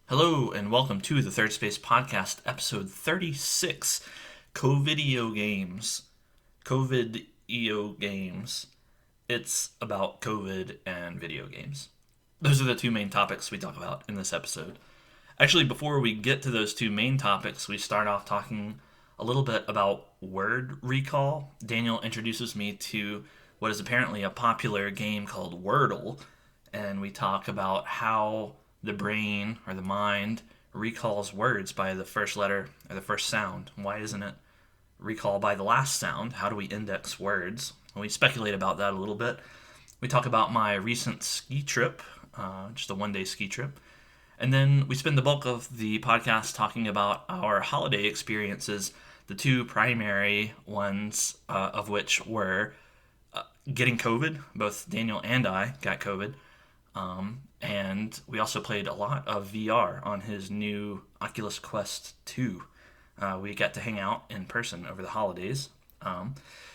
Hello and welcome to the Third Space Podcast, episode 36, COVID-EO Games. COVID-EO Games. It's about COVID and video games. Those are the two main topics we talk about in this episode. Actually, before we get to those two main topics, we start off talking a little bit about word recall. Daniel introduces me to what is apparently a popular game called Wordle, and we talk about how the brain or the mind recalls words by the first letter or the first sound. Why isn't it recall by the last sound? How do we index words? And we speculate about that a little bit. We talk about my recent ski trip, just a one-day ski trip. And then we spend the bulk of the podcast talking about our holiday experiences, the two primary ones of which were getting COVID. Both Daniel and I got COVID. And we also played a lot of VR on his new Oculus Quest 2. We got to hang out in person over the holidays.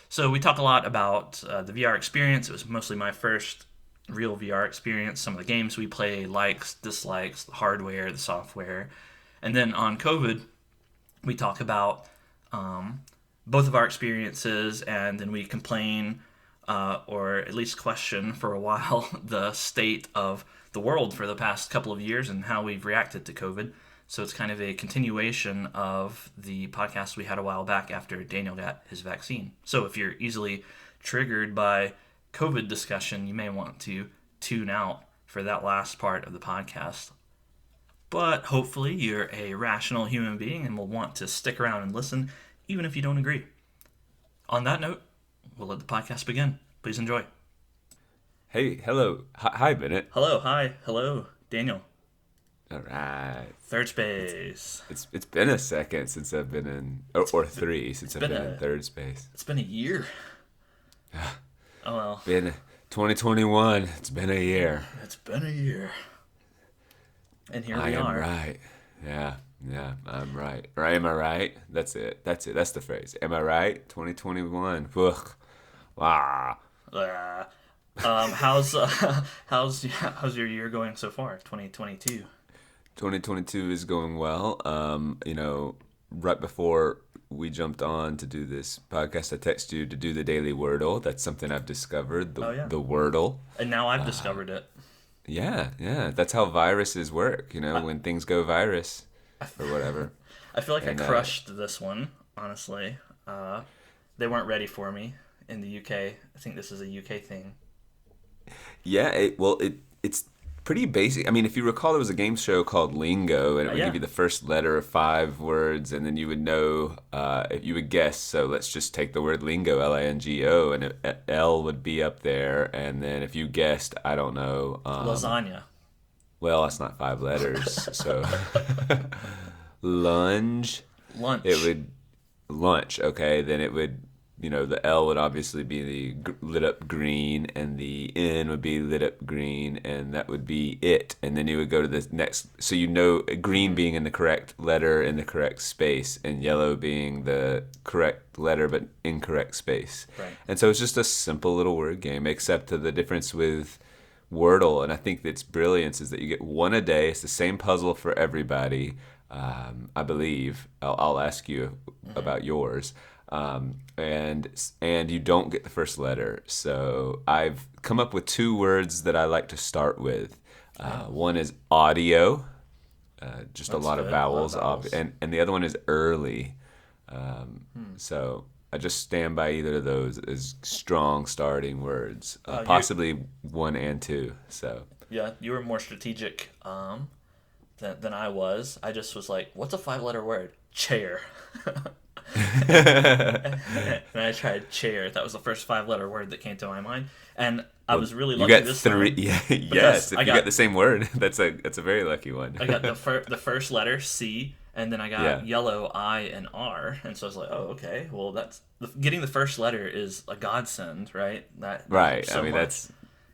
So we talk a lot about the VR experience. It was mostly my first real VR experience. Some of the games we play, likes, dislikes, the hardware, the software. And then on COVID, we talk about both of our experiences, and then we complain or at least question for a while the state of the world for the past couple of years and how we've reacted to COVID. So it's kind of a continuation of the podcast we had a while back after Daniel got his vaccine. So if you're easily triggered by COVID discussion, you may want to tune out for that last part of the podcast. But hopefully you're a rational human being and will want to stick around and listen, even if you don't agree. On that note, we'll let the podcast begin. Please enjoy. Hey, hello. Hi, Bennett. Hello, hi, hello, Daniel. All right. Third space. It's been a second since I've been in, or three since I've been in third space. It's been a year. Oh well. Been 2021. It's been a year. It's been a year. And here I we am are. right. Yeah, I'm right. Or am I right? That's it. That's the phrase. Am I right? 2021. Ugh. Wow. How's your year going so far? 2022. 2022 is going well. Right before we jumped on to do this podcast, I texted you to do the daily Wordle. That's something I've discovered, the Wordle. And now I've discovered it. Yeah. That's how viruses work, when things go virus or whatever. I feel like I crushed this one, honestly. They weren't ready for me in the UK. I think this is a UK thing. Yeah, it's pretty basic. I mean, if you recall, there was a game show called Lingo, and it would give you the first letter of 5 words, and then you would know, if you would guess. So let's just take the word lingo, Lingo, and L would be up there, and then if you guessed, I don't know. Lasagna. Well, that's not 5 letters, so lunge. It would lunch. Okay, then it would. The L would obviously be the lit up green, and the N would be lit up green, and that would be it. And then you would go to the next, so green being in the correct letter in the correct space, and yellow being the correct letter but incorrect space. Right. And so it's just a simple little word game, except the difference with Wordle, and I think its brilliance is that you get one a day. It's the same puzzle for everybody, I believe. I'll ask you about yours. And you don't get the first letter. So I've come up with 2 words that I like to start with. One is audio, just That's a lot good. of vowels, Vowels. and the other one is early. So I just stand by either of those as strong starting words, possibly 1 and 2. So Yeah, you were more strategic than I was. I just was like, what's a 5-letter word? Chair. And I tried chair. That was the first 5-letter word that came to my mind, and I was really lucky. You got this 3. time. Yeah, yes, if you got the same word, that's a very lucky one. I got the first letter C, and then I got yellow I and R, and so I was like, oh, okay. Well, getting the first letter is a godsend, right? Right. So I mean, much. that's.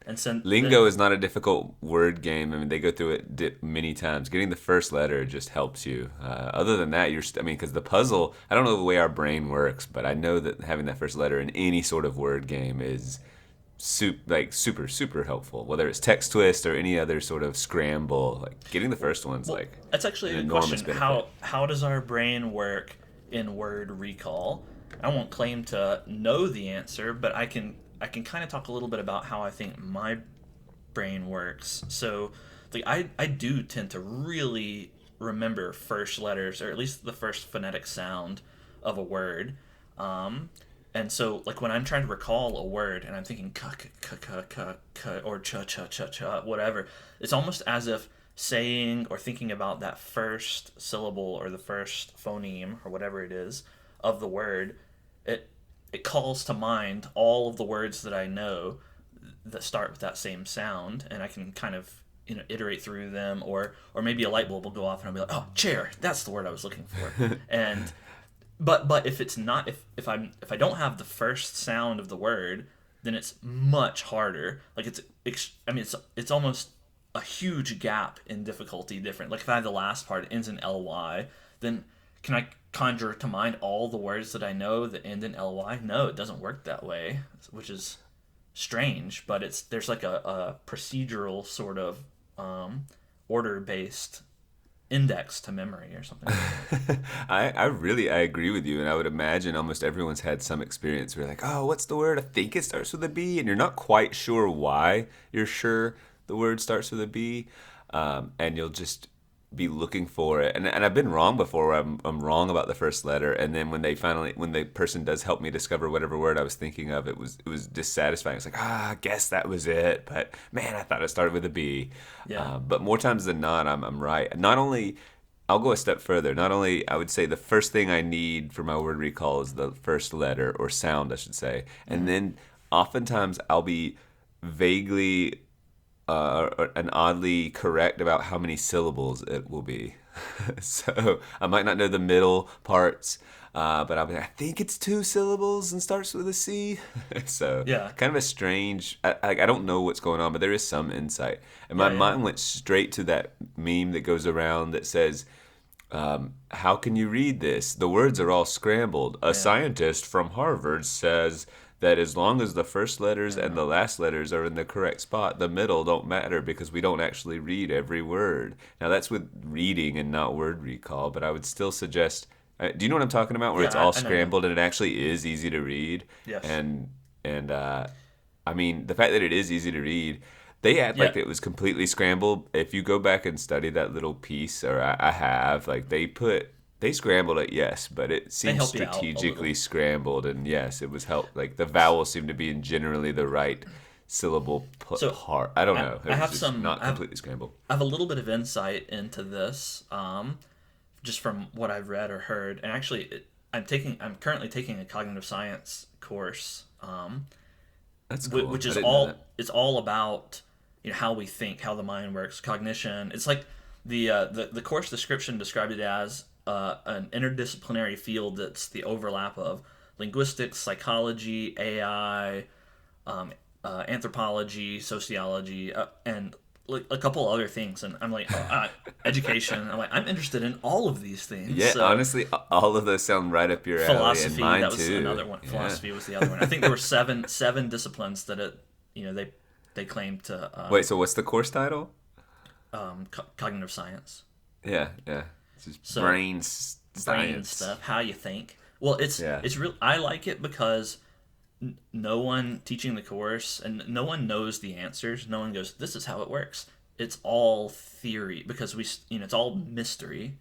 And Lingo is not a difficult word game. I mean, they go through it many times. Getting the first letter just helps you. Other than that, because the puzzle, I don't know the way our brain works, but I know that having that first letter in any sort of word game is super helpful. Whether it's text twist or any other sort of scramble, like getting the first one's Well, like that's actually an a good enormous question. benefit. How does our brain work in word recall? I won't claim to know the answer, but I can kind of talk a little bit about how I think my brain works. So, like I do tend to really remember first letters, or at least the first phonetic sound of a word. Um, and so, like when I'm trying to recall a word and I'm thinking ka ka ka ka ka ka or cha cha cha cha whatever, it's almost as if saying or thinking about that first syllable or the first phoneme or whatever it is of the word, it it calls to mind all of the words that I know that start with that same sound, and I can kind of iterate through them, or maybe a light bulb will go off, and I'll be like, oh, chair, that's the word I was looking for. And but if it's not, if I don't have the first sound of the word, then it's much harder. Like I mean it's almost a huge gap in difficulty different. Like if I have the last part, it ends in ly, then can I conjure to mind all the words that I know that end in ly? No, it doesn't work that way, which is strange. But there's like a procedural sort of order based index to memory or something. I agree with you, and I would imagine almost everyone's had some experience where you're like, oh, what's the word? I think it starts with a B, and you're not quite sure why you're sure the word starts with a B, and you'll just be looking for it. And I've been wrong before where I'm wrong about the first letter, and then when the person does help me discover whatever word I was thinking of, it was dissatisfying. It's like, I guess that was it, but man, I thought it started with a B. Yeah. But more times than not, I'm right. Not only I'll go a step further. Not only I would say the first thing I need for my word recall is the first letter or sound, I should say, and then oftentimes I'll be vaguely and oddly correct about how many syllables it will be. So I might not know the middle parts, but I'll be like, I think it's two syllables and starts with a C. So Yeah. kind of a strange. I don't know what's going on, but there is some insight. And my Yeah. Yeah. mind went straight to that meme that goes around that says, how can you read this? The words are all scrambled. A Yeah. scientist from Harvard says that as long as the first letters and Yeah. the last letters are in the correct spot, the middle don't matter because we don't actually read every word. Now that's with reading and not word recall, but I would still suggest. Do you know what I'm talking about? Where it's Yeah. all I know. Yeah. scrambled and it actually is easy to read, Yes. and I mean the fact that it is easy to read. They act Yeah. like it was completely scrambled. If you go back and study that little piece, or I have, like they scrambled it, yes, but it They seems help you out a little. strategically scrambled, and yes, it was helped. Like the vowels seem to be in generally the right syllable So part. I don't I, know. It I was have just some. not I have completely scrambled. I have a little bit of insight into this, just from what I've read or heard. And actually, I'm currently taking a cognitive science course, That's cool. which I is didn't know that. it's all about how we think, how the mind works, cognition. It's like the course description described it as an interdisciplinary field that's the overlap of linguistics, psychology, AI, anthropology, sociology, and like a couple other things. And I'm like, education. I'm like, I'm interested in all of these things. Yeah, So honestly, all of those sound right up your alley, and philosophy, mine that was too. another one. Yeah. Philosophy was the other one. I think there were seven disciplines that they claimed to Wait, so what's the course title? cognitive science. Yeah, yeah. It's just So brain science. stuff, how you think. Well, Yeah. it's real. I like it because no one teaching the course and no one knows the answers. No one goes, "This is how it works." It's all theory because it's all mystery.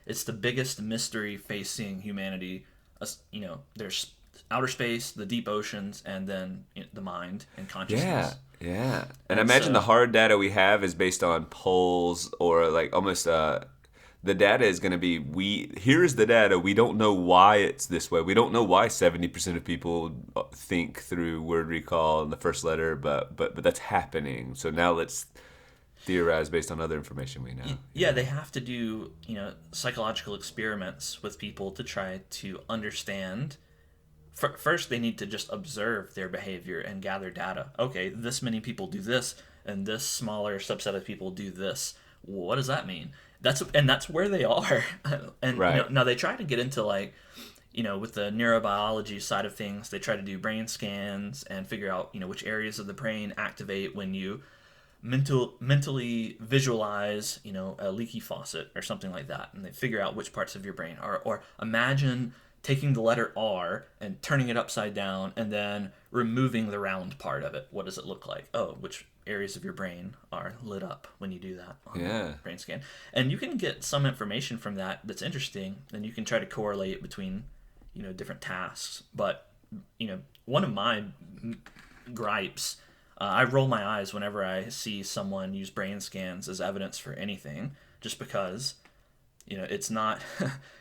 It's the biggest mystery facing humanity. There's outer space, the deep oceans, and then the mind and Yeah, consciousness. yeah. And I And imagine the so, hard data we have is based on polls or like almost the data is going to be here's the data. We don't know why it's this way. We don't know why 70% of people think through word recall in the first letter, but that's happening. So now let's theorize based on other information we know. yeah, they have to do psychological experiments with people to try to understand. First, they need to just observe their behavior and gather data. Okay, this many people do this, and this smaller subset of people do this. What does that mean? That's where they are. And Right. now they try to get into like with the neurobiology side of things, they try to do brain scans and figure out, which areas of the brain activate when you mentally visualize, a leaky faucet or something like that, and they figure out which parts of your brain are. Or imagine taking the letter R and turning it upside down and then removing the round part of it. What does it look like? Oh, which areas of your brain are lit up when you do that on Yeah. the brain scan? And you can get some information from that that's interesting, and you can try to correlate between, different tasks. But, one of my gripes, I roll my eyes whenever I see someone use brain scans as evidence for anything, just because it's not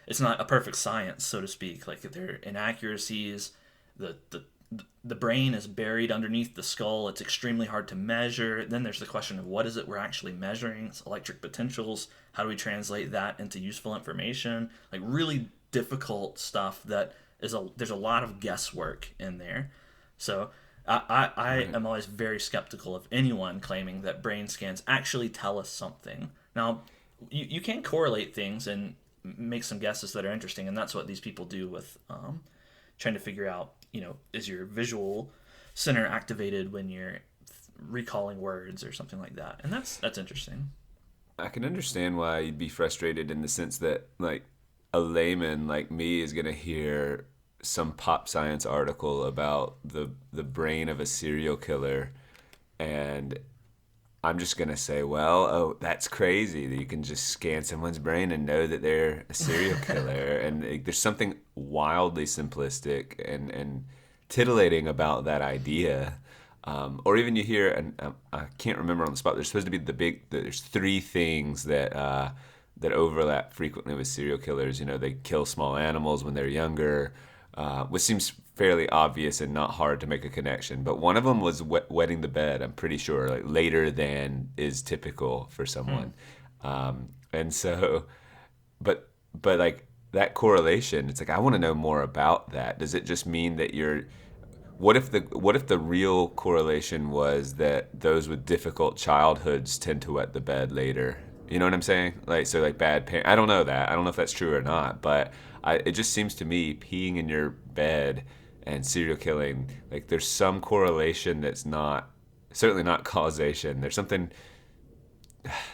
it's not a perfect science, so to speak. Like, there are inaccuracies. The brain is buried underneath the skull. It's extremely hard to measure. Then there's the question of what is it we're actually measuring? It's electric potentials. How do we translate that into useful information? Like, really difficult stuff that there's a lot of guesswork in there. So I am always very skeptical of anyone claiming that brain scans actually tell us something. Now, you can correlate things and make some guesses that are interesting, and that's what these people do with trying to figure out, is your visual center activated when you're recalling words or something like that, and that's interesting. I can understand why you'd be frustrated in the sense that, like, a layman like me is going to hear some pop science article about the brain of a serial killer, and I'm just going to say, well, oh, that's crazy that you can just scan someone's brain and know that they're a serial killer. And there's something wildly simplistic and titillating about that idea. Or even you hear, and I can't remember on the spot, there's supposed to be there's three things that overlap frequently with serial killers. They kill small animals when they're younger, which seems fairly obvious and not hard to make a connection. But one of them was wetting the bed, I'm pretty sure, like later than is typical for someone. And so, but like that correlation, it's like, I want to know more about that. Does it just mean that what if the real correlation was that those with difficult childhoods tend to wet the bed later? You know what I'm saying? Like, so like bad parent. I don't know that. I don't know if that's true or not, but it just seems to me peeing in your bed and serial killing, like there's some correlation that's certainly not causation. There's something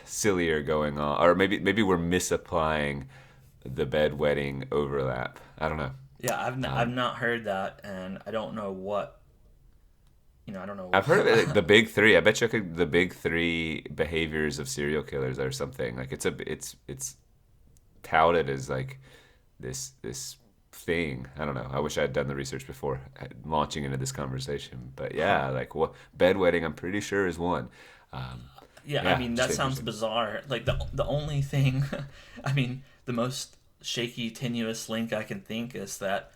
sillier going on, or maybe we're misapplying the bedwetting overlap. I don't know. Yeah, I've not heard that, and I don't know what. I don't know. I've heard of it, like, the big three. I bet you the big three behaviors of serial killers or something. Like it's touted as like this thing. I don't know. I wish I had done the research before launching into this conversation. But yeah, like bedwetting, I'm pretty sure is one. Yeah, I mean, that sounds bizarre. Like, the only thing, I mean, the most shaky, tenuous link I can think is that,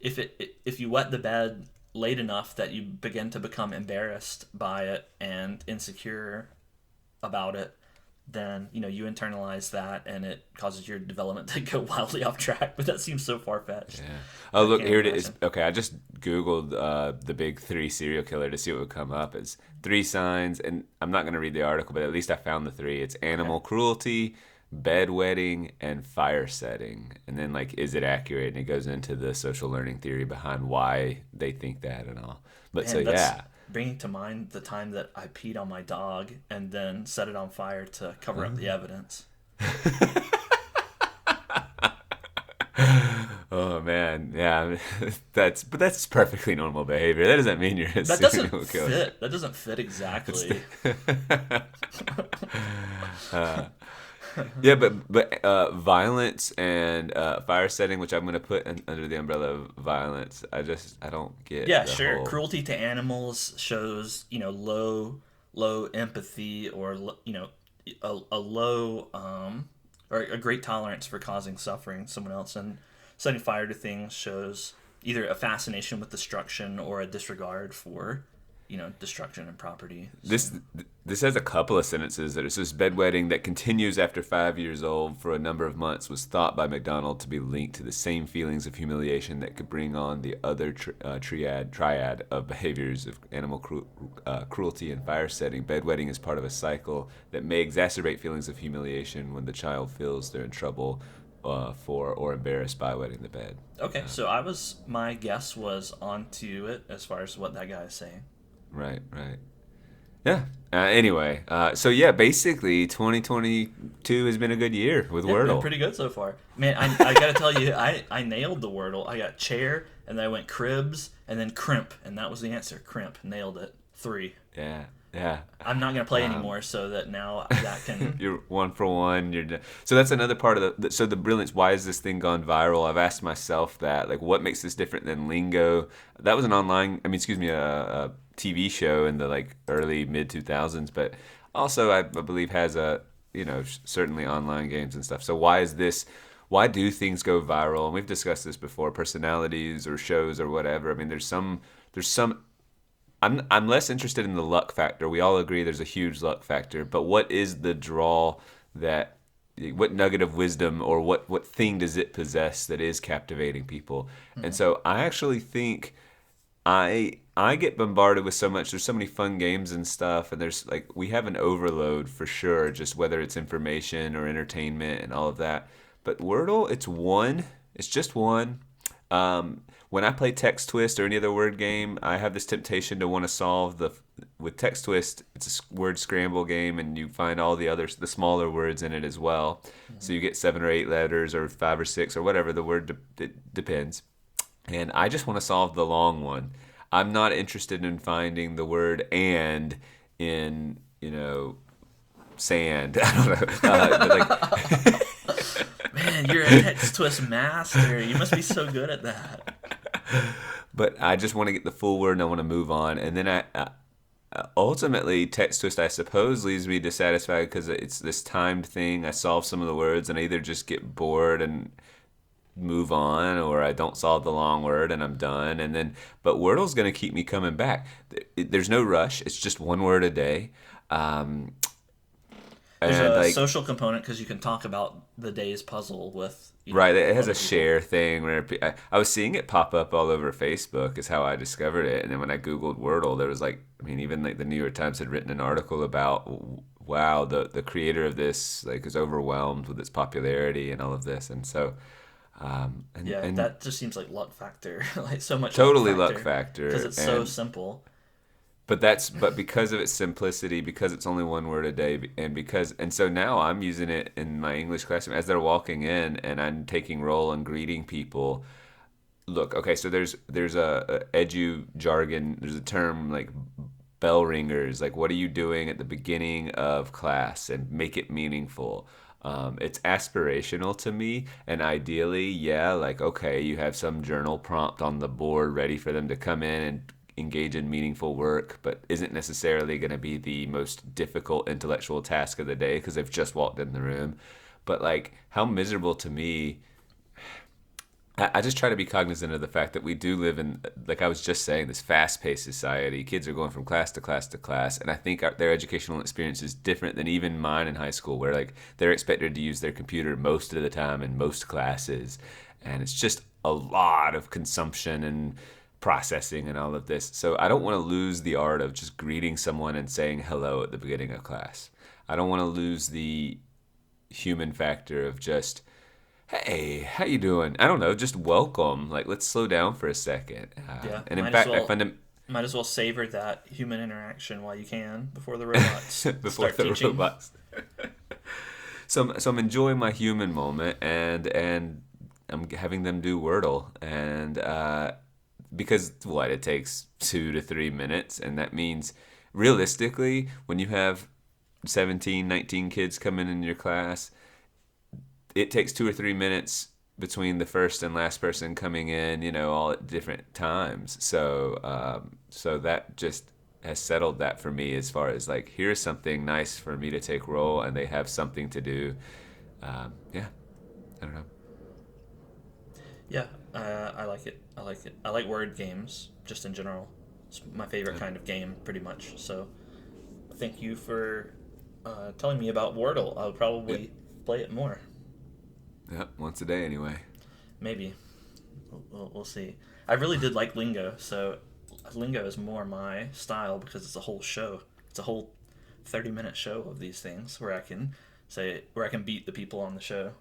if you wet the bed late enough that you begin to become embarrassed by it and insecure about it, then you internalize that, and it causes your development to go wildly off track. But that seems so far-fetched. Yeah. Oh, look, here it is. Okay, I just Googled the big three serial killer to see what would come up. It's 3 signs, and I'm not going to read the article, but at least I found the 3. It's animal cruelty, bedwetting, and fire setting. And then, like, is it accurate? And it goes into the social learning theory behind why they think that and all. But Man, so, yeah. Bringing to mind the time that I peed on my dog and then set it on fire to cover up the evidence. Oh man, yeah, that's perfectly normal behavior. That doesn't mean you're a serial killer. That doesn't fit exactly. Yeah, but violence and fire setting, which I'm going to put under the umbrella of violence, I don't get. Yeah, sure. Cruelty to animals shows low empathy, or a low or a great tolerance for causing suffering to someone else, and setting fire to things shows either a fascination with destruction or a disregard for destruction and property. So. This has a couple of sentences that it says bedwetting that continues after 5 years old for a number of months was thought by MacDonald to be linked to the same feelings of humiliation that could bring on the other triad of behaviors of animal cruelty and fire setting. Bedwetting is part of a cycle that may exacerbate feelings of humiliation when the child feels they're in trouble for or embarrassed by wetting the bed. Okay, so my guess was onto it as far as what that guy is saying. Right, right. Yeah. Anyway, so yeah, basically 2022 has been a good year with Yeah, been Wordle. pretty good so far. Man, I gotta tell you, I nailed the Wordle. I got chair, and then I went cribs, and then crimp, and that was the answer. Crimp. Nailed it. 3. Yeah, yeah. I'm not gonna play anymore, so that now that can. You're one for one. So that's another part of so the brilliance. Why has this thing gone viral? I've asked myself that. Like, what makes this different than Lingo? That was an online. I mean, excuse me, a TV show in the like early mid 2000s, but also I believe has a certainly online games and stuff. So why is this? Why do things go viral? And we've discussed this before. Personalities or shows or whatever. I mean, there's some. I'm less interested in the luck factor. We all agree there's a huge luck factor, but what is the draw that what nugget of wisdom or what thing does it possess that is captivating people? And so I actually think I get bombarded with so much. There's so many fun games and stuff, and there's like we have an overload for sure, just whether it's information or entertainment and all of that. But Wordle, it's one. It's just one. When I play Text Twist or any other word game, I have this temptation to want to solve with Text Twist. It's a word scramble game, and you find all the smaller words in it as well. Mm-hmm. So you get 7 or 8 letters, or 5 or 6, or whatever the word it depends. And I just want to solve the long one. I'm not interested in finding the word "and" in sand. I don't know. Man, you're a Text Twist master. You must be so good at that. But I just want to get the full word and I want to move on. And then I ultimately, Text Twist, I suppose, leaves me dissatisfied because it's this timed thing. I solve some of the words and I either just get bored and move on, or I don't solve the long word and I'm done. But Wordle's going to keep me coming back. There's no rush. It's just one word a day. There's a social component because you can talk about the day's puzzle with right. It has a share thing where I was seeing it pop up all over Facebook is how I discovered it. And then when I Googled Wordle, there was even like the New York Times had written an article about wow, the creator of this is overwhelmed with its popularity and all of this. And so and that just seems like luck factor, like so much totally luck factor because it's so simple. But because of its simplicity, because it's only one word a day, and so now I'm using it in my English classroom as they're walking in, and I'm taking roll and greeting people. Look, okay, so there's a edu jargon. There's a term like bell ringers. Like, what are you doing at the beginning of class, and make it meaningful. It's aspirational to me, and ideally, yeah, like okay, you have some journal prompt on the board ready for them to come in and engage in meaningful work, but isn't necessarily going to be the most difficult intellectual task of the day because they've just walked in the room. But like, how miserable to me. I just try to be cognizant of the fact that we do live in, like I was just saying, this fast-paced society. Kids are going from class to class to class, and I think their educational experience is different than even mine in high school, where like they're expected to use their computer most of the time in most classes, and it's just a lot of consumption and processing and all of this. So I don't want to lose the art of just greeting someone and saying hello at the beginning of class. I don't want to lose the human factor of just, hey, how you doing? I don't know, just welcome. Like, let's slow down for a second. And in fact, I find them might as well savor that human interaction while you can before the robots start teaching. Robots. So I'm enjoying my human moment, and I'm having them do Wordle, and because it takes 2 to 3 minutes, and that means realistically, when you have 17, 19 kids come in your class, it takes 2 or 3 minutes between the first and last person coming in, all at different times. So that just has settled that for me as far as like, here's something nice for me to take roll, and they have something to do. I don't know. Yeah, I like it. I like word games just in general. It's my favorite kind of game, pretty much. So, thank you for telling me about Wordle. I'll probably play it more. Yep, once a day anyway. Maybe. We'll see. I really did like Lingo, so Lingo is more my style because it's a whole show. It's a whole 30-minute show of these things where I can beat the people on the show.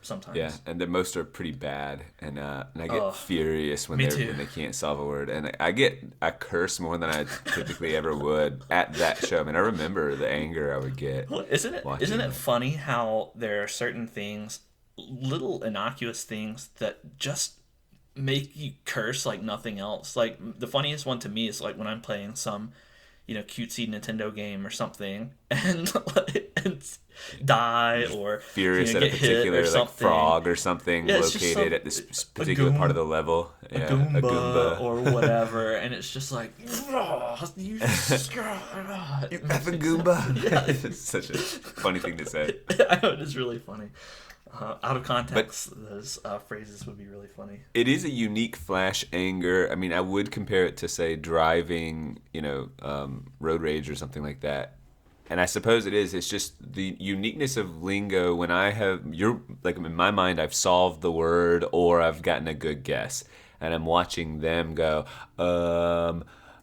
Yeah, sometimes. and the most are pretty bad, and I get Oh, furious when me they too. when they can't solve a word, and I curse more than I typically ever would at that show. I mean, I remember the anger I would get Well, isn't watching it that. funny how there are certain things, little innocuous things that just make you curse like nothing else. Like the funniest one to me is like when I'm playing some, cutesy Nintendo game or something, and and die You're or furious at a get hit or particular like something. frog or something Yeah, it's just located some at this a particular part of goom the level. a Yeah, a Goomba Goomba. or whatever, and it's just like, "Oh, you You it makes effing me, Goomba. yeah, It's such a funny thing to say. I know it is really funny. Out of But context, those phrases would be really funny. it is a unique flash anger. I mean, I would compare it to say driving, road rage or something like that. And I suppose it is. It's just the uniqueness of lingo. When you're like in my mind, I've solved the word or I've gotten a good guess, and I'm watching them go,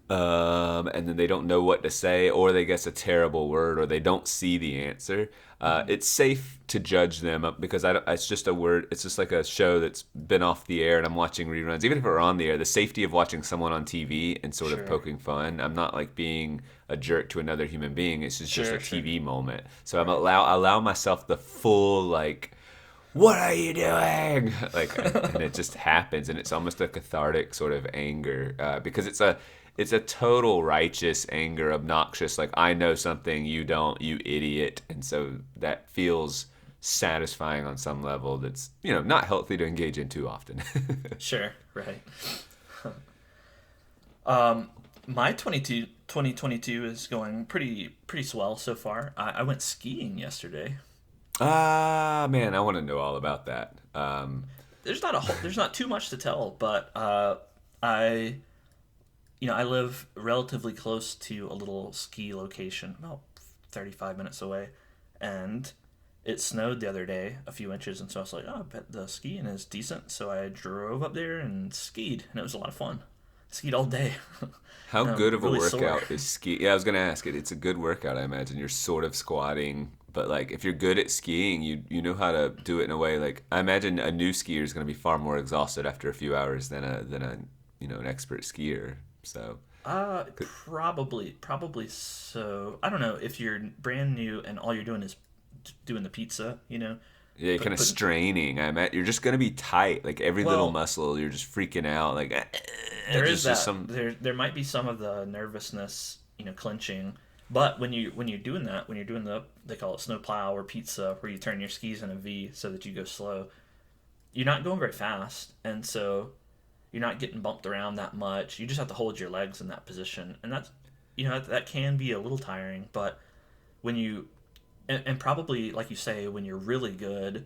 and then they don't know what to say, or they guess a terrible word, or they don't see the answer. Hmm. It's safe to judge them because I don't, it's just a word. It's just like a show that's been off the air, and I'm watching reruns. Even if it were on the air, the safety of watching someone on TV and sort of Sure, poking fun. I'm not like being a jerk to another human being. It's just a sure. TV moment. So Right. I allow myself the full like, what are you doing? Like, and it just happens, and it's almost a cathartic sort of anger because it's a total righteous anger, obnoxious. Like, I know something you don't, you idiot, and so that feels satisfying on some level. That's not healthy to engage in too often. Sure, right. My 2022 is going pretty swell so far. I went skiing yesterday. Ah, man, I want to know all about that. There's not too much to tell, but I I live relatively close to a little ski location, about 35 minutes away, and it snowed the other day, a few inches, and so I was like, oh, I bet the skiing is decent. So I drove up there and skied, and it was a lot of fun. Skied all day. How And I'm good of a really sore. workout is ski? Yeah, I was gonna ask it. It's a good workout, I imagine. You're sort of squatting, but like if you're good at skiing, you know how to do it in a way. Like I imagine a new skier is gonna be far more exhausted after a few hours than a an expert skier. So could- Probably so. I don't know if you're brand new and all you're doing is doing the pizza, yeah, you're kind of put straining. You're just gonna be tight. Like every little well, muscle, you're just freaking out. Like there is just that. some. There might be some of the nervousness, clenching. But when you're doing that, when you're doing they call it snow plow or pizza, where you turn your skis in a V so that you go slow, you're not going very fast, and so you're not getting bumped around that much. You just have to hold your legs in that position, and that's that can be a little tiring. But when you and probably like you say, when you're really good,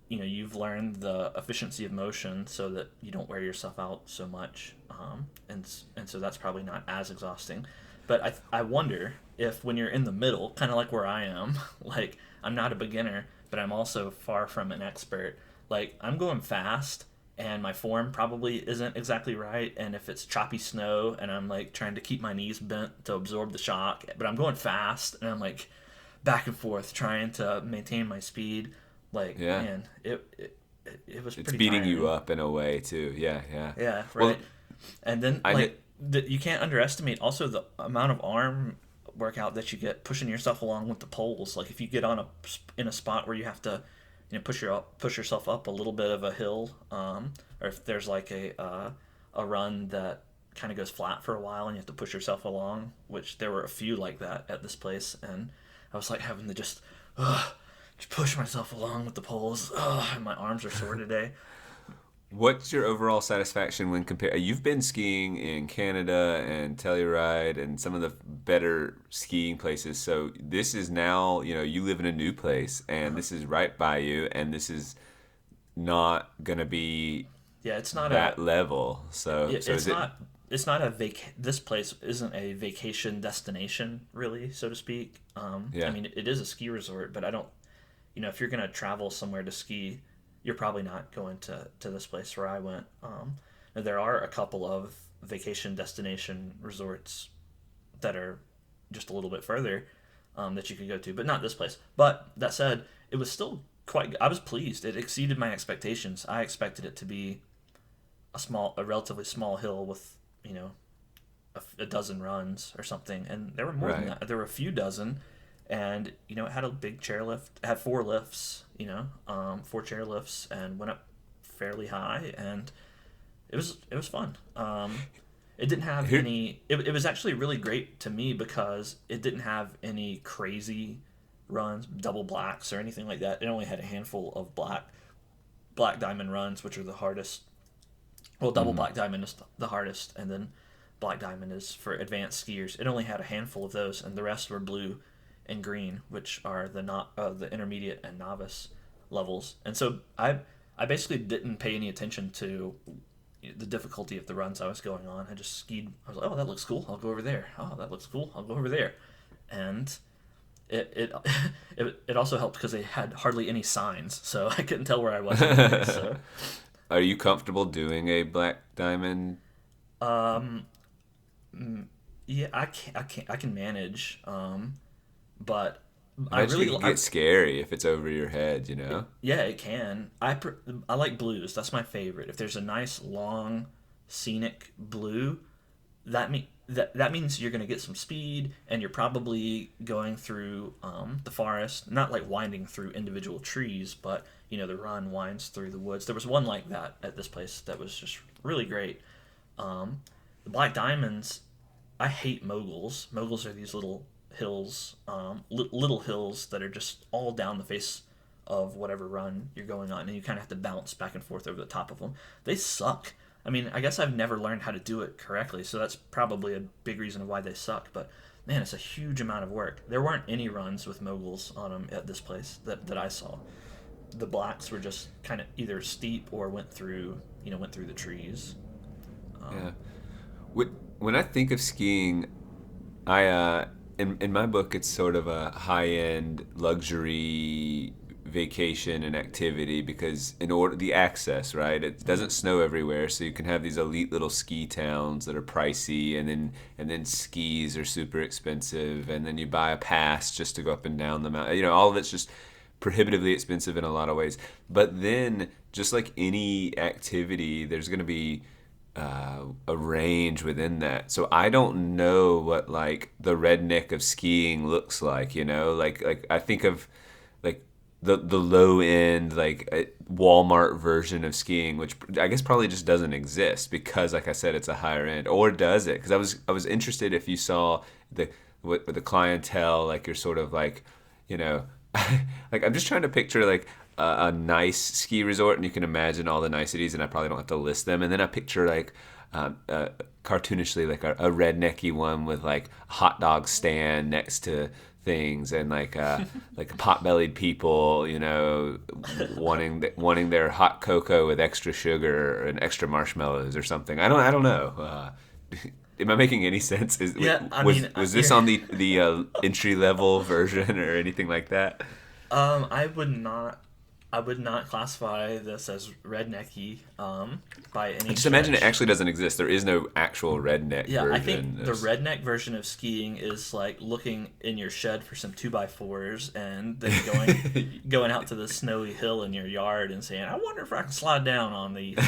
you've learned the efficiency of motion so that you don't wear yourself out so much, and so that's probably not as exhausting. But I wonder if when you're in the middle, kind of like where I am, like I'm not a beginner, but I'm also far from an expert. Like I'm going fast, and my form probably isn't exactly right. And if it's choppy snow, and I'm like trying to keep my knees bent to absorb the shock, but I'm going fast, and I'm like back and forth trying to maintain my speed. Like Yeah, man, it was it's pretty beating you tiring. up in a way too. Yeah, yeah. Yeah, Well, right. And then I know. you can't underestimate also the amount of arm workout that you get pushing yourself along with the poles. Like if you get in a spot where you have to push yourself up a little bit of a hill, or if there's like a run that kind of goes flat for a while and you have to push yourself along, which there were a few like that at this place, and I was like having to just push myself along with the poles. And my arms are sore today. What's your overall satisfaction when compare? You've been skiing in Canada and Telluride and some of the better skiing places. So this is now, you live in a new place and Uh-huh. this is right by you and this is not gonna be Yeah, it's not a that level. So is it's it? not this place isn't a vacation destination really, so to speak. I Yeah. mean it is a ski resort, but I don't if you're gonna travel somewhere to ski, you're probably not going to this place where I went. And there are a couple of vacation destination resorts that are just a little bit further, that you could go to, but not this place. But that said, it was still I was pleased. It exceeded my expectations. I expected it to be a relatively small hill with, a dozen runs or something, and there were more than Right. that. There were a few dozen, and it had a big chairlift. It had four lifts, four chair lifts, and went up fairly high, and it was fun. It didn't have Here, any. It was actually really great to me because it didn't have any crazy runs, double blacks or anything like that. It only had a handful of black diamond runs, which are the hardest. Well, double mhm. black diamond is the hardest, and then black diamond is for advanced skiers. It only had a handful of those, and the rest were blue and green, which are the intermediate and novice levels. And so I basically didn't pay any attention to the difficulty of the runs I was going on. I just skied. I was like, oh, that looks cool. I'll go over there. Oh, that looks cool. I'll go over there. And it it also helped because they had hardly any signs, so I couldn't tell where I was anyway. So Are you comfortable doing a black diamond? um, yeah, I can manage. But I Imagine it really could get scary if it's over your head, you know? yeah, it can. I like blues. That's my favorite. If there's a nice long scenic blue, that means you're going to get some speed, and you're probably going through the forest, not like winding through individual trees, but the run winds through the woods. There was one like that at this place that was just really great. The Black Diamonds, I hate moguls. Moguls are these little hills, little hills that are just all down the face of whatever run you're going on, and you kind of have to bounce back and forth over the top of them. They suck. I mean, I guess I've never learned how to do it correctly, so that's probably a big reason of why they suck. But man, it's a huge amount of work. There weren't any runs with moguls on them at this place that I saw. The blacks were just kind of either steep or went through the trees. Yeah. Um, When I think of skiing, I in my book it's sort of a high-end luxury vacation and activity because in order the access, right? It doesn't snow everywhere, so you can have these elite little ski towns that are pricey, and then skis are super expensive, and then you buy a pass just to go up and down the mountain. All of it's just prohibitively expensive in a lot of ways. But then, just like any activity, there's going to be a range within that. So I don't know what like the redneck of skiing looks like. Like I think of like the low end like Walmart version of skiing, which I guess probably just doesn't exist because, like I said, it's a higher end. Or does it? Because I was interested if you saw the what the clientele, like you're sort of like, you know, like I'm just trying to picture like a nice ski resort, and you can imagine all the niceties, and I probably don't have to list them. And then I picture like cartoonishly like a rednecky one with like a hot dog stand next to things, and like pot-bellied people, wanting their hot cocoa with extra sugar and extra marshmallows or something. I don't know. Am I making any sense? yeah, I Was mean, was this on the entry level version or anything like that? I would not classify this as rednecky by I any just imagine it stretch. actually doesn't exist. There is no actual redneck Yeah, I version. think the redneck version of skiing is like looking in your shed for some 2x4s and then going out to the snowy hill in your yard and saying, "I wonder if I can slide down on these."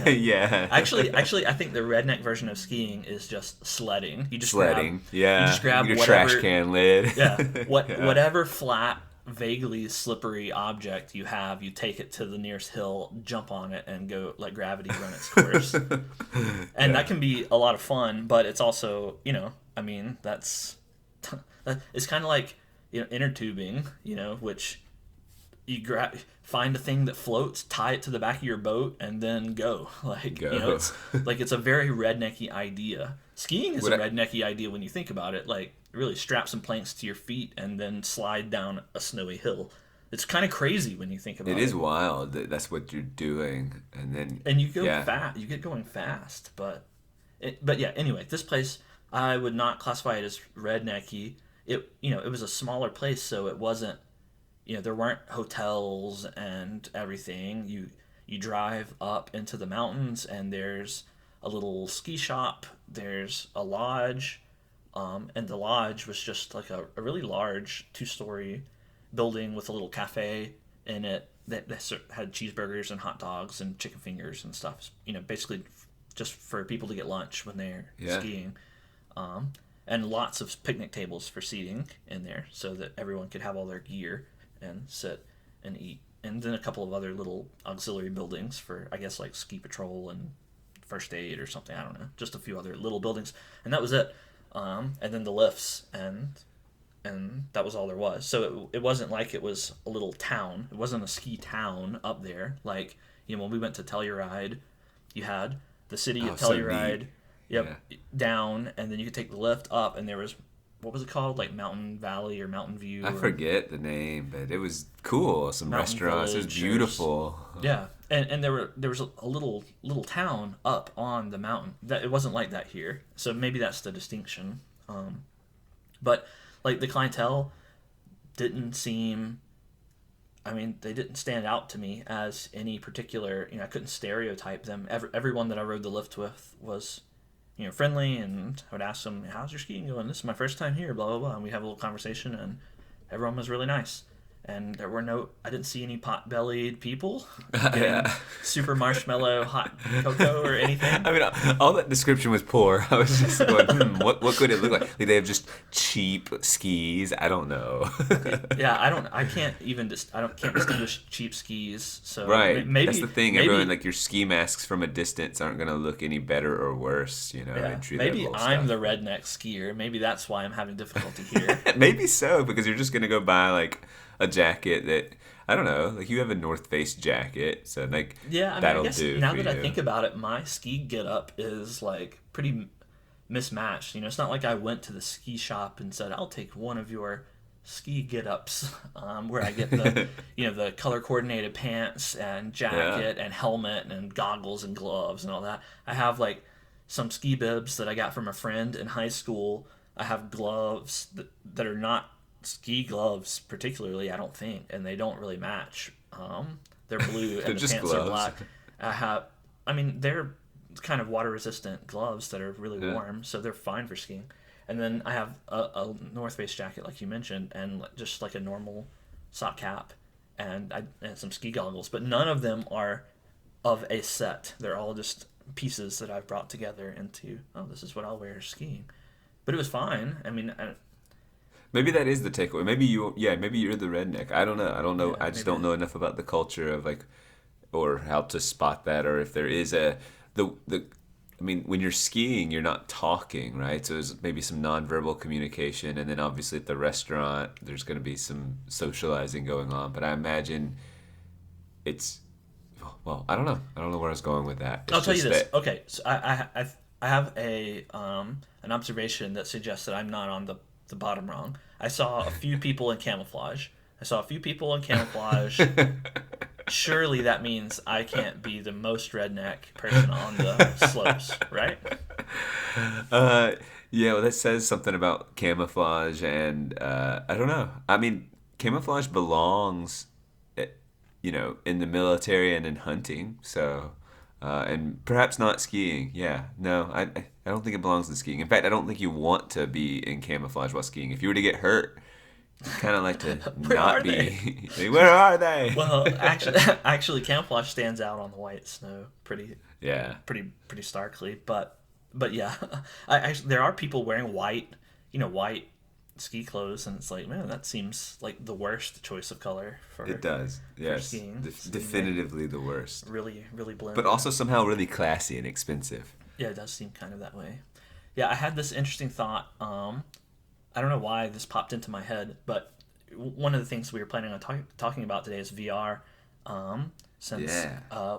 Yeah. Actually, I think the redneck version of skiing is just sledding. Sledding. You just Yeah. grab Your trash whatever, can lid. yeah, Yeah. whatever flat, vaguely slippery object you have, you take it to the nearest hill, jump on it, and go let gravity run its course. And Yeah. that can be a lot of fun, but it's also, I mean, it's kind of like, inner tubing, which find a thing that floats, tie it to the back of your boat, and then go. Like, Go. it's a very rednecky idea. Skiing is What a I, rednecky idea when you think about it. Like, really strap some planks to your feet and then slide down a snowy hill. It's kind of crazy when you think it about is it. wild that that's what you're doing, and then And you go yeah. fast. You get going fast, but yeah. Anyway, this place I would not classify it as rednecky. It was a smaller place, so it wasn't. There weren't hotels and everything. You drive up into the mountains, and there's a little ski shop. There's a lodge, and the lodge was just like a really large 2-story building with a little cafe in it, had cheeseburgers and hot dogs and chicken fingers and stuff. Basically just for people to get lunch when they're skiing. And lots of picnic tables for seating in there so that everyone could have all their gear and sit and eat. And then a couple of other little auxiliary buildings for, I guess, like ski patrol and first aid or something. I don't know. Just a few other little buildings. And that was it. And then the lifts, and that was all there was. So it wasn't like it was a little town. It wasn't a ski town up there. Like, when we went to Telluride, you had the city of Telluride. So Yep, down, and then you could take the lift up, and there was, what was it called? Like Mountain Valley or Mountain View? I forget the name, but it was cool. Some Mountain restaurants. It was beautiful. Yeah, and there was a little town up on the mountain. That it wasn't like that here, so maybe that's the distinction. But like the clientele didn't seem. I mean, they didn't stand out to me as any particular. I couldn't stereotype them. Everyone that I rode the lift with was, friendly, and I would ask them, "How's your skiing going? This is my first time here." Blah blah blah, and we have a little conversation, and everyone was really nice. And I didn't see any pot-bellied people getting super marshmallow hot cocoa or anything. I mean, all that description was poor. I was just going, what could it look like? Like they have just cheap skis? I don't know. Yeah, I can't distinguish cheap skis. So right. Maybe that's the thing. Everyone, like your ski masks from a distance aren't going to look any better or worse, Yeah. Maybe I'm the redneck skier. Maybe that's why I'm having difficulty here. Maybe so, because you're just going to go buy like a jacket that, I don't know, like you have a North Face jacket, so like that'll I guess do. Now that I think about it, my ski get-up is like pretty mismatched. It's not like I went to the ski shop and said, "I'll take one of your ski get-ups," where I get the the color coordinated pants and jacket and helmet and goggles and gloves and all that. I have like some ski bibs that I got from a friend in high school. I have gloves that are not ski gloves particularly, I don't think, and they don't really match. They're blue and the pants gloves. are black. They're kind of water resistant gloves that are really warm, so they're fine for skiing. And then I have a North Face jacket, like you mentioned, and just like a normal sock cap, and some ski goggles. But none of them are of a set. They're all just pieces that I've brought together into, this is what I'll wear skiing. But it was fine. Maybe that is the takeaway. Maybe you're the redneck. I don't know. Yeah, I just don't know enough about the culture of like, or how to spot that, or if there is when you're skiing, you're not talking, right? So there's maybe some nonverbal communication, and then obviously at the restaurant, there's going to be some socializing going on. But I imagine it's, well, I don't know. I don't know where I was going with that. I'll tell you this. Okay, so I have an observation that suggests that I'm not on the bottom rung. I saw a few people in camouflage. Surely that means I can't be the most redneck person on the slopes, right? Yeah, well, that says something about camouflage, and I don't know. I mean, camouflage belongs, in the military and in hunting, so, and perhaps not skiing. Yeah, no, I don't think it belongs in skiing. In fact, I don't think you want to be in camouflage while skiing. If you were to get hurt, you kind of like to not be. Where are they? Well, actually, camouflage stands out on the white snow pretty starkly. But yeah, there are people wearing white ski clothes, and it's like, man, that seems like the worst choice of color for it does. Yes, for skiing. Definitively the worst. Really blend. But also somehow really classy and expensive. Yeah, it does seem kind of that way. Yeah, I had this interesting thought. I don't know why this popped into my head, but one of the things we were planning on talking about today is VR. Since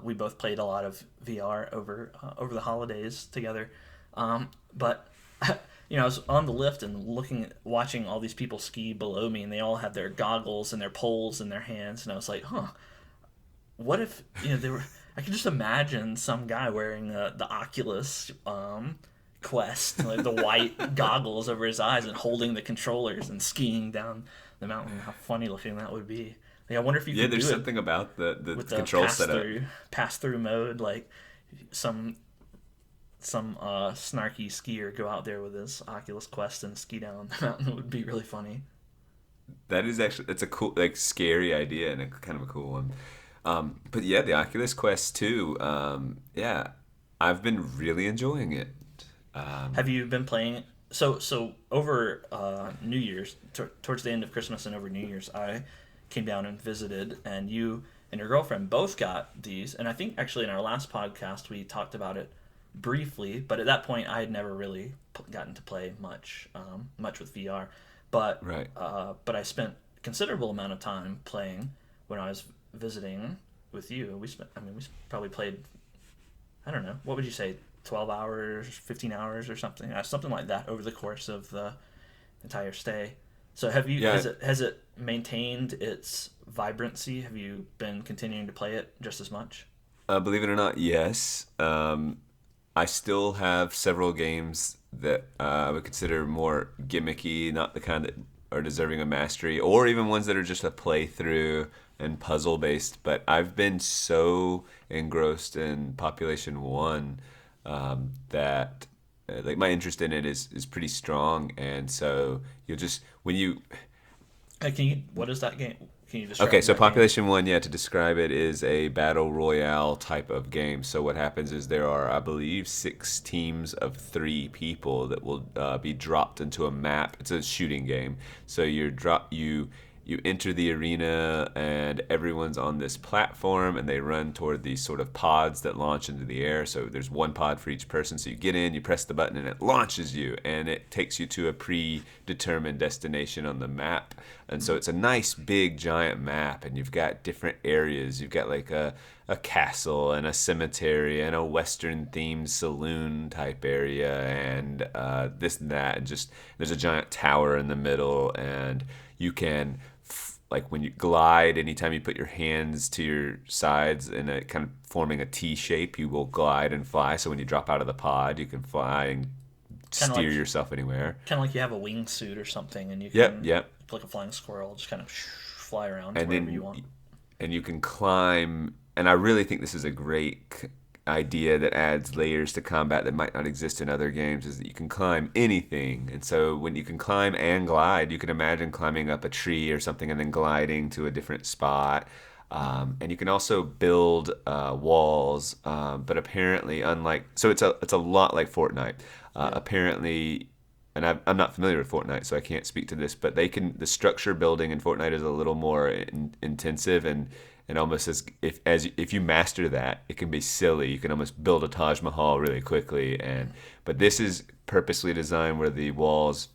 we both played a lot of VR over the holidays together, but I was on the lift and watching all these people ski below me, and they all had their goggles and their poles in their hands, and I was like, what if they were? I could just imagine some guy wearing the Oculus Quest, like the white goggles over his eyes, and holding the controllers and skiing down the mountain. How funny looking that would be. Like, I wonder if you could do there's it something about the with control setup. Pass through mode, like some snarky skier go out there with his Oculus Quest and ski down the mountain. It would be really funny. That is actually that's a cool, like, scary idea and a kind of a cool one. But yeah, the Oculus Quest 2, yeah, I've been really enjoying it. Have you been playing? So over New Year's, towards the end of Christmas and over New Year's, I came down and visited, and you and your girlfriend both got these. And I think actually in our last podcast we talked about it briefly, but at that point I had never really gotten to play much with VR. But Right. but I spent a considerable amount of time playing when I was visiting with you. We probably played, I don't know, what would you say, 12 hours, 15 hours or something, something like that over the course of the entire stay. So Yeah, has it maintained its vibrancy? Have you been continuing to play it just as much? believe it or not, yes. I still have several games that I would consider more gimmicky, not the kind that are deserving of mastery, or even ones that are just a playthrough and puzzle based. But I've been so engrossed in Population One that like my interest in it is pretty strong, and so you'll just when you What is that game? Can you Okay, describe so that game? Population One, yeah, to describe it, is a battle royale type of game. So what happens is there are, I believe, 6 teams of 3 people that will be dropped into a map. It's a shooting game. So you enter the arena and everyone's on this platform and they run toward these sort of pods that launch into the air. So there's one pod for each person. So you get in, you press the button and it launches you and it takes you to a predetermined destination on the map. And so it's a nice big giant map and you've got different areas. You've got like a castle and a cemetery and a Western themed saloon type area and this and that. And just there's a giant tower in the middle and you can like when you glide, anytime you put your hands to your sides in a kind of forming a T shape, you will glide and fly. So when you drop out of the pod, you can fly and Kind of steer like yourself anywhere. kind of like you have a wingsuit or something, and you Yep, can, yep. like a flying squirrel, just kind of fly around to And wherever you want. then and you can climb. And I really think this is a great idea that adds layers to combat that might not exist in other games is that you can climb anything. And so when you can climb and glide, you can imagine climbing up a tree or something and then gliding to a different spot. And you can also build walls, but apparently, unlike so, it's a lot like Fortnite. Yeah. Apparently, and I'm not familiar with Fortnite, so I can't speak to this. But the structure building in Fortnite is a little more intensive and almost if you master that, it can be silly. You can almost build a Taj Mahal really quickly. But this is purposely designed where the walls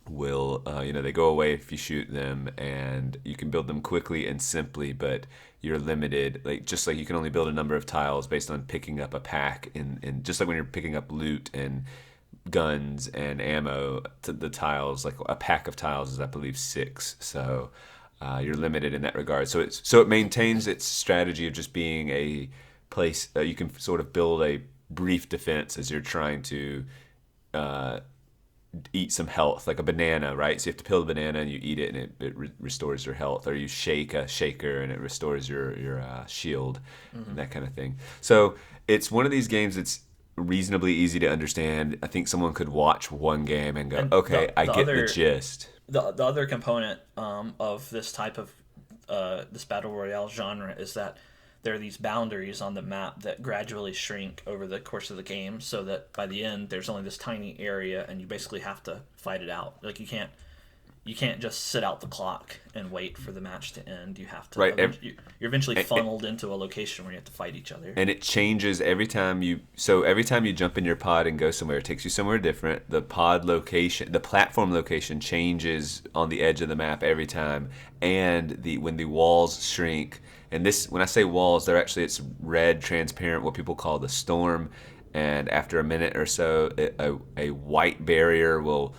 will they go away if you shoot them and you can build them quickly and simply, but you're limited, like just like you can only build a number of tiles based on picking up a pack and just like when you're picking up loot and guns and ammo to the tiles, like a pack of tiles is I believe 6, so you're limited in that regard. So it maintains its strategy of just being a place you can sort of build a brief defense as you're trying to uh, eat some health, like a banana, right? So you have to peel the banana and you eat it, and it restores your health. Or you shake a shaker and it restores your shield, and that kind of thing. So it's one of these games that's reasonably easy to understand. I think someone could watch one game and go, And "Okay, I the get the other gist." the other component of this type of this battle royale genre is that there are these boundaries on the map that gradually shrink over the course of the game, so that by the end there's only this tiny area, and you basically have to fight it out. Like you can't just sit out the clock and wait for the match to end. You have to. Right. You're eventually funneled into a location where you have to fight each other. And it changes every time you jump in your pod and go somewhere, it takes you somewhere different. The pod location, the platform location changes on the edge of the map every time. And when the walls shrink, and this when I say walls, it's red transparent, what people call the storm. And after a minute or so, a white barrier will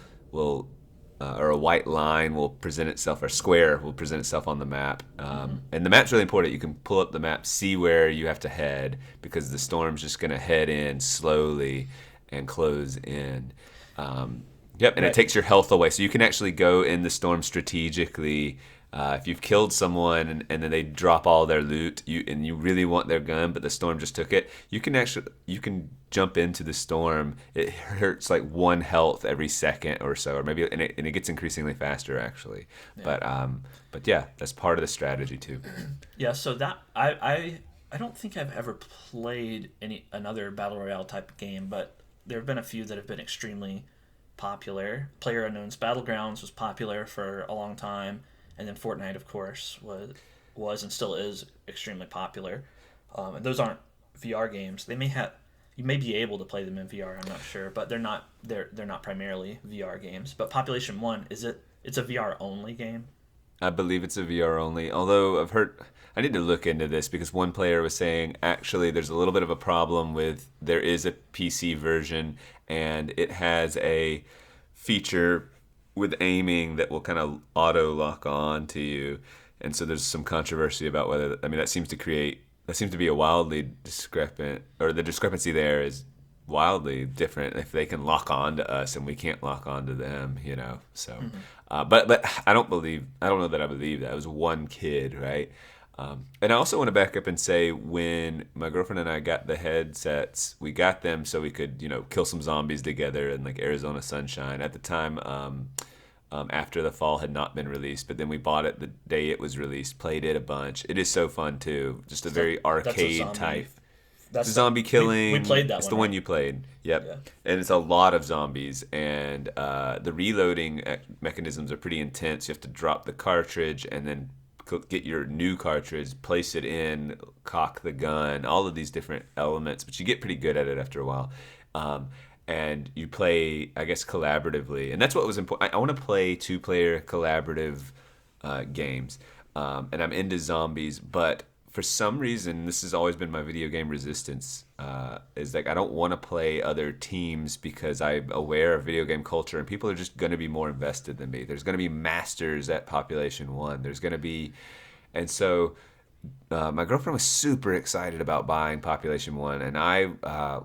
or a white line will present itself, or a square will present itself on the map. And the map's really important. You can pull up the map, see where you have to head, because the storm's just going to head in slowly and close in. Yep, and it Right. takes your health away. So you can actually go in the storm strategically If you've killed someone and then they drop all their loot, you really want their gun, but the storm just took it, you can jump into the storm. It hurts like 1 health every second or so, or maybe and it gets increasingly faster actually. Yeah. But yeah, that's part of the strategy too. Yeah, so that I don't think I've ever played another battle royale type of game, but there have been a few that have been extremely popular. PlayerUnknown's Battlegrounds was popular for a long time, and then Fortnite, of course, was and still is extremely popular. And those aren't VR games. You may be able to play them in VR. I'm not sure, but they're not primarily VR games. But Population One it's a VR only game. I believe it's a VR only. Although I need to look into this because one player was saying actually there's a little bit of a problem with there is a PC version and it has a feature with aiming that will kind of auto lock on to you. And so there's some controversy about whether, I mean, that seems to be a wildly discrepant, or the discrepancy there is wildly different if they can lock on to us and we can't lock on to them, you know. So but I don't know that I believe that. It was one kid, right? And I also want to back up and say when my girlfriend and I got the headsets, we got them so we could, you know, kill some zombies together in like Arizona sunshine. At the time, after the fall had not been released, but then we bought it the day it was released, played it a bunch. It is so fun too. Just a very arcade type. That's zombie killing. We played that. It's the one you played. Yep. Yeah. And it's a lot of zombies, and the reloading mechanisms are pretty intense. You have to drop the cartridge and then get your new cartridge, place it in, cock the gun, all of these different elements, but you get pretty good at it after a while. And you play, I guess, collaboratively. And that's what was important. I want to play two-player collaborative games. And I'm into zombies, but for some reason, this has always been my video game resistance, is like I don't want to play other teams because I'm aware of video game culture and people are just going to be more invested than me. There's going to be masters at Population One. There's going to be, and so my girlfriend was super excited about buying Population One, and I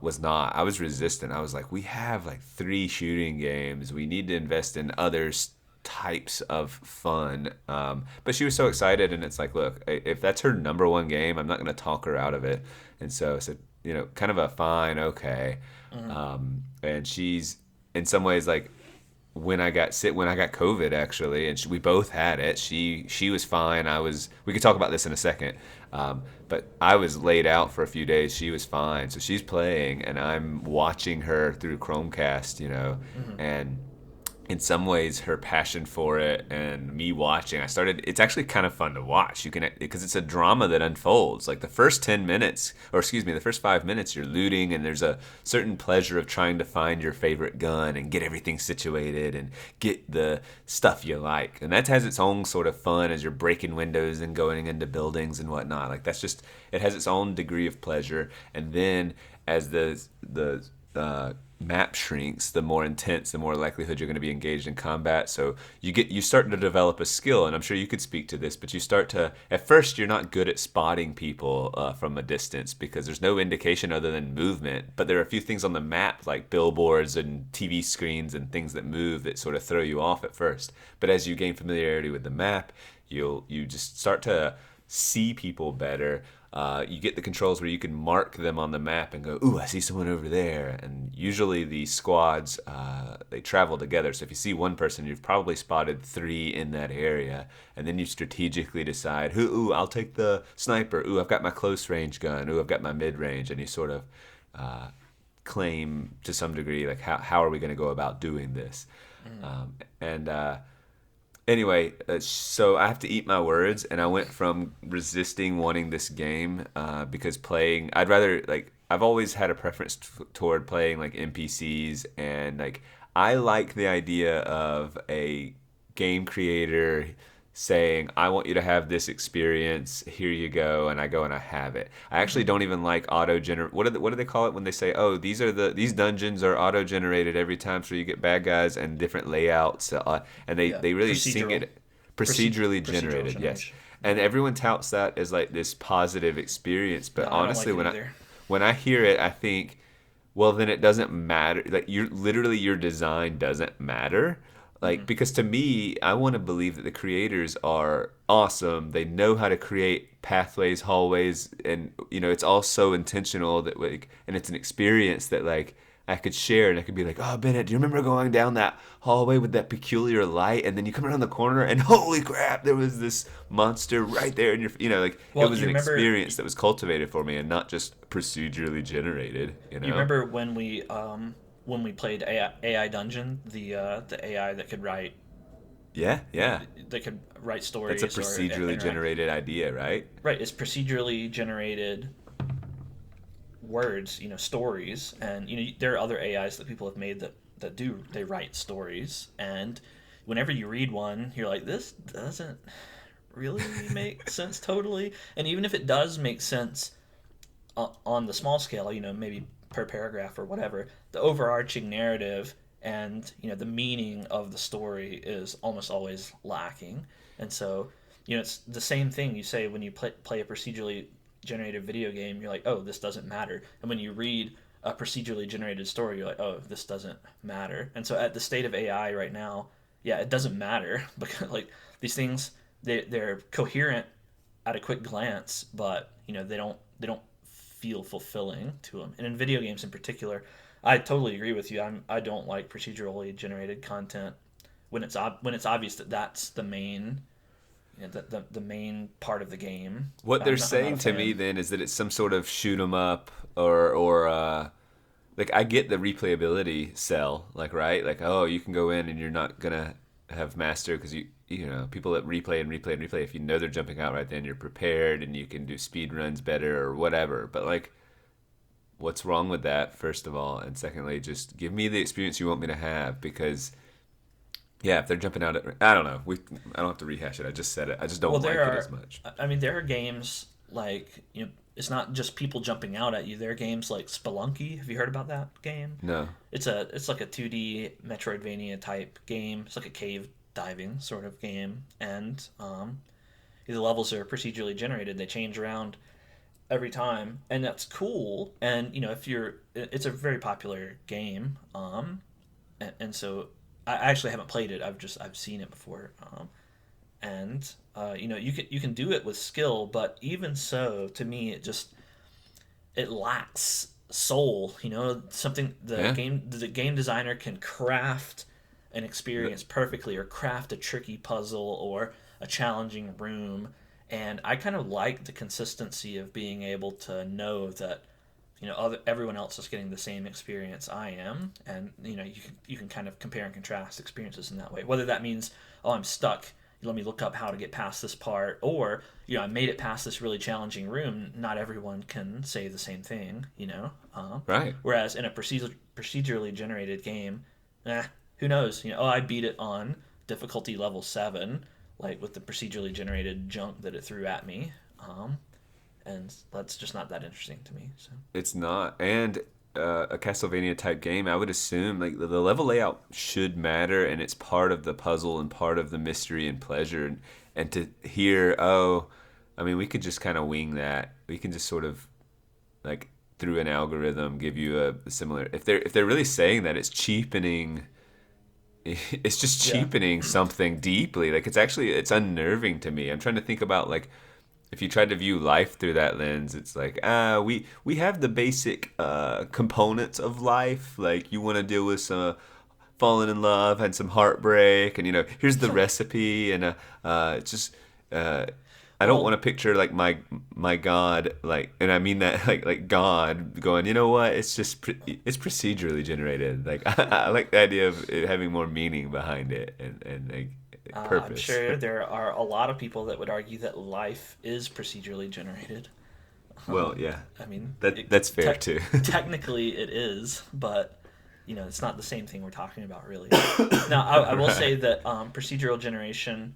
was not. I was resistant. I was like, we have like 3 shooting games. We need to invest in others types of fun, but she was so excited, and it's like, look, if that's her number one game, I'm not going to talk her out of it. And so I said, you know, kind of a fine, okay. And she's in some ways like when I got COVID actually, and we both had it. She was fine. We could talk about this in a second, but I was laid out for a few days. She was fine, so she's playing, and I'm watching her through Chromecast, you know, and in some ways her passion for it and me watching, it's actually kind of fun to watch. You can, because it's a drama that unfolds. Like the first 5 minutes you're looting, and there's a certain pleasure of trying to find your favorite gun and get everything situated and get the stuff you like. And that has its own sort of fun as you're breaking windows and going into buildings and whatnot. Like it has its own degree of pleasure. And then as the map shrinks, the more intense, the more likelihood you're going to be engaged in combat. So you start to develop a skill, and I'm sure you could speak to this, but you start to, at first you're not good at spotting people from a distance because there's no indication other than movement, but there are a few things on the map like billboards and TV screens and things that move that sort of throw you off at first. But as you gain familiarity with the map, you just start to see people better. You get the controls where you can mark them on the map and go, ooh, I see someone over there. And usually the squads, they travel together. So if you see one person, you've probably spotted 3 in that area. And then you strategically decide, ooh, I'll take the sniper. Ooh, I've got my close range gun. Ooh, I've got my mid range. And you sort of claim to some degree, like, how are we going to go about doing this? Anyway, so I have to eat my words, and I went from resisting wanting this game because I've always had a preference toward playing like NPCs, and like I like the idea of a game creator saying, I want you to have this experience, here you go, and I go and I have it. I actually don't even like what do they call it when they say, oh, these dungeons are auto-generated every time, so you get bad guys and different layouts, and they really sing it procedurally generated, yes. And everyone touts that as like this positive experience, but honestly, when I hear it, I think, well, then it doesn't matter. Like your design doesn't matter. Like, because to me, I want to believe that the creators are awesome. They know how to create pathways, hallways, and it's all so intentional that like, and it's an experience that like I could share, and I could be like, "Oh, Bennett, do you remember going down that hallway with that peculiar light? And then you come around the corner, and holy crap, there was this monster right there." And like it Well, was you an remember experience that was cultivated for me, and not just procedurally generated. you remember when we played AI Dungeon, the AI that could write Yeah, yeah. That's a stories or procedurally interact. generated idea, right? Right, it's procedurally generated words, stories, and there are other AIs that people have made that do they write stories, and whenever you read one, you're like, this doesn't really make sense totally, and even if it does make sense on the small scale, maybe per paragraph or whatever, the overarching narrative and the meaning of the story is almost always lacking, and so it's the same thing you say when you play a procedurally generated video game. You're like, oh, this doesn't matter, and when you read a procedurally generated story, you're like, oh, this doesn't matter. And so at the state of AI right now, yeah, it doesn't matter because like these things they're coherent at a quick glance, but they don't feel fulfilling to them. And in video games in particular, I totally agree with you. I don't like procedurally generated content when it's obvious that that's the main the main part of the game. What they're I'm not a saying to me fan. then is that it's some sort of shoot 'em up or like I get the replayability sell, like right, like oh you can go in and you're not gonna have master because people that replay and replay and replay. If you know they're jumping out right then, you're prepared and you can do speed runs better or whatever. But like, what's wrong with that? First of all, and secondly, just give me the experience you want me to have because. Yeah, if they're jumping out I don't know. I don't have to rehash it. I just said it. I just Well, don't there like it as are, much. I mean, there are games like it's not just people jumping out at you. There are games like Spelunky. Have you heard about that game? No. It's like a 2D Metroidvania type game. It's like a cave diving sort of game, and the levels are procedurally generated. They change around every time, and that's cool. And if it's a very popular game, and so I actually haven't played it. I've seen it before, and you can do it with skill, but even so, to me, it lacks soul. Something Yeah. the game designer can craft an experience perfectly, or craft a tricky puzzle or a challenging room, and I kind of like the consistency of being able to know that everyone else is getting the same experience I am, and you can kind of compare and contrast experiences in that way. Whether that means, oh, I'm stuck, let me look up how to get past this part, or I made it past this really challenging room. Not everyone can say the same thing. Right. Whereas in a procedurally generated game, who knows? Oh, I beat it on difficulty level 7, like with the procedurally generated junk that it threw at me. And that's just not that interesting to me. So It's not. And a Castlevania type game, I would assume like the level layout should matter and it's part of the puzzle and part of the mystery and pleasure. And to hear, oh, I mean, we could just kind of wing that. We can just sort of like through an algorithm give you a similar. If they're really saying that, it's cheapening. It's just yeah, cheapening something deeply. Like it's unnerving to me. I'm trying to think about like if you try to view life through that lens, it's like we have the basic components of life. Like you want to deal with some falling in love and some heartbreak, and here's the recipe, and it's just I don't want well, to picture like my God, like, and I mean that like God going, you know what? It's just it's procedurally generated. Like I like the idea of it having more meaning behind it and like I'm purpose. sure there are a lot of people that would argue that life is procedurally generated. Well, yeah, I mean, that's fair too. technically it is, but it's not the same thing we're talking about, really. Now, I will Right. say that procedural generation,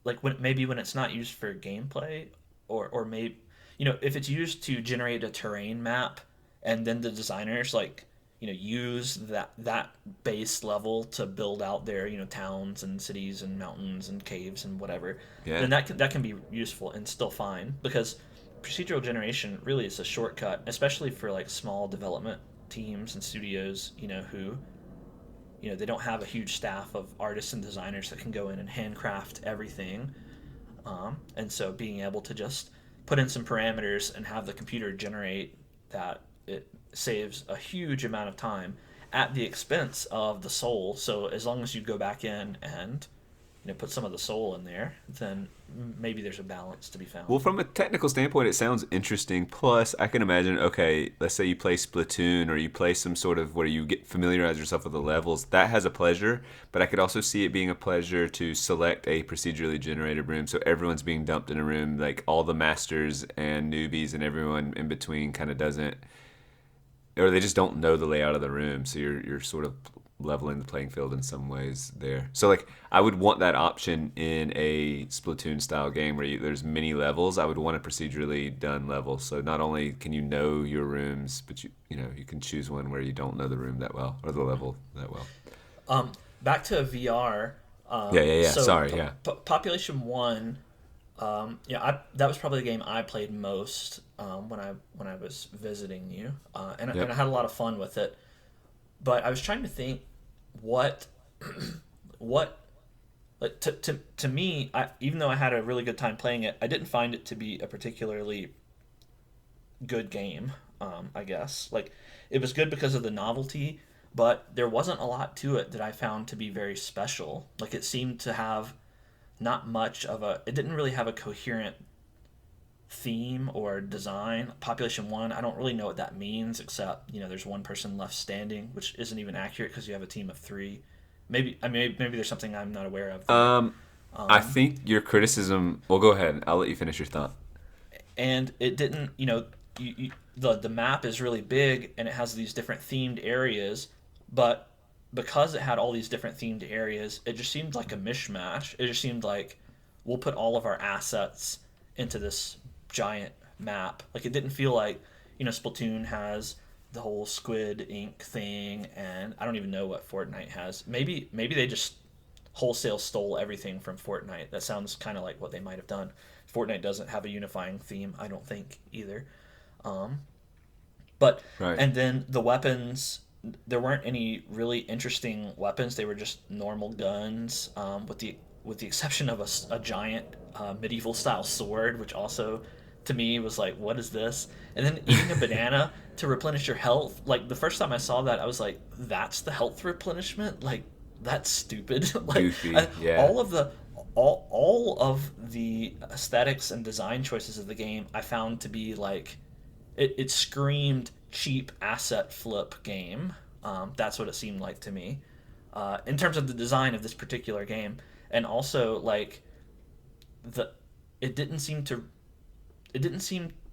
like when it's not used for gameplay, or maybe if it's used to generate a terrain map, and then the designers like use that base level to build out their towns and cities and mountains and caves and whatever, Yeah. then that can be useful and still fine, because procedural generation really is a shortcut, especially for like small development teams and studios who they don't have a huge staff of artists and designers that can go in and handcraft everything. And so being able to just put in some parameters and have the computer generate that, it saves a huge amount of time at the expense of the soul. So as long as you go back in and put some of the soul in there, then maybe there's a balance to be found. Well, from a technical standpoint, it sounds interesting. Plus, I can imagine, okay, let's say you play Splatoon or you play some sort of where you get familiarize yourself with the levels. That has a pleasure, but I could also see it being a pleasure to select a procedurally generated room. So everyone's being dumped in a room, like all the masters and newbies and everyone in between kind of doesn't, or they just don't know the layout of the room. So you're sort of leveling the playing field in some ways there. So like I would want that option in a Splatoon style game where there's many levels. I would want a procedurally done level. So not only can you know your rooms, but you can choose one where you don't know the room that well or the level that well. Back to VR. Yeah. So Sorry, yeah. Population One. That was probably the game I played most when I was visiting you, and I had a lot of fun with it. But I was trying to think what like to me, even though I had a really good time playing it, I didn't find it to be a particularly good game. I guess like it was good because of the novelty, but there wasn't a lot to it that I found to be very special. Like it seemed to have not much of a. It didn't really have a coherent theme or design. Population One, I don't really know what that means, except there's one person left standing, which isn't even accurate because you have a team of three. Maybe there's something I'm not aware of there. I think your criticism. Well, go ahead. I'll let you finish your thought. And it didn't. The map is really big and it has these different themed areas, but because it had all these different themed areas, it just seemed like a mishmash. It just seemed like we'll put all of our assets into this giant map. Like it didn't feel like Splatoon has the whole squid ink thing, and I don't even know what Fortnite has. Maybe they just wholesale stole everything from Fortnite. That sounds kind of like what they might have done. Fortnite doesn't have a unifying theme, I don't think either. But right. And then the weapons, there weren't any really interesting weapons. They were just normal guns, with the exception of a giant medieval style sword, which also to me was like, what is this? And then eating a banana to replenish your health. Like the first time I saw that, I was like, that's the health replenishment? Like that's stupid. Like Goofy, yeah. all of the aesthetics and design choices of the game I found to be like it screamed cheap asset flip game. That's what it seemed like to me, in terms of the design of this particular game. And also like it didn't seem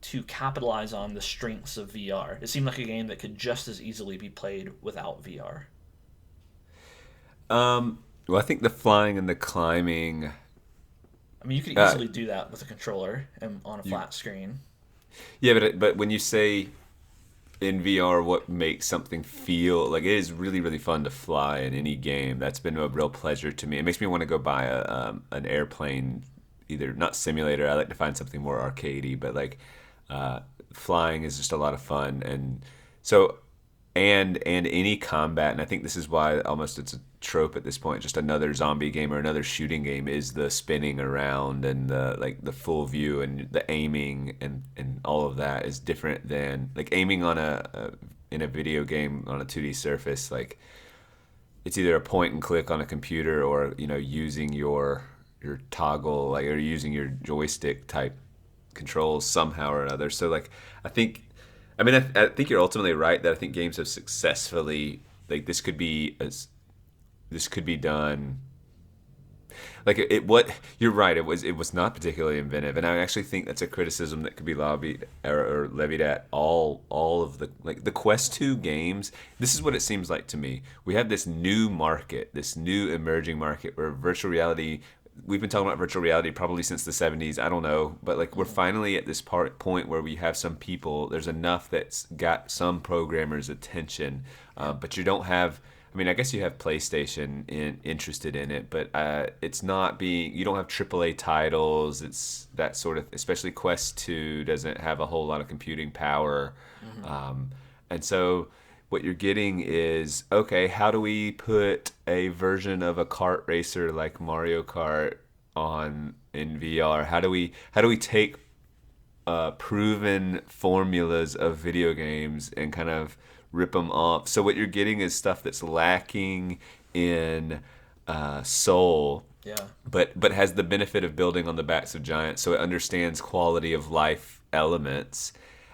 to capitalize on the strengths of VR. It seemed like a game that could just as easily be played without VR. Well, I think the flying and the climbing. I mean, you could easily do that with a controller and on a flat screen. Yeah, but when you say in VR, what makes something feel like it is really, really fun to fly in any game. That's been a real pleasure to me. It makes me want to go buy an airplane, either not simulator. I like to find something more arcadey, but like flying is just a lot of fun. And so and any combat, and I think this is why almost it's a trope at this point, just another zombie game or another shooting game, is the spinning around and the full view and the aiming and all of that is different than like aiming on in a video game on a 2D surface. Like it's either a point and click on a computer or using your toggle, like, or using your joystick type controls somehow or another. So like I think you're ultimately right that I think games have successfully, like, this could be done. Like you're right. It was not particularly inventive, and I actually think that's a criticism that could be lobbied or levied at all of the Quest 2 games. This is what it seems like to me. We have this new market, this new emerging market where virtual reality. We've been talking about virtual reality probably since the 70s. I don't know, but like we're finally at this point where we have some people. There's enough that's got some programmers' attention, but you don't have. I mean, I guess you have PlayStation interested in it, but it's not being. You don't have AAA titles. It's that sort of. Especially Quest 2 doesn't have a whole lot of computing power, and so what you're getting is, okay, how do we put a version of a kart racer like Mario Kart on in VR? How do we take proven formulas of video games and kind of rip them off? So what you're getting is stuff that's lacking in soul, Yeah. but has the benefit of building on the backs of giants, so it understands quality of life elements.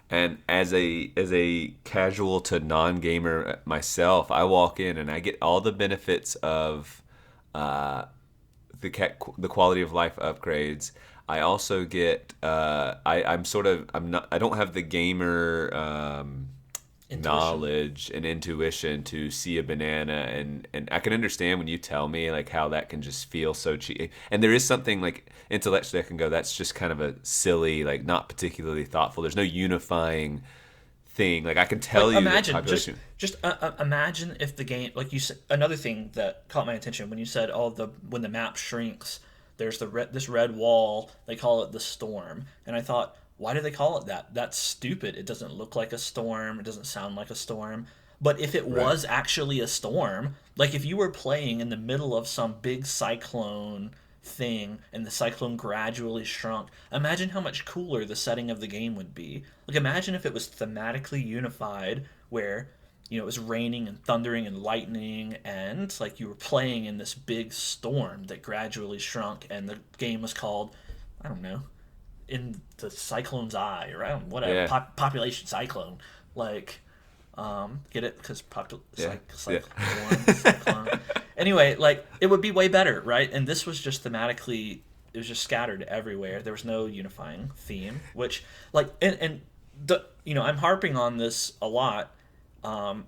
And as a casual to non-gamer myself, I walk in and I get all the benefits of uh, the quality of life upgrades. I also get I don't have the gamer Intuition. knowledge and intuition to see a banana, and I can understand when you tell me like how that can just feel so cheap. And there is something like intellectually I can go, that's just kind of a silly, like not particularly thoughtful. There's no unifying thing. Like I can tell Like you that imagine, population. just imagine if the game, like you said, another thing that caught my attention when you said, "Oh, the when the map shrinks, there's this red wall. They call it the storm." And I thought, why do they call it that? That's stupid. It doesn't look like a storm. It doesn't sound like a storm. But if it Right. was actually a storm, like if you were playing in the middle of some big cyclone thing and the cyclone gradually shrunk, imagine how much cooler the setting of the game would be. Like imagine if it was thematically unified where it was raining and thundering and lightning and like you were playing in this big storm that gradually shrunk and the game was called, I don't know, in the cyclone's eye, or I don't whatever, Yeah. population cyclone, like get it because Yeah. cyclone. Anyway, like it would be way better, right? And this was just thematically, it was just scattered everywhere. There was no unifying theme, which like and the I'm harping on this a lot, um,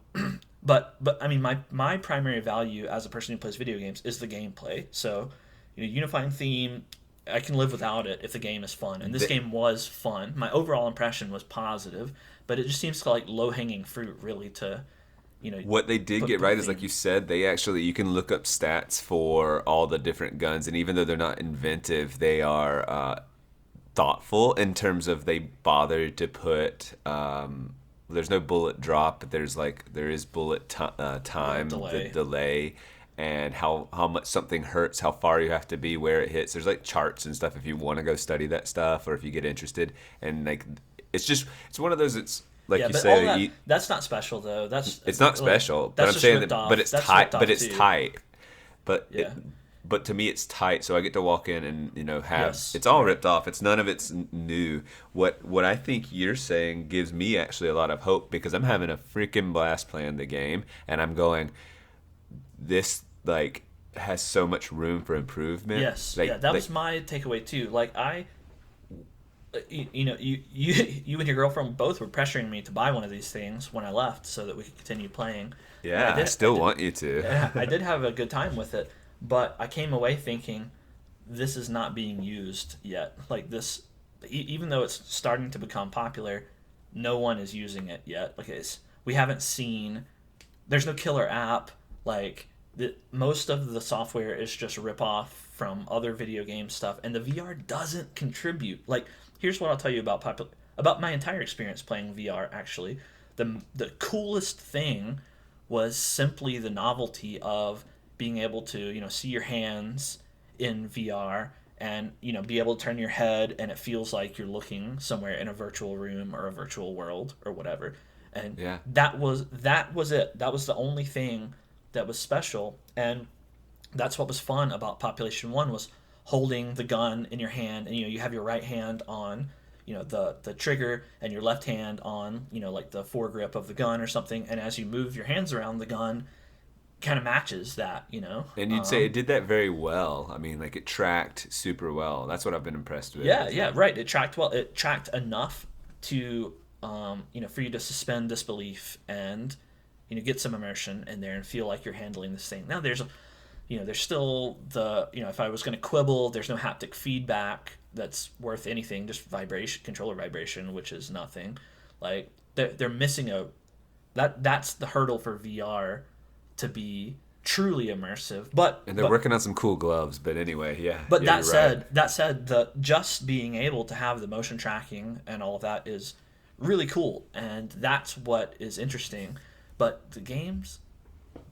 but I mean my primary value as a person who plays video games is the gameplay. So unifying theme, I can live without it if the game is fun. And this The, game was fun. My overall impression was positive, but it just seems like low hanging fruit, really, to what they did get put a right is, like theme. you said, they actually, you can look up stats for all the different guns, and even though they're not inventive, they are thoughtful in terms of they bothered to put. There's no bullet drop, but there is bullet Yeah, time, the delay. delay, and how much something hurts, how far you have to be, where it hits. There's like charts and stuff if you want to go study that stuff or if you get interested. And like it's one of those. It's like Yeah, you but all say, that's not special though. it's not Like, special, but that's I'm just saying ripped that, but off. it's That's tight. ripped But off it's too. tight. But Yeah. but to me, it's tight. So I get to walk in and have Yes. it's all Right. ripped off. It's none of it's new. What I think you're saying gives me actually a lot of hope, because I'm having a freaking blast playing the game, and I'm going, this like has so much room for improvement. Yes. Like Yeah. That like was my takeaway too. Like you and your girlfriend both were pressuring me to buy one of these things when I left so that we could continue playing. And yeah, I still want you to. yeah, I did have a good time with it, but I came away thinking this is not being used yet. Like this, even though it's starting to become popular, no one is using it yet. Like we haven't seen. There's no killer app. Like most of the software is just rip off from other video game stuff, and the VR doesn't contribute. Like here's what I'll tell you about my entire experience playing VR. Actually, the coolest thing was simply the novelty of being able to see your hands in VR and be able to turn your head and it feels like you're looking somewhere in a virtual room or a virtual world or whatever. And Yeah. that was it. That was the only thing that was special, and that's what was fun about Population 1 was holding the gun in your hand, and you have your right hand on the trigger and your left hand on like the foregrip of the gun or something, and as you move your hands around, the gun kind of matches that. And you'd say it did that very well. I mean, like it tracked super well. That's what I've been impressed with. Yeah, Is yeah, that right. It tracked well. It tracked enough to for you to suspend disbelief and get some immersion in there and feel like you're handling this thing. Now there's still if I was going to quibble, there's no haptic feedback that's worth anything, just vibration, controller vibration, which is nothing. Like they're missing that's the hurdle for VR to be truly immersive. But and they're working on some cool gloves, but anyway, yeah. but Yeah, that you're right. said, the just being able to have the motion tracking and all of that is really cool, and that's what is interesting. but the games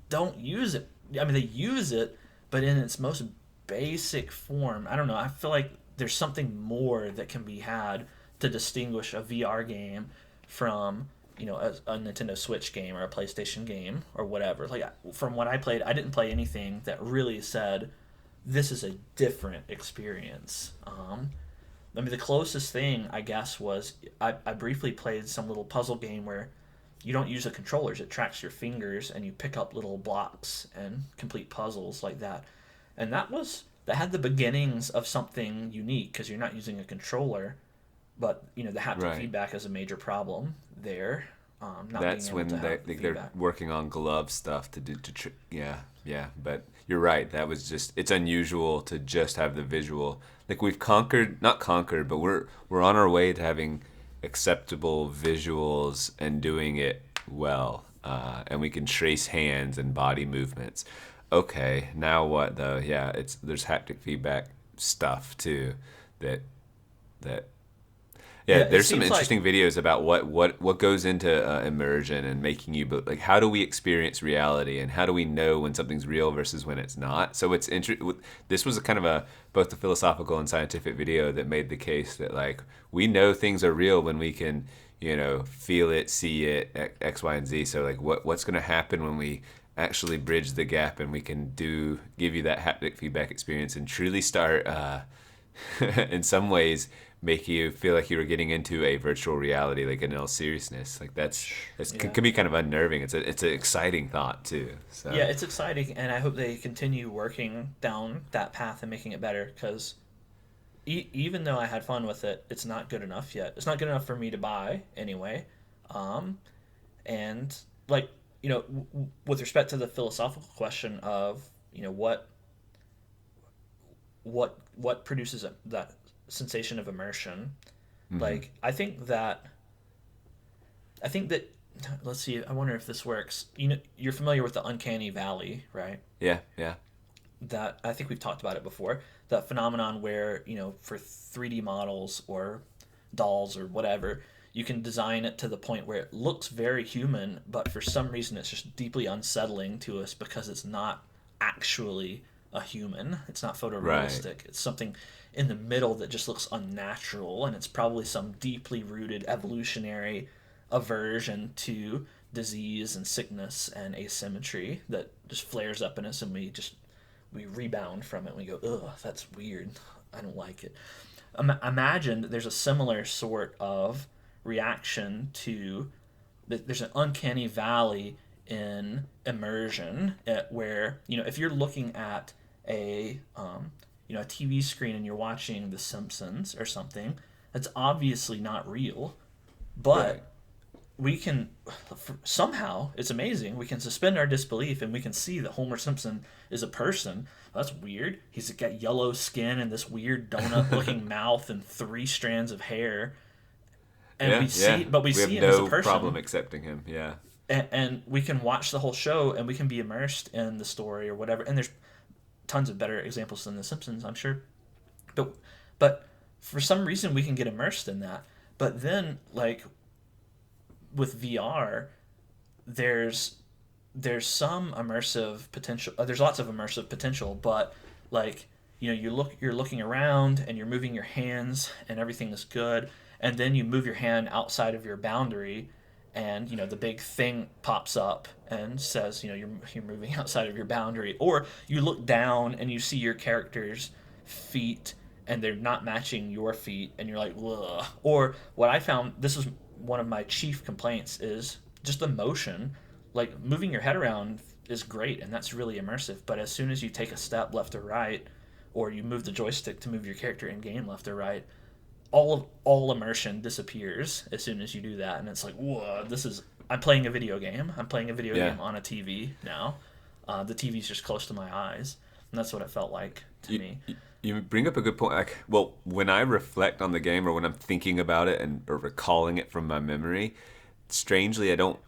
don't use it. I mean, they use it, but in its most basic form. I don't know. I feel like there's something more that can be had to distinguish a VR game from a Nintendo Switch game or a PlayStation game or whatever. Like from what I played, I didn't play anything that really said this is a different experience. I mean, the closest thing I guess was I briefly played some little puzzle game where you don't use the controllers; it tracks your fingers and you pick up little blocks and complete puzzles like that. And that had the beginnings of something unique because you're not using a controller, but the haptic Right. feedback is a major problem there. Not being That's able to when have the they're feedback. working on glove stuff yeah, yeah. But you're right. That was just it's unusual to just have the visual. Like we've conquered, not conquered, but we're on our way to having acceptable visuals and doing it well. And we can trace hands and body movements. Okay, now what though? Yeah, it's there's haptic feedback stuff too that that yeah, Yeah, it there's some seems like interesting videos about what goes into immersion and making you like how do we experience reality and how do we know when something's real versus when it's not. So it's this was a kind of a both a philosophical and scientific video that made the case that like we know things are real when we can feel it, see it, X, Y, and Z. So like what's going to happen when we actually bridge the gap and we can give you that haptic feedback experience and truly start in some ways make you feel like you were getting into a virtual reality like in all seriousness like that's yeah. can be kind of unnerving. It's an exciting thought too, Yeah, so it's exciting, and I hope they continue working down that path and making it better. Because even though I had fun with it, it's not good enough yet. It's not good enough for me to buy anyway. Um, and like with respect to the philosophical question of what produces that sensation of immersion, hmm like I think that let's see. I wonder if this works. You're familiar with the uncanny valley, right? yeah, yeah, That I think we've talked about it before. That phenomenon where for 3D models or dolls or whatever, you can design it to the point where it looks very human, but for some reason it's just deeply unsettling to us because it's not actually a human. It's not right, photorealistic. It's something in the middle that just looks unnatural, and it's probably some deeply rooted evolutionary aversion to disease and sickness and asymmetry that just flares up in us, and we rebound from it and we go, ugh, that's weird. I don't like it. Imagine that there's a similar sort of reaction to there's an uncanny valley in immersion where if you're looking at a TV screen and you're watching The Simpsons or something, that's obviously not real, right, but we can somehow it's amazing we can suspend our disbelief and we can see that Homer Simpson is a person. That's weird. He's got yellow skin and this weird donut looking mouth and three strands of hair, and yeah, yeah, we we have see him as a no problem person, accepting him, yeah, and we can watch the whole show and we can be immersed in the story or whatever. And there's tons of better examples than The Simpsons, I'm sure, but but for some reason we can get immersed in that. But then like with VR, there's some immersive potential. There's lots of immersive potential, but like you're looking around and you're moving your hands and everything is good, and then you move your hand outside of your boundary, and the big thing pops up and says you're moving outside of your boundary, or you look down and you see your character's feet and they're not matching your feet and you're like, ugh. Or what I found, this is one of my chief complaints, is just the motion. Like moving your head around is great and that's really immersive, but as soon as you take a step left or right, or you move the joystick to move your character in game left or right, all immersion disappears as soon as you do that, and it's like, whoa, this is I'm playing a video game. I'm playing a video yeah. game on a TV now. The TV's just close to my eyes, and that's what it felt like to you, me. you bring up a good point. Like, well, when I reflect on the game or when I'm thinking about it and or recalling it from my memory, strangely, I don't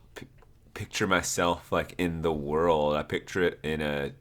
picture myself like in the world. I picture it in a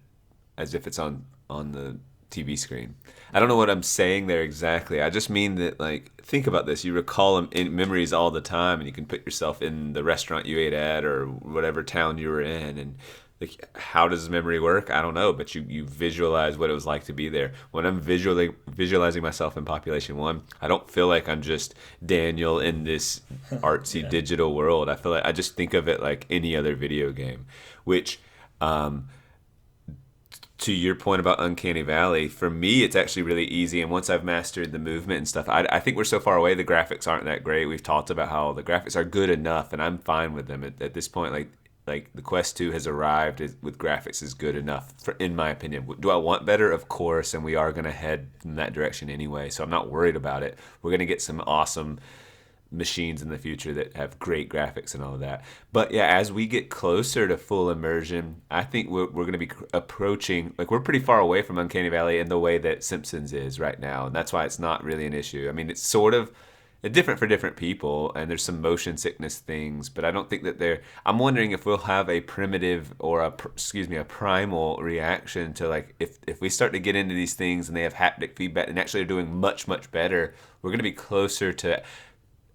as if it's on the TV screen. I don't know what I'm saying there exactly. I just mean that, like, think about this. You recall them in memories all the time, and you can put yourself in the restaurant you ate at or whatever town you were in, and like, how does memory work? I don't know, but you visualize what it was like to be there. When I'm visualizing myself in Population 1, I don't feel like I'm just Daniel in this artsy digital world. I feel like I just think of it like any other video game, which to your point about Uncanny Valley, for me, it's actually really easy. And once I've mastered the movement and stuff, I think we're so far away, the graphics aren't that great. We've talked about how the graphics are good enough, and I'm fine with them at this point. Like the Quest 2 has arrived with graphics is good enough, in my opinion. Do I want better? Of course, and we are going to head in that direction anyway, so I'm not worried about it. We're going to get some awesome machines in the future that have great graphics and all of that. But yeah, as we get closer to full immersion, I think we're going to be approaching, like, we're pretty far away from Uncanny Valley in the way that Simpsons is right now, and that's why it's not really an issue. I mean, it's sort of different for different people, and there's some motion sickness things, but I don't think that I'm wondering if we'll have a primitive or a primal reaction to, like, if we start to get into these things and they have haptic feedback and actually are doing much, much better, we're going to be closer to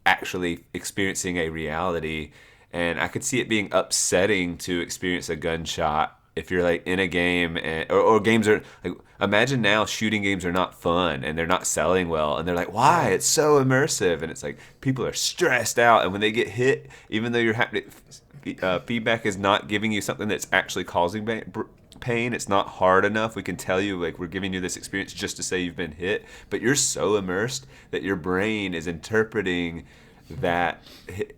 actually experiencing a reality. And I could see it being upsetting to experience a gunshot if you're, like, in a game, or games are like, imagine now shooting games are not fun and they're not selling well, and they're like, why? It's so immersive, and it's like people are stressed out, and when they get hit, even though your haptic feedback is not giving you something that's actually causing pain, it's not hard enough. We can tell you, like, we're giving you this experience just to say you've been hit, but you're so immersed that your brain is interpreting that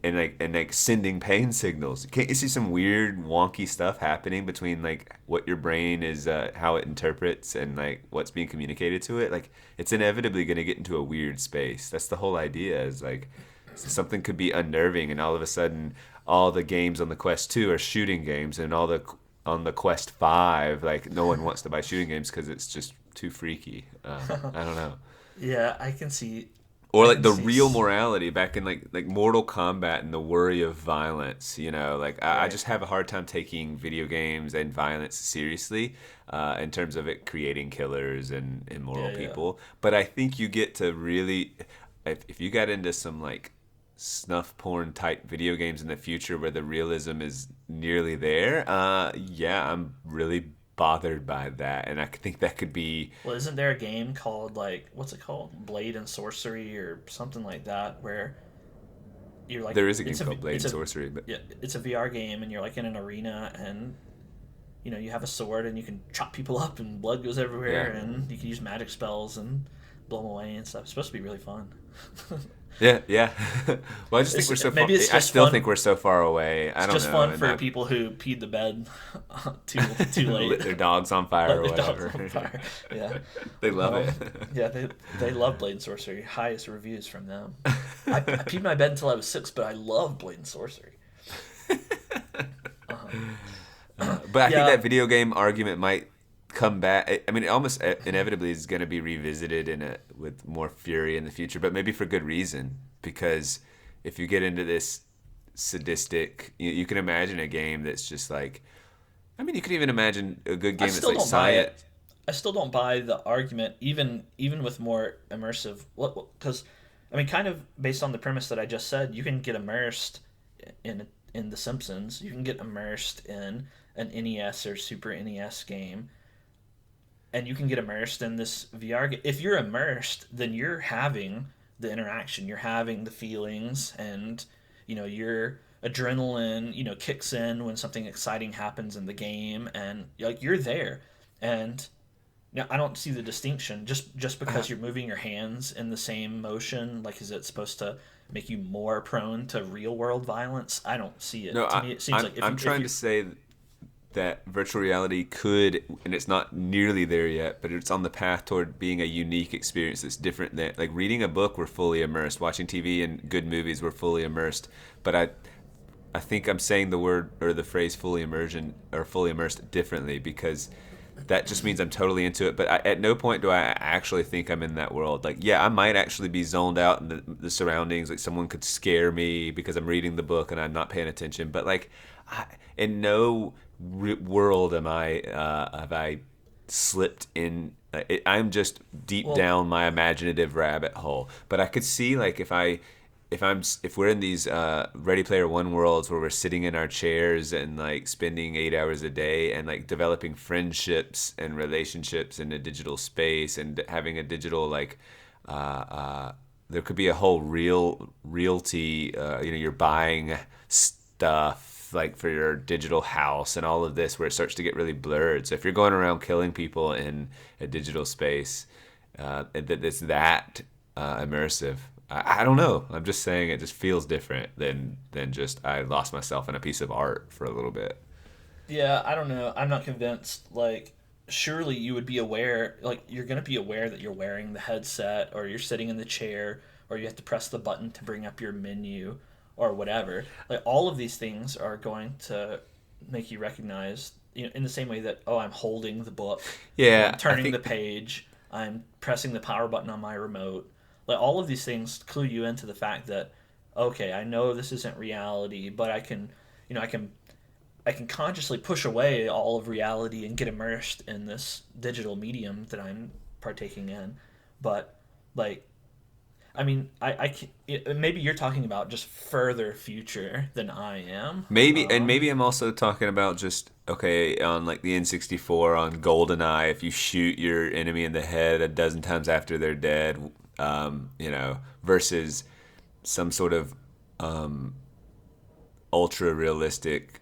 and sending pain signals. Can't you see some weird wonky stuff happening between, like, what your brain is, how it interprets, and, like, what's being communicated to it? Like, it's inevitably going to get into a weird space. That's the whole idea, is, like, something could be unnerving, and all of a sudden all the games on the Quest 2 are shooting games, and on the Quest 5, like, no one wants to buy shooting games because it's just too freaky. I don't know. Yeah, I can see. Or, like, the real morality back in, like Mortal Kombat and the worry of violence, you know? Like, I just have a hard time taking video games and violence seriously in terms of it creating killers and immoral people. But I think you get to really, if you got into some, like, snuff porn type video games in the future where the realism is nearly there, I'm really bothered by that, and I think that could be. Well, isn't there a game called, like, what's it called, Blade and Sorcery or something like that, where you're like, there is a game called Blade and Sorcery, but yeah, it's a VR game, and you're, like, in an arena, and you have a sword and you can chop people up and blood goes everywhere, and you can use magic spells and blow them away and stuff. It's supposed to be really fun. Yeah. Well, I just think we're so far. I still think we're so far away. I don't know. It's just fun for people who peed the bed too late. Lit their dogs on fire or whatever. Dogs on fire. Yeah. They love it. Yeah, they love Blade and Sorcery. Highest reviews from them. I peed my bed until I was 6, but I love Blade and Sorcery. But I think that video game argument might come back. I mean, it almost inevitably is going to be revisited with more fury in the future, but maybe for good reason, because if you get into this sadistic, you can imagine a game that's just like, I mean, you could even imagine a good game that's like science. I still don't buy the argument, even with more immersive, because I mean, kind of based on the premise that I just said, you can get immersed in The Simpsons, you can get immersed in an NES or Super NES game, and you can get immersed in this VR game. If you're immersed, then you're having the interaction, you're having the feelings, and your adrenaline kicks in when something exciting happens in the game, and, like, you're there. And I don't see the distinction just because you're moving your hands in the same motion. Like, is it supposed to make you more prone to real world violence? I don't see it. No, to me, it seems like I'm trying to say that virtual reality could, and it's not nearly there yet, but it's on the path toward being a unique experience that's different than, like, reading a book, we're fully immersed. Watching TV and good movies, we're fully immersed. But I think I'm saying the word or the phrase fully immersion or fully immersed differently, because that just means I'm totally into it. But at no point do I actually think I'm in that world. Like, yeah, I might actually be zoned out in the surroundings. Like, someone could scare me because I'm reading the book and I'm not paying attention. But, like, in no world have I slipped in. I'm just deep Well, down my imaginative rabbit hole. But I could see like if we're in these Ready Player One worlds where we're sitting in our chairs and like spending 8 hours a day and like developing friendships and relationships in a digital space and having a digital like there could be a whole realty. You're buying stuff like for your digital house and all of this where it starts to get really blurred. So if you're going around killing people in a digital space, it's that immersive. I don't know. I'm just saying it just feels different than just I lost myself in a piece of art for a little bit. yeah, I don't know. I'm not convinced. Like, surely you would be aware, like, you're going to be aware that you're wearing the headset or you're sitting in the chair or you have to press the button to bring up your menu or whatever. Like, all of these things are going to make you recognize, in the same way that, oh, I'm holding the book, Yeah, I'm I turning the think page, I'm pressing the power button on my remote. Like, all of these things clue you into the fact that, okay, I know this isn't reality, but I can consciously push away all of reality and get immersed in this digital medium that I'm partaking in. But like, I mean, maybe you're talking about just further future than I am. maybe I'm also talking about just okay on like the N64 on GoldenEye. If you shoot your enemy in the head a dozen times after they're dead, versus some sort of ultra realistic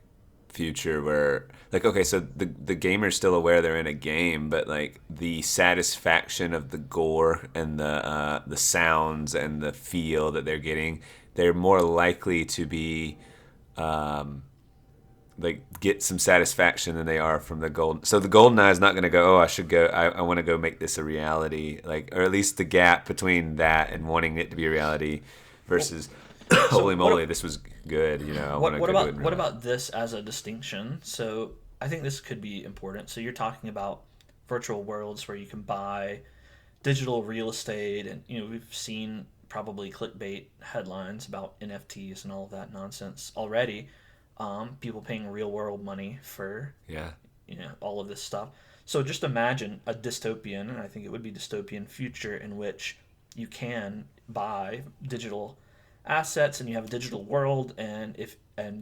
future where like okay so the gamer's still aware they're in a game but like the satisfaction of the gore and the sounds and the feel that they're getting, they're more likely to be like get some satisfaction than they are from the golden. So the golden eye is not going to go, oh, I want to go make this a reality, like, or at least the gap between that and wanting it to be a reality Well, versus so holy moly, this was good, I want to go do it in real what life. about this as a distinction? So I think this could be important. So you're talking about virtual worlds where you can buy digital real estate, and we've seen probably clickbait headlines about NFTs and all of that nonsense already. People paying real world money for Yeah. all of this stuff. So just imagine a dystopian, and I think it would be dystopian future in which you can buy digital assets and you have a digital world, and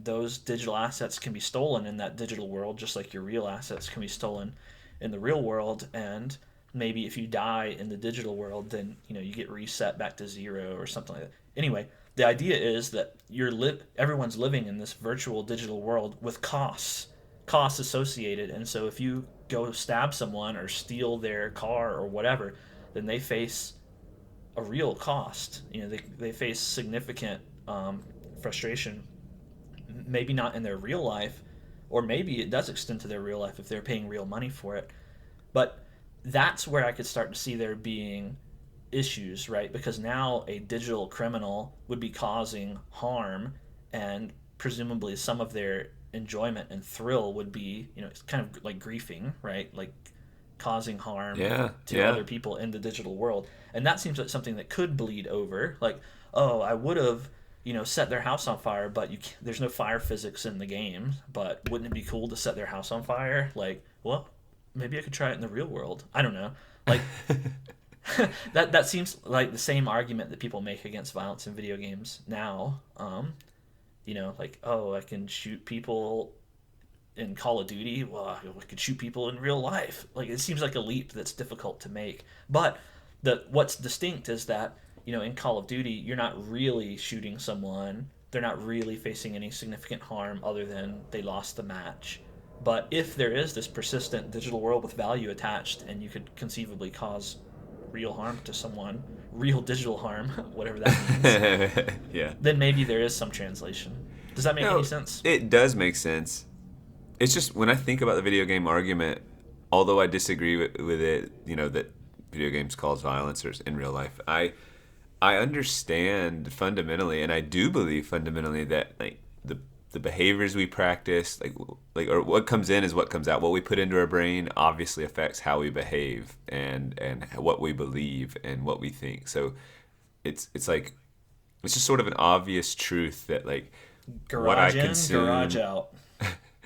those digital assets can be stolen in that digital world just like your real assets can be stolen in the real world. And maybe if you die in the digital world, then you get reset back to zero or something like that. Anyway, the idea is that everyone's living in this virtual digital world with costs associated. And so if you go stab someone or steal their car or whatever, then they face a real cost. They face significant frustration, maybe not in their real life, or maybe it does extend to their real life if they're paying real money for it. But that's where I could start to see there being issues, right? Because now a digital criminal would be causing harm, and presumably some of their enjoyment and thrill would be, it's kind of like griefing, right? Like causing harm Yeah. to Yeah. other people in the digital world. And that seems like something that could bleed over. Like, oh, I would have, set their house on fire, but there's no fire physics in the game. But wouldn't it be cool to set their house on fire? Like, well, maybe I could try it in the real world. I don't know. Like, that seems like the same argument that people make against violence in video games now. Like, oh, I can shoot people in Call of Duty. Well, I could shoot people in real life. Like, it seems like a leap that's difficult to make. But what's distinct is that in Call of Duty, you're not really shooting someone. They're not really facing any significant harm other than they lost the match. But if there is this persistent digital world with value attached, and you could conceivably cause real harm to someone, real digital harm, whatever that means, Yeah. then maybe there is some translation. Does that make any No, sense? it does make sense. It's just when I think about the video game argument, although I disagree with it, that video games cause violence or in real life, I understand fundamentally, and I do believe fundamentally that like the behaviors we practice, like or what comes in is what comes out. What we put into our brain obviously affects how we behave and what we believe and what we think. So it's like it's just sort of an obvious truth that like what I Garage in, garage consume out.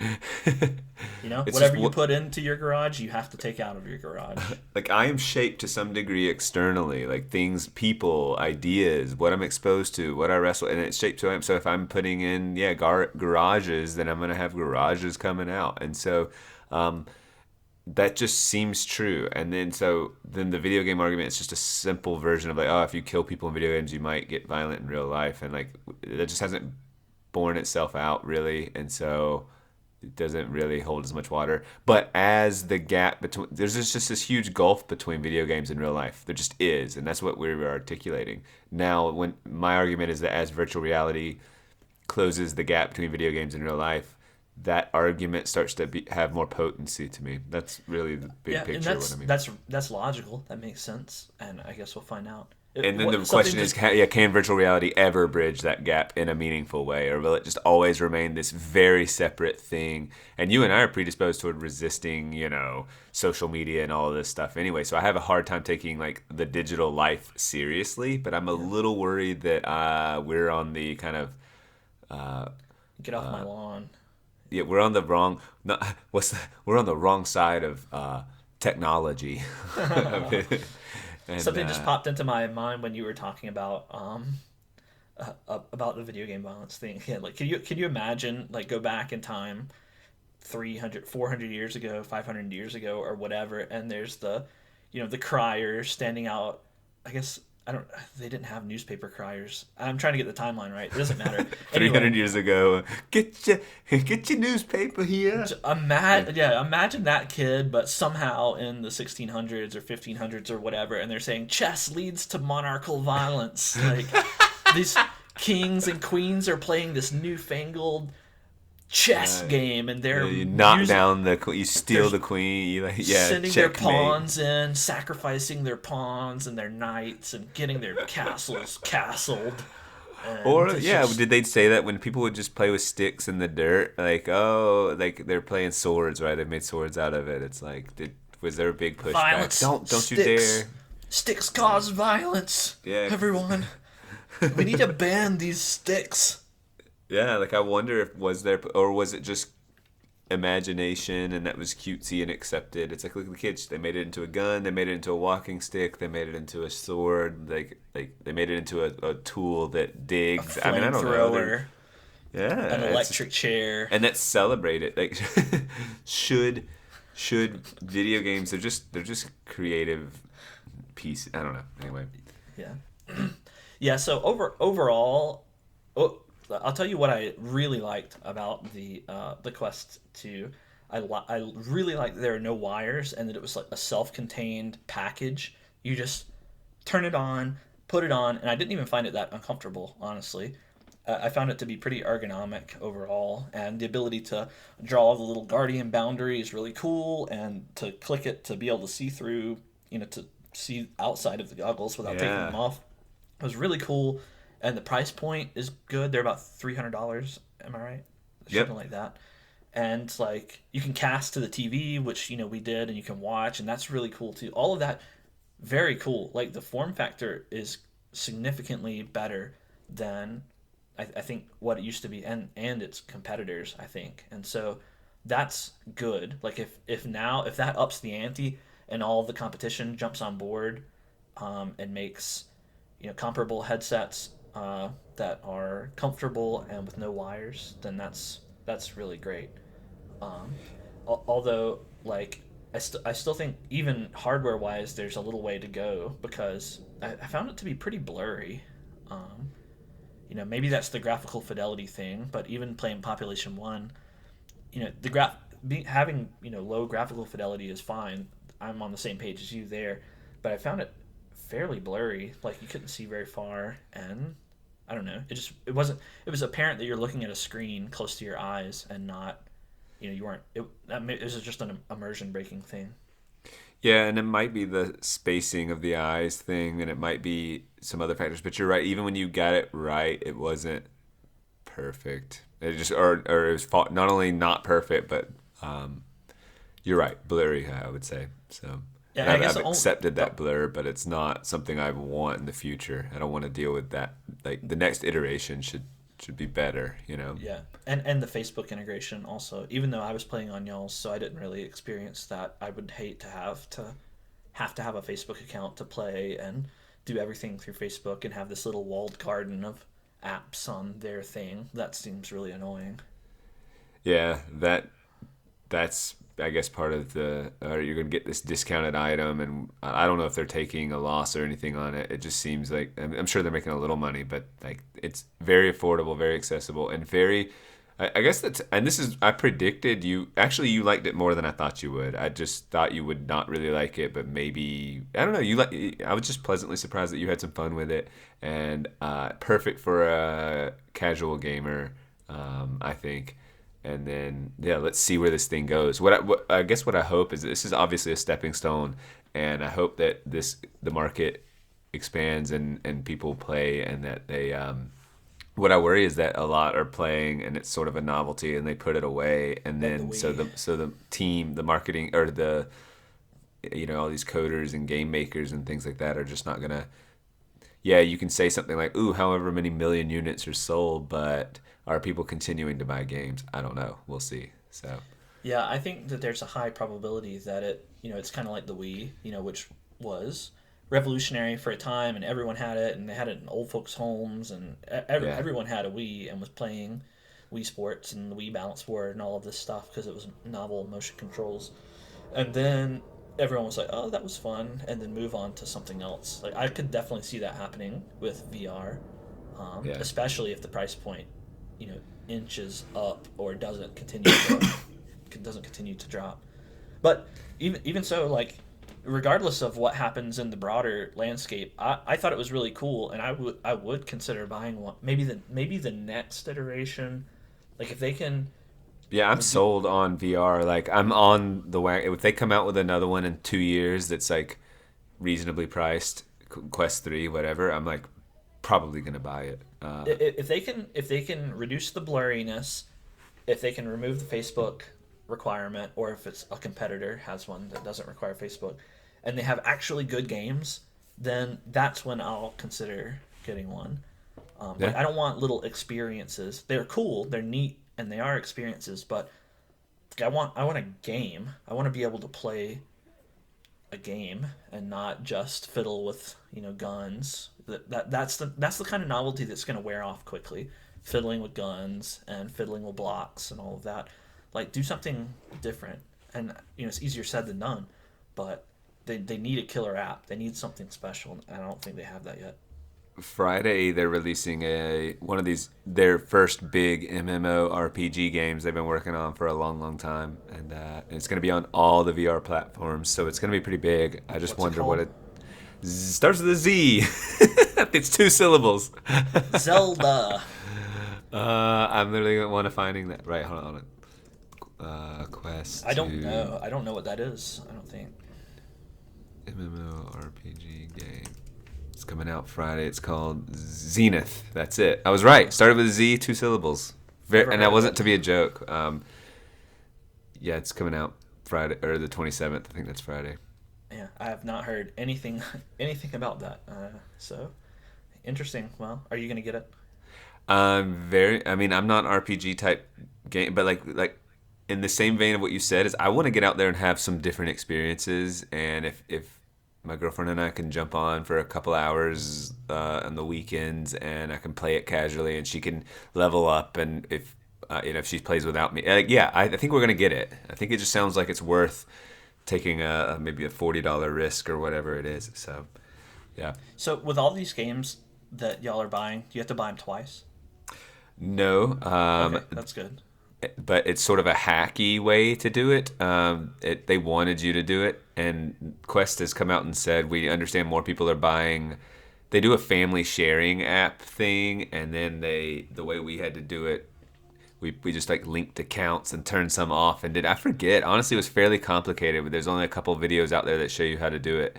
You know, It's just whatever you put into your garage, you have to take out of your garage. like I am shaped to some degree externally, like things, people, ideas, what I'm exposed to, what I wrestle, and it's shaped to who I am. So if I'm putting in, garages, then I'm gonna have garages coming out, and so that just seems true. And then the video game argument is just a simple version of like, oh, if you kill people in video games, you might get violent in real life, and like that just hasn't borne itself out really, and so it doesn't really hold as much water. But as the gap between, there's just this huge gulf between video games and real life. There just is, and that's what we're articulating. Now, when my argument is that as virtual reality closes the gap between video games and real life, that argument starts to have more potency to me. That's really the big picture. And what I mean. that's logical. That makes sense, and I guess we'll find out. And then the question is, can virtual reality ever bridge that gap in a meaningful way, or will it just always remain this very separate thing? And you and I are predisposed toward resisting, social media and all of this stuff anyway. So I have a hard time taking like the digital life seriously, but I'm a little worried that we're on the kind of get off my lawn. Yeah, we're on the wrong. We're on the wrong side of technology. And, Something just popped into my mind when you were talking about the video game violence thing. Yeah, like can you imagine like go back in time 300, 400 years ago, 500 years ago or whatever, and there's the the criers standing out. I guess they didn't have newspaper criers. I'm trying to get the timeline right. It doesn't matter. 300 years ago, get your newspaper here. Imagine that kid, but somehow in the 1600s or 1500s or whatever, and they're saying chess leads to monarchical violence. Like these kings and queens are playing this newfangled chess game, and they're you knock down you steal the queen, sending their pawns in, sacrificing their pawns and their knights, and getting their castles castled. Or did they say that when people would just play with sticks in the dirt, like like they're playing swords, right? They made swords out of it. It's like, was there a big pushback? Violence. Don't you dare! Sticks cause violence. Yeah, everyone, we need to ban these sticks. Yeah, like I wonder if was it just imagination and that was cutesy and accepted. It's like, look at the kids, they made it into a gun, they made it into a walking stick, they made it into a sword, like they made it into a tool that digs. I don't know. Yeah, an electric chair, and that's celebrated. Like should video games? They're just creative pieces. I don't know. Anyway. Yeah. Yeah. So overall. I'll tell you what I really liked about the Quest 2. I really liked that there are no wires and that it was like a self-contained package. You just turn it on, put it on, and I didn't even find it that uncomfortable, honestly. I found it to be pretty ergonomic overall, and the ability to draw the little guardian boundary is really cool, and to click it to be able to see through, to see outside of the goggles without taking them off. It was really cool. And the price point is good. They're about $300. Am I right? Yep. Something like that. And like you can cast to the TV, which we did, and you can watch, and that's really cool too. All of that, very cool. Like the form factor is significantly better than I think what it used to be, and its competitors, I think. And so that's good. Like if that ups the ante and all of the competition jumps on board, and makes comparable headsets that are comfortable and with no wires, then that's really great. Although, like, I still think even hardware wise, there's a little way to go because I found it to be pretty blurry. Maybe that's the graphical fidelity thing, but even playing Population 1, having low graphical fidelity is fine. I'm on the same page as you there, but I found it fairly blurry. Like you couldn't see very far, and I don't know. It was apparent that you're looking at a screen close to your eyes and not, you weren't. It was just an immersion breaking thing. Yeah, and it might be the spacing of the eyes thing, and it might be some other factors. But you're right. Even when you got it right, it wasn't perfect. It just or it was not only not perfect, but you're right, blurry. I would say so. Yeah, I've accepted that blur, but it's not something I want in the future. I don't want to deal with that. Like the next iteration should should be better, you know. Yeah, and the Facebook integration also. Even though I was playing on y'all's, so I didn't really experience that. I would hate to have a Facebook account to play and do everything through Facebook and have this little walled garden of apps on their thing. That seems really annoying. Yeah, that's I guess part of the you're gonna get this discounted item, and I don't know if they're taking a loss or anything on it. It just seems like I'm sure they're making a little money, but like it's very affordable, very accessible, and very. I guess that's and this is I predicted you liked it more than I thought you would. I just thought you would not really like it, but maybe I don't know. I was just pleasantly surprised that you had some fun with it, and perfect for a casual gamer, I think. And then yeah, let's see where this thing goes. What I guess what I hope is this is obviously a stepping stone, and I hope that the market expands and people play, and that they what I worry is that a lot are playing and it's sort of a novelty and they put it away, and Like then the the team, the marketing, or the all these coders and game makers and things like that are just not gonna. Yeah, you can say something like, "Ooh, however many million units are sold," but are people continuing to buy games? I don't know. We'll see. So Yeah, I think that there's a high probability that it's kind of like the Wii, which was revolutionary for a time, and everyone had it, and they had it in old folks' homes, and yeah, everyone had a Wii and was playing Wii Sports and the Wii Balance Board and all of this stuff because it was novel motion controls. And then everyone was like, "Oh, that was fun," and then move on to something else. Like I could definitely see that happening with VR, yeah. especially if the price point, inches up or doesn't continue to drop. But even so, like regardless of what happens in the broader landscape, I thought it was really cool, and I would consider buying one. Maybe the next iteration, like if they can. Yeah, I'm sold on VR. Like I'm on the wagon. If they come out with another one in 2 years that's like reasonably priced, Quest 3, whatever, I'm like probably gonna buy it. If they can reduce the blurriness, if they can remove the Facebook requirement, or if it's a competitor has one that doesn't require Facebook, and they have actually good games, then that's when I'll consider getting one. Like Yeah, I don't want little experiences. They're cool, they're neat, and they are experiences, but I want a game. I want to be able to play a game and not just fiddle with guns. That's the kind of novelty that's going to wear off quickly. Fiddling with guns and fiddling with blocks and all of that. Like do something different. And it's easier said than done, but they need a killer app. They need something special, and I don't think they have that yet. Friday they're releasing one of their first big MMORPG games they've been working on for a long, long time, and it's going to be on all the VR platforms, so it's going to be pretty big. I just What's it wonder what called? it starts with a Z. It's 2 syllables. Zelda. I'm literally going to want to finding that. Right, hold on. Quest I don't 2 know. I don't know what that is. I don't think. MMORPG game. It's coming out Friday. It's called Zenith. That's it. I was right. Started with a Z, 2 syllables. Never And heard that of wasn't it. to be a joke. Yeah, it's coming out Friday or the 27th. I think that's Friday. Yeah, I have not heard anything anything about that. So interesting. Well, are you gonna get it? I mean, I'm not an RPG type game, but like in the same vein of what you said is I want to get out there and have some different experiences. And if my girlfriend and I can jump on for a couple hours on the weekends, and I can play it casually, and she can level up, and if she plays without me, yeah, I think we're gonna get it. I think it just sounds like it's worth taking maybe a $40 risk or whatever it is. So yeah. So with all these games that y'all are buying, do you have to buy them twice? No, Okay, that's good. but it's sort of a hacky way to do it. They wanted you to do it, and Quest has come out and said we understand more people are buying. They do a family sharing app thing, and then the way we had to do it, we just like linked accounts and turned some off and did. I forget. Honestly, it was fairly complicated, but there's only a couple of videos out there that show you how to do it,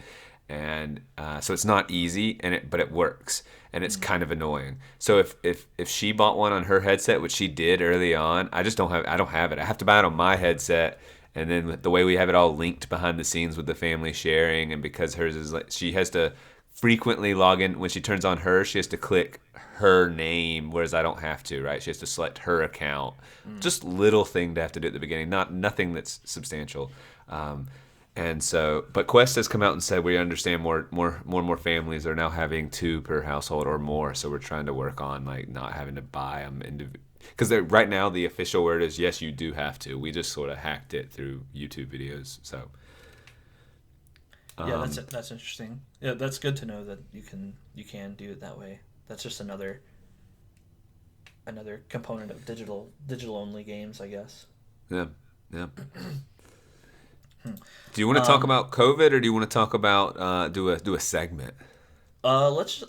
and so it's not easy, but it works, and it's kind of annoying. So if she bought one on her headset, which she did early on, I don't have it. I have to buy it on my headset, and then the way we have it all linked behind the scenes with the family sharing, and because hers is like she has to frequently log in. When she turns on hers, she has to click her name, whereas I don't have to, right? She has to select her account. Just little thing to have to do at the beginning, nothing that's substantial. And so, but Quest has come out and said we understand more and more families are now having 2 per household or more. So we're trying to work on like not having to buy them because right now the official word is yes, you do have to. We just sort of hacked it through YouTube videos. So yeah, that's interesting. Yeah, that's good to know that you can do it that way. That's just another component of digital only games, I guess. Yeah. Do you want to talk about COVID, or do you want to talk about do a segment? Let's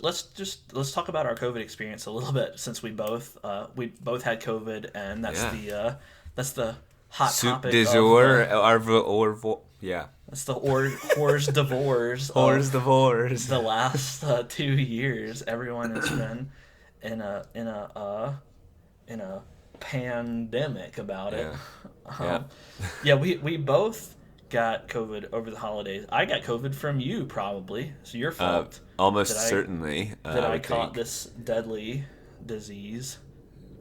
talk about our COVID experience a little bit, since we both had COVID, and that's the hot Soup topic du jour, yeah. That's the hors d'oeuvres Hors d'oeuvres. The last 2 years. Everyone has been in a pandemic about it. Yeah. We both got COVID over the holidays. I got COVID from you, probably. It's your fault. Almost certainly. That I caught this deadly disease.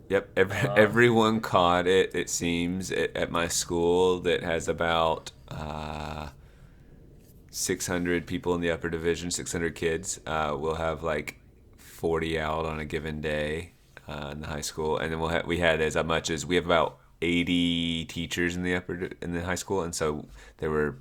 Yep, everyone caught it. It seems at my school that has about 600 people in the upper division, 600 kids. We'll have like 40 out on a given day in the high school, and then we had as much as we have about 80 teachers in the high school, and so there were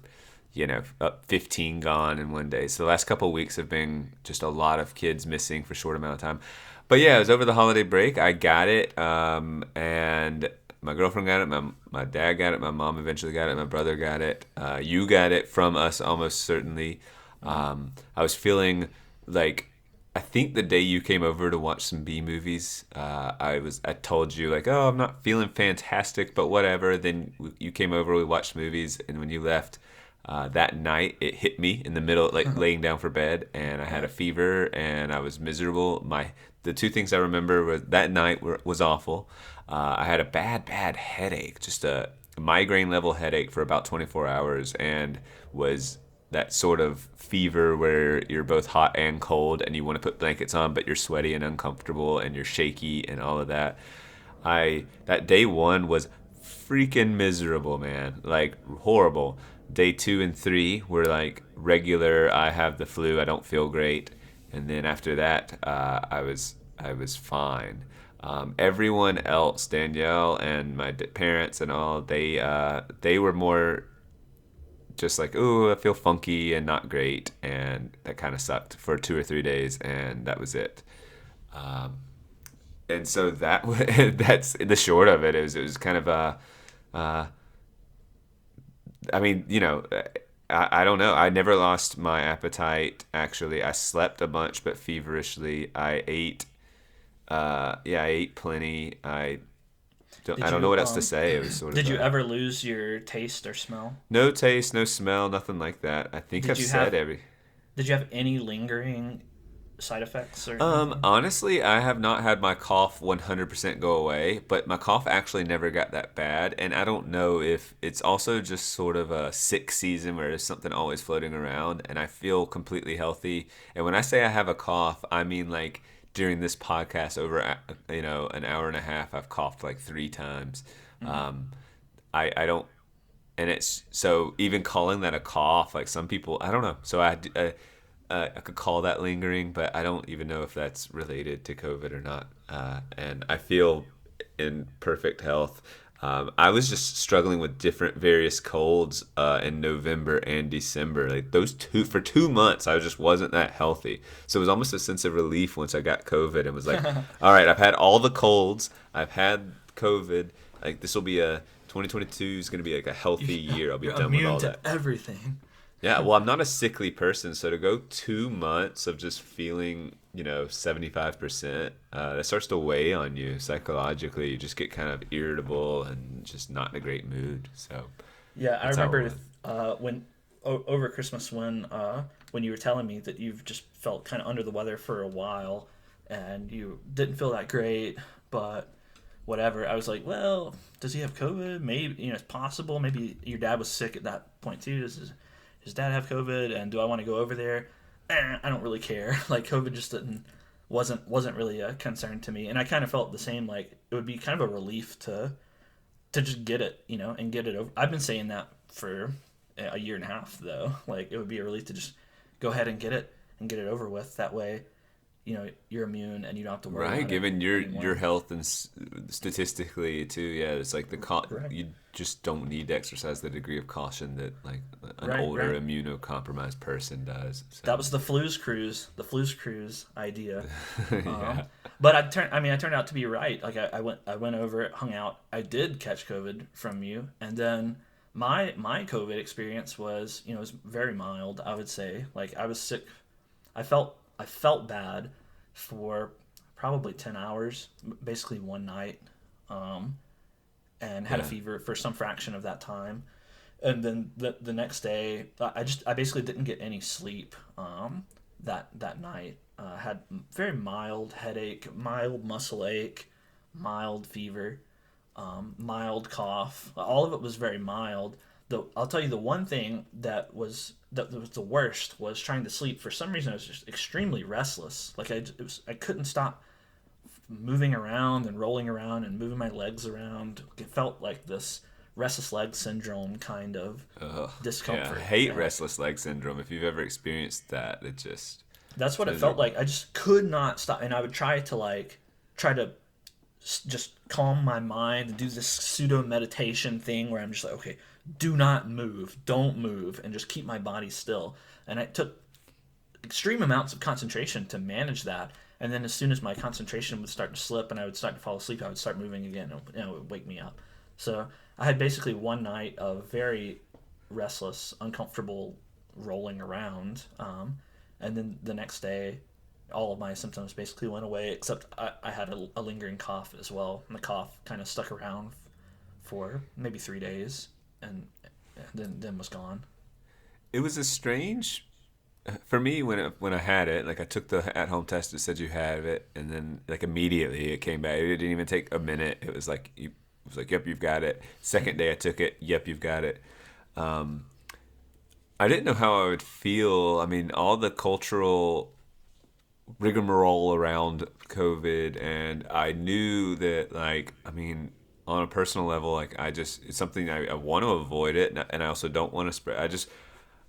15 gone in one day. So the last couple of weeks have been just a lot of kids missing for a short amount of time. But yeah, it was over the holiday break. I got it, and my girlfriend got it. My dad got it. My mom eventually got it. My brother got it. You got it from us almost certainly. I was feeling like, I think the day you came over to watch some B movies, I told you like, oh, I'm not feeling fantastic, but whatever. Then you came over, we watched movies, and when you left that night, it hit me in the middle, like laying down for bed, and I had a fever and I was miserable. The 2 things I remember was that night was awful. I had a bad headache, just a migraine level headache for about 24 hours, and was that sort of fever where you're both hot and cold and you want to put blankets on, but you're sweaty and uncomfortable and you're shaky and all of that. That day 1 was freaking miserable, man. Like horrible. Day 2 and 3 were like regular, I have the flu, I don't feel great. And then after that, I was fine. Everyone else, Danielle and my parents and all, they were more just like, ooh, I feel funky and not great, and that kind of sucked for 2 or 3 days, and that was it. And so that's the short of it. It was kind of I mean, I don't know. I never lost my appetite. Actually, I slept a bunch, but feverishly. I ate plenty. I don't know what else to say. It was sort of. Did you ever lose your taste or smell? No taste, no smell, nothing like that. I think I've said every. Did you have any lingering side effects or honestly, I have not had my cough 100% go away, but my cough actually never got that bad, and I don't know if it's also just sort of a sick season where there's something always floating around, and I feel completely healthy. And when I say I have a cough, I mean like during this podcast over an hour and a half, I've coughed like 3 times. I don't, and it's so even calling that a cough, like some people, I don't know. So I could call that lingering, but I don't even know if that's related to COVID or not. And I feel in perfect health. I was just struggling with various colds in November and December. Like for 2 months, I just wasn't that healthy. So it was almost a sense of relief once I got COVID and was like, all right, I've had all the colds. I've had COVID. Like 2022 is going to be like a healthy year. I'll be done with all that. Immune to everything. Yeah, well, I'm not a sickly person, so to go 2 months of just feeling, 75%, that starts to weigh on you psychologically. You just get kind of irritable and just not in a great mood. So yeah, I remember when over Christmas when you were telling me that you've just felt kind of under the weather for a while and you didn't feel that great, but whatever. I was like, well, does he have COVID? Maybe it's possible. Maybe your dad was sick at that point too. Does his dad have COVID, and do I want to go over there? I don't really care. Like COVID just didn't wasn't really a concern to me, and I kind of felt the same. Like it would be kind of a relief to just get it, and get it over. I've been saying that for a year and a half though. Like it would be a relief to just go ahead and get it over with. That way, you're immune and you don't have to worry Right, about it given your anymore. health and statistically too, yeah, it's like Right. you just don't need to exercise the degree of caution that like an Right. older Right. immunocompromised person does. That So was the Flues Cruise idea. yeah, But I turned out to be right. Like I went over it, hung out. I did catch COVID from you, and then my COVID experience was, it was very mild. I would say, like I was sick. I felt bad for probably 10 hours, basically one night, um, and had a yeah, fever for some fraction of that time. And then the next day, I basically didn't get any sleep, that night. Had very mild headache, mild muscle ache, mild fever, mild cough. All of it was very mild. I'll tell you the one thing that was the worst was trying to sleep. For some reason, I was just extremely restless. Like I couldn't stop moving around and rolling around and moving my legs around. It felt like this restless leg syndrome kind of ugh, yeah. I discomfort. hate And restless leg syndrome. If you've ever experienced that, it just that's it's what it felt miserable. like. I just could not stop. And I would try to just calm my mind and do this pseudo meditation thing where I'm just like, okay, do not move, don't move, and just keep my body still. And it took extreme amounts of concentration to manage that. And then as soon as my concentration would start to slip and I would start to fall asleep, I would start moving again, and it would wake me up. So I had basically one night of very restless, uncomfortable rolling around, and then the next day, all of my symptoms basically went away, except I had a lingering cough as well. And the cough kind of stuck around for maybe 3 days, and then was gone. It was a strange for me when I had it. Like I took the at home test. It said you had it, and then like immediately it came back. It didn't even take a minute. It was like yep, you've got it. Second day I took it. Yep, you've got it. Um, I didn't know how I would feel. I mean, all the cultural rigmarole around COVID, and I knew that, like, I mean, on a personal level, like, it's something I want to avoid it, and I also don't want to spread.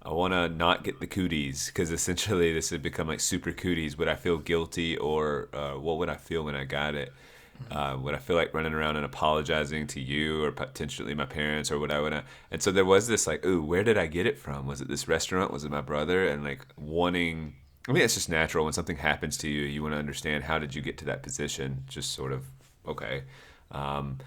I want to not get the cooties because essentially this had become like super cooties. Would I feel guilty or what would I feel when I got it? Would I feel like running around and apologizing to you or potentially my parents or what I would? And so there was this like, ooh, where did I get it from? Was it this restaurant? Was it my brother? And like wanting, I mean, it's just natural when something happens to you, you want to understand how did you get to that position? Just sort of okay. Um,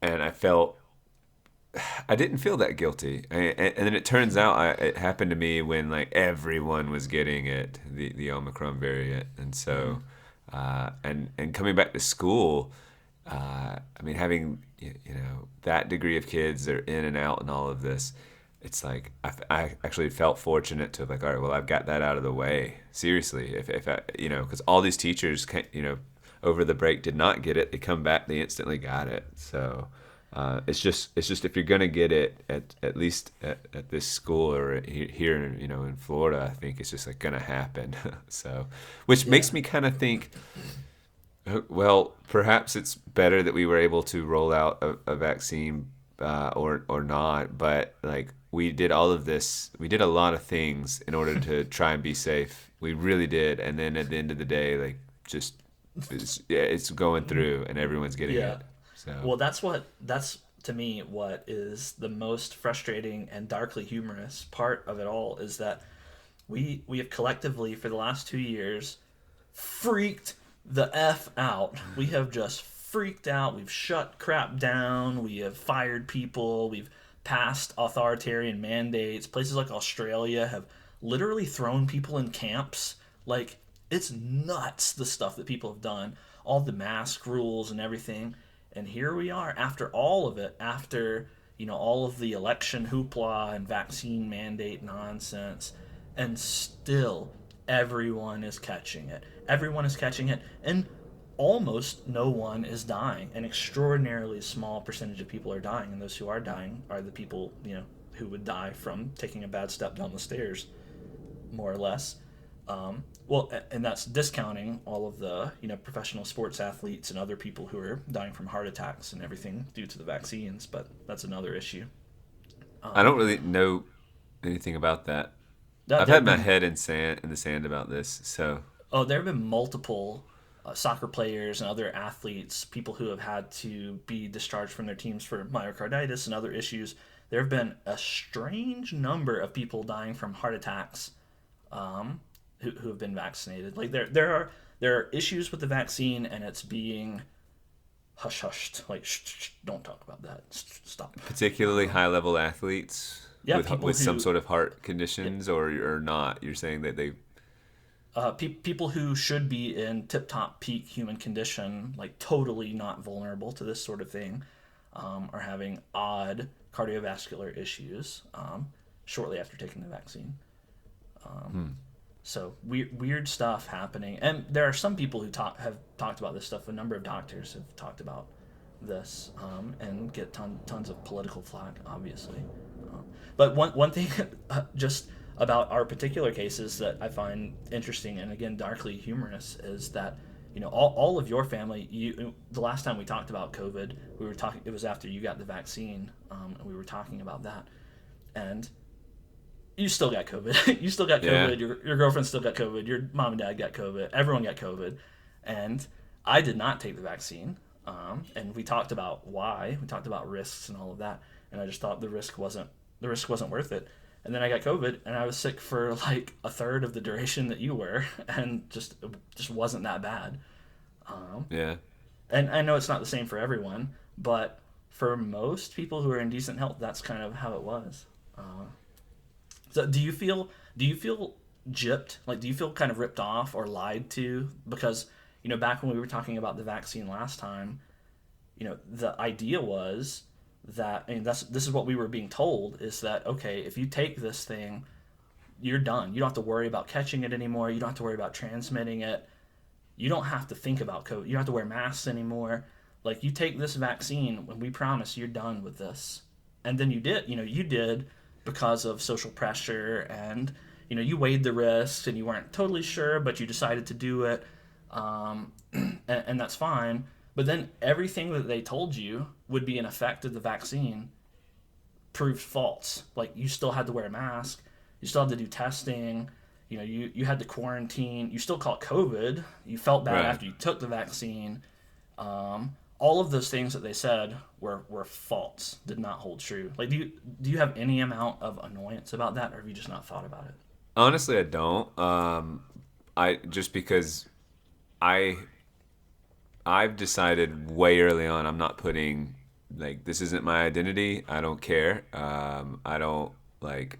and I didn't feel that guilty, and then it turns out it happened to me when like everyone was getting it, the Omicron variant, and Mm-hmm. so and coming back to school, I mean having that degree of kids that are in and out and all of this, it's like I actually felt fortunate to have like all right, well I've got that out of the way. Seriously, if I because all these teachers over the break did not get it, they come back they instantly got it, so. It's just if you're gonna get it at least at this school or here in Florida, I think it's just like gonna happen. So, which Yeah. makes me kind of think, well, perhaps it's better that we were able to roll out a vaccine or not. But like we did all of this, we did a lot of things in order to try and be safe. We really did, and then at the end of the day, like just it's going through and everyone's getting Yeah. it. So. Well, that's to me what is the most frustrating and darkly humorous part of it all is that we have collectively for the last 2 years freaked the f out. We have just freaked out. We've shut crap down. We have fired people. We've passed authoritarian mandates. Places like Australia have literally thrown people in camps. Like it's nuts the stuff that people have done. All the mask rules and everything. And here we are after all of it, after all of the election hoopla and vaccine mandate nonsense, and still everyone is catching it. Everyone is catching it, and almost no one is dying. An extraordinarily small percentage of people are dying, and those who are dying are the people who would die from taking a bad step down the stairs, more or less. Well, and that's discounting all of the professional sports athletes and other people who are dying from heart attacks and everything due to the vaccines. But that's another issue. I Um, don't really know anything about that. that I've there have had my been head in the sand about this. So there have been multiple soccer players and other athletes, people who have had to be discharged from their teams for myocarditis and other issues. There have been a strange number of people dying from heart attacks who have been vaccinated. Like there are issues with the vaccine, and it's being hush hushed. Like don't talk about that. Stop. particularly high level athletes Yeah, with people with some who sort of heart conditions or not. You're saying that they people who should be in tip top peak human condition, like totally not vulnerable to this sort of thing, are having odd cardiovascular issues shortly after taking the vaccine. So weird stuff happening, and there are some people who have talked about this stuff. A number of doctors have talked about this and get tons of political flack, obviously. But one thing just about our particular cases that I find interesting and again darkly humorous is that all of your family. The last time we talked about COVID, we were talking. It was after you got the vaccine, and we were talking about that, and you still got COVID. You still got yeah. COVID. Your girlfriend still got COVID. Your mom and dad got COVID. Everyone got COVID, and I did not take the vaccine. And we talked about why. We talked about risks and all of that. And I just thought the risk wasn't worth it. And then I got COVID, and I was sick for like a third of the duration that you were, and just wasn't that bad. Um, Yeah. and I know it's not the same for everyone, but for most people who are in decent health, that's kind of how it was. Uh, so do you feel gypped? Like, do you feel kind of ripped off or lied to? Because back when we were talking about the vaccine last time, the idea was that, and this is what we were being told, is that okay, if you take this thing, you're done. You don't have to worry about catching it anymore. You don't have to worry about transmitting it. You don't have to think about COVID. You don't have to wear masks anymore. Like, you take this vaccine, when we promise you're done with this. And then you did because of social pressure, and you weighed the risks and you weren't totally sure, but you decided to do it. And that's fine. But then everything that they told you would be an effect of the vaccine proved false. Like, you still had to wear a mask, you still had to do testing, you had to quarantine, you still caught COVID, you felt bad Right. after you took the vaccine. All of those things that they said were false, did not hold true. Like, do you have any amount of annoyance about that, or have you just not thought about it? Honestly, I don't. I just because I I've decided way early on I'm not putting like this isn't my identity. I don't care. I don't like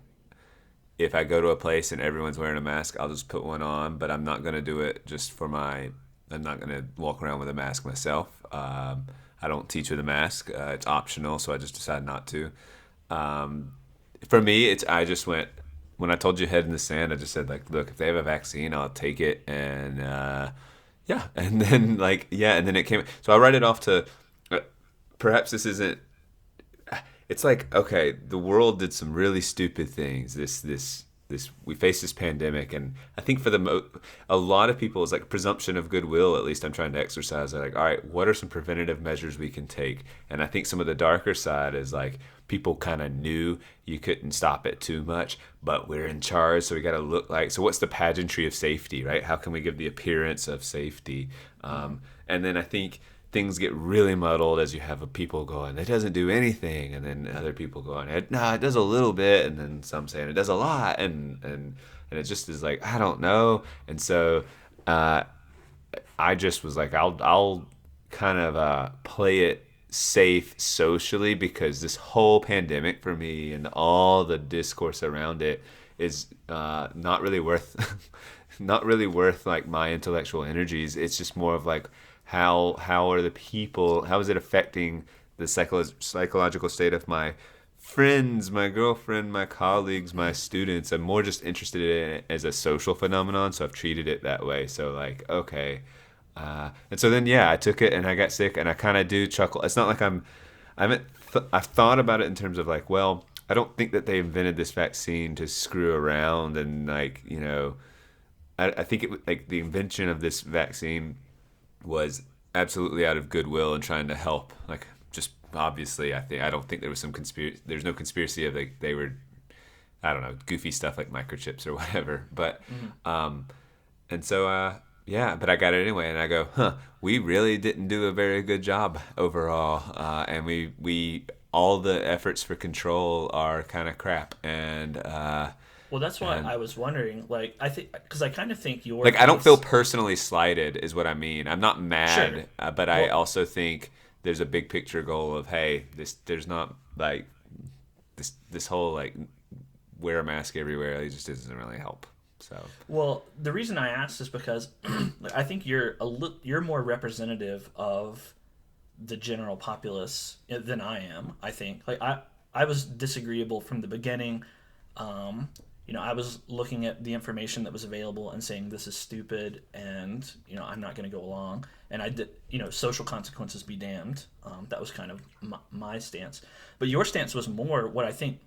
if I go to a place and everyone's wearing a mask, I'll just put one on. But I'm not gonna do it just for my. I'm not gonna walk around with a mask myself. I don't teach with a mask. It's optional, so I just decided not to. Um, for me, it's I just went when I told you head in the sand. I just said like, look, if they have a vaccine, I'll take it, and yeah, and then like yeah, and then it came. So I write it off to perhaps this isn't. It's like okay, the world did some really stupid things. This we faced this pandemic, and I think for a lot of people it's like presumption of goodwill. At least I'm trying to exercise. They're like, all right, what are some preventative measures we can take? And I think some of the darker side is like people kind of knew you couldn't stop it too much, but we're in charge, so we got to look like. So what's the pageantry of safety, right? How can we give the appearance of safety? And then I think things get really muddled as you have people going, it doesn't do anything, and then other people going, no, it does a little bit, and then some saying it does a lot, and it just is like I don't know, and so uh, I just was like, I'll kind of play it safe socially because this whole pandemic for me and all the discourse around it is not really worth not really worth like my intellectual energies. It's just more of like how are the people? How is it affecting the psychological state of my friends, my girlfriend, my colleagues, my students? I'm more just interested in it as a social phenomenon, so I've treated it that way. So like, okay, and so then yeah, I took it and I got sick, and I kind of do chuckle. It's not like I haven't I've thought about it in terms of like, well, I don't think that they invented this vaccine to screw around and like I think it like the invention of this vaccine was absolutely out of goodwill and trying to help. Like, just obviously, I don't think there was some conspiracy. There's no conspiracy of like they were, I don't know, goofy stuff like microchips or whatever. But and so yeah, but I got it anyway, and I go, we really didn't do a very good job overall, and we all the efforts for control are kind of crap, and Well, that's why I was wondering. Like, I think because I kind of think your like I don't case- feel personally slighted, is what I mean. I'm not mad, Sure. but I Well, also think there's a big picture goal of, hey, there's not like this whole like wear a mask everywhere. It just doesn't really help. So Well, the reason I asked is because I think you're more representative of the general populace than I am. I think like I was disagreeable from the beginning. Um, I was looking at the information that was available and saying this is stupid, and I'm not going to go along. And I did, social consequences be damned. That was kind of my stance. But your stance was more what I think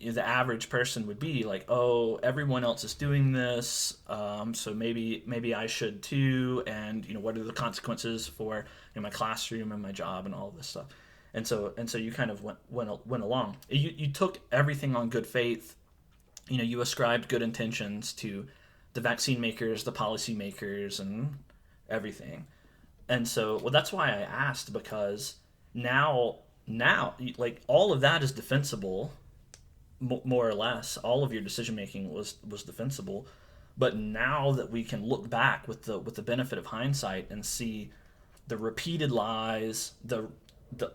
the average person would be like, oh, everyone else is doing this, so maybe I should too, and what are the consequences for my classroom and my job and all this stuff, and so you kind of went along. You took everything on good faith. You ascribed good intentions to the vaccine makers, the policy makers, and everything. And so, well, that's why I asked, because now, like, all of that is defensible, more or less. All of your decision making was defensible, but now that we can look back with the benefit of hindsight and see the repeated lies, the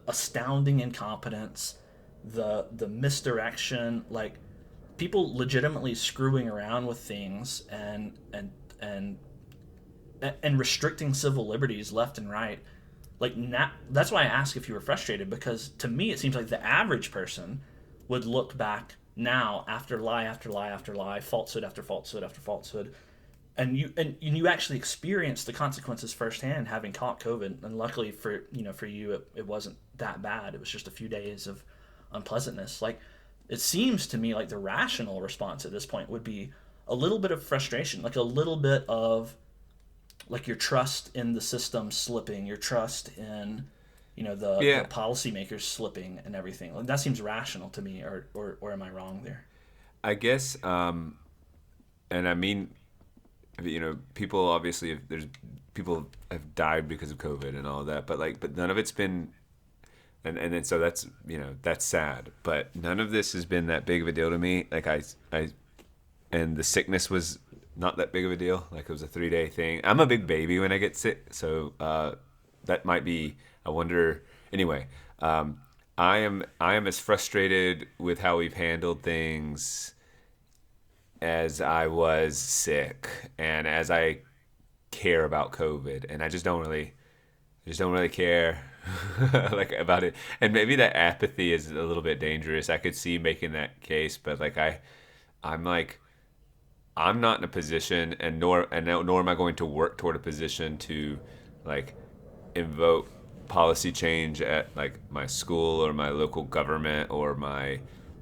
astounding incompetence, the misdirection, like people legitimately screwing around with things and and restricting civil liberties left and right. Like, now, that's why I ask if you were frustrated, because to me it seems like the average person would look back now after lie after lie after lie, falsehood after falsehood after falsehood, and you actually experienced the consequences firsthand, having caught COVID. And luckily for you, it wasn't that bad. It was just a few days of unpleasantness. Like, it seems to me like the rational response at this point would be a little bit of frustration, like a little bit of like your trust in the system slipping, your trust in the yeah, policymakers slipping and everything. Like, that seems rational to me, or am I wrong there? I guess, and I mean, people obviously there's people have died because of COVID and all of that, but none of it's been, and then so that's sad, but none of this has been that big of a deal to me. Like and the sickness was not that big of a deal. Like, it was a 3-day thing. I'm a big baby when I get sick, so that might be. I wonder. Anyway, I am as frustrated with how we've handled things as I was sick, and as I care about COVID, and I just don't really care like about it. And maybe that apathy is a little bit dangerous. I could see making that case, but like I'm like I'm not in a position, and nor am I going to work toward a position to like invoke policy change at like my school or my local government or my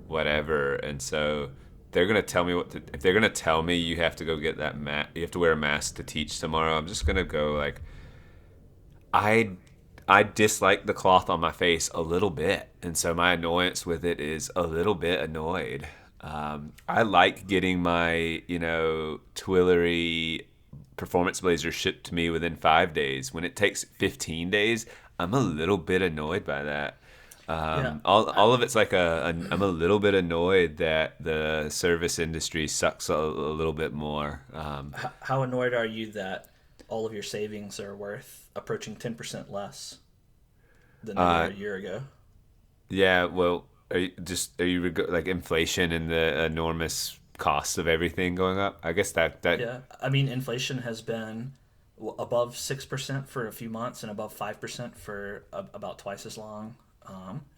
whatever. And so they're gonna tell me if they're gonna tell me you have to go get that you have to wear a mask to teach tomorrow, I'm just gonna go like, I dislike the cloth on my face a little bit, and so my annoyance with it is a little bit annoyed. I like getting my Twillery performance blazer shipped to me within 5 days. When it takes 15 days, I'm a little bit annoyed by that. Yeah. All of it's like I'm a little bit annoyed that the service industry sucks a little bit more. How annoyed are you that all of your savings are worth approaching 10% less than they were a year ago? Yeah, well, like inflation and the enormous costs of everything going up? I guess that Yeah, I mean, inflation has been above 6% for a few months and above 5% for about twice as long,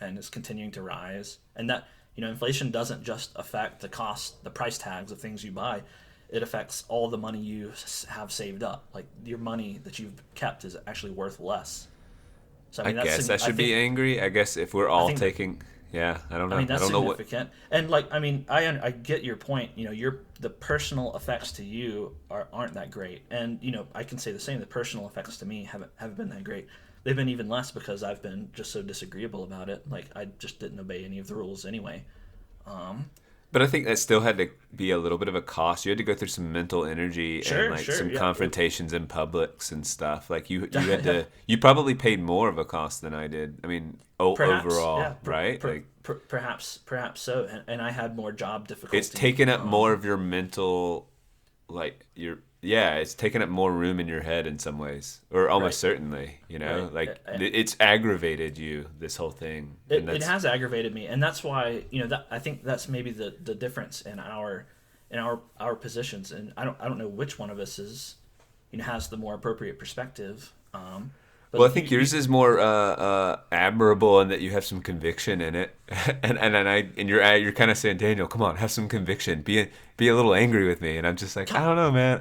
and is continuing to rise. And that inflation doesn't just affect the price tags of things you buy. It affects all the money you have saved up. Like, your money that you've kept is actually worth less. So I I mean, guess I should be angry. I guess if we're I all think that taking, Yeah, I don't I know. mean, I that's don't know what. significant. And like, I mean, I get your point. The personal effects to you aren't that great. And I can say the same. The personal effects to me haven't been that great. They've been even less because I've been just so disagreeable about it. Like, I just didn't obey any of the rules anyway. Um, But I think that still had to be a little bit of a cost. You had to go through some mental energy and sure, like sure, some yeah. confrontations in publics and stuff. Like you had to. You probably paid more of a cost than I did. I mean, Perhaps, yeah, overall, right? Like perhaps so. And I had more job it's difficulty. taken up more of your mental, like your yeah, it's taken up more room in your head in some ways, or almost Right, certainly. right. Like it's aggravated you this whole thing, and It that's has aggravated me, and that's why that I think that's maybe the difference in our positions. And I don't know which one of us is has the more appropriate perspective. Well, I But think yours is more admirable in that you have some conviction in it, and you're kind of saying, Daniel, come on, have some conviction, be a little angry with me, and I'm just like, I don't know, man.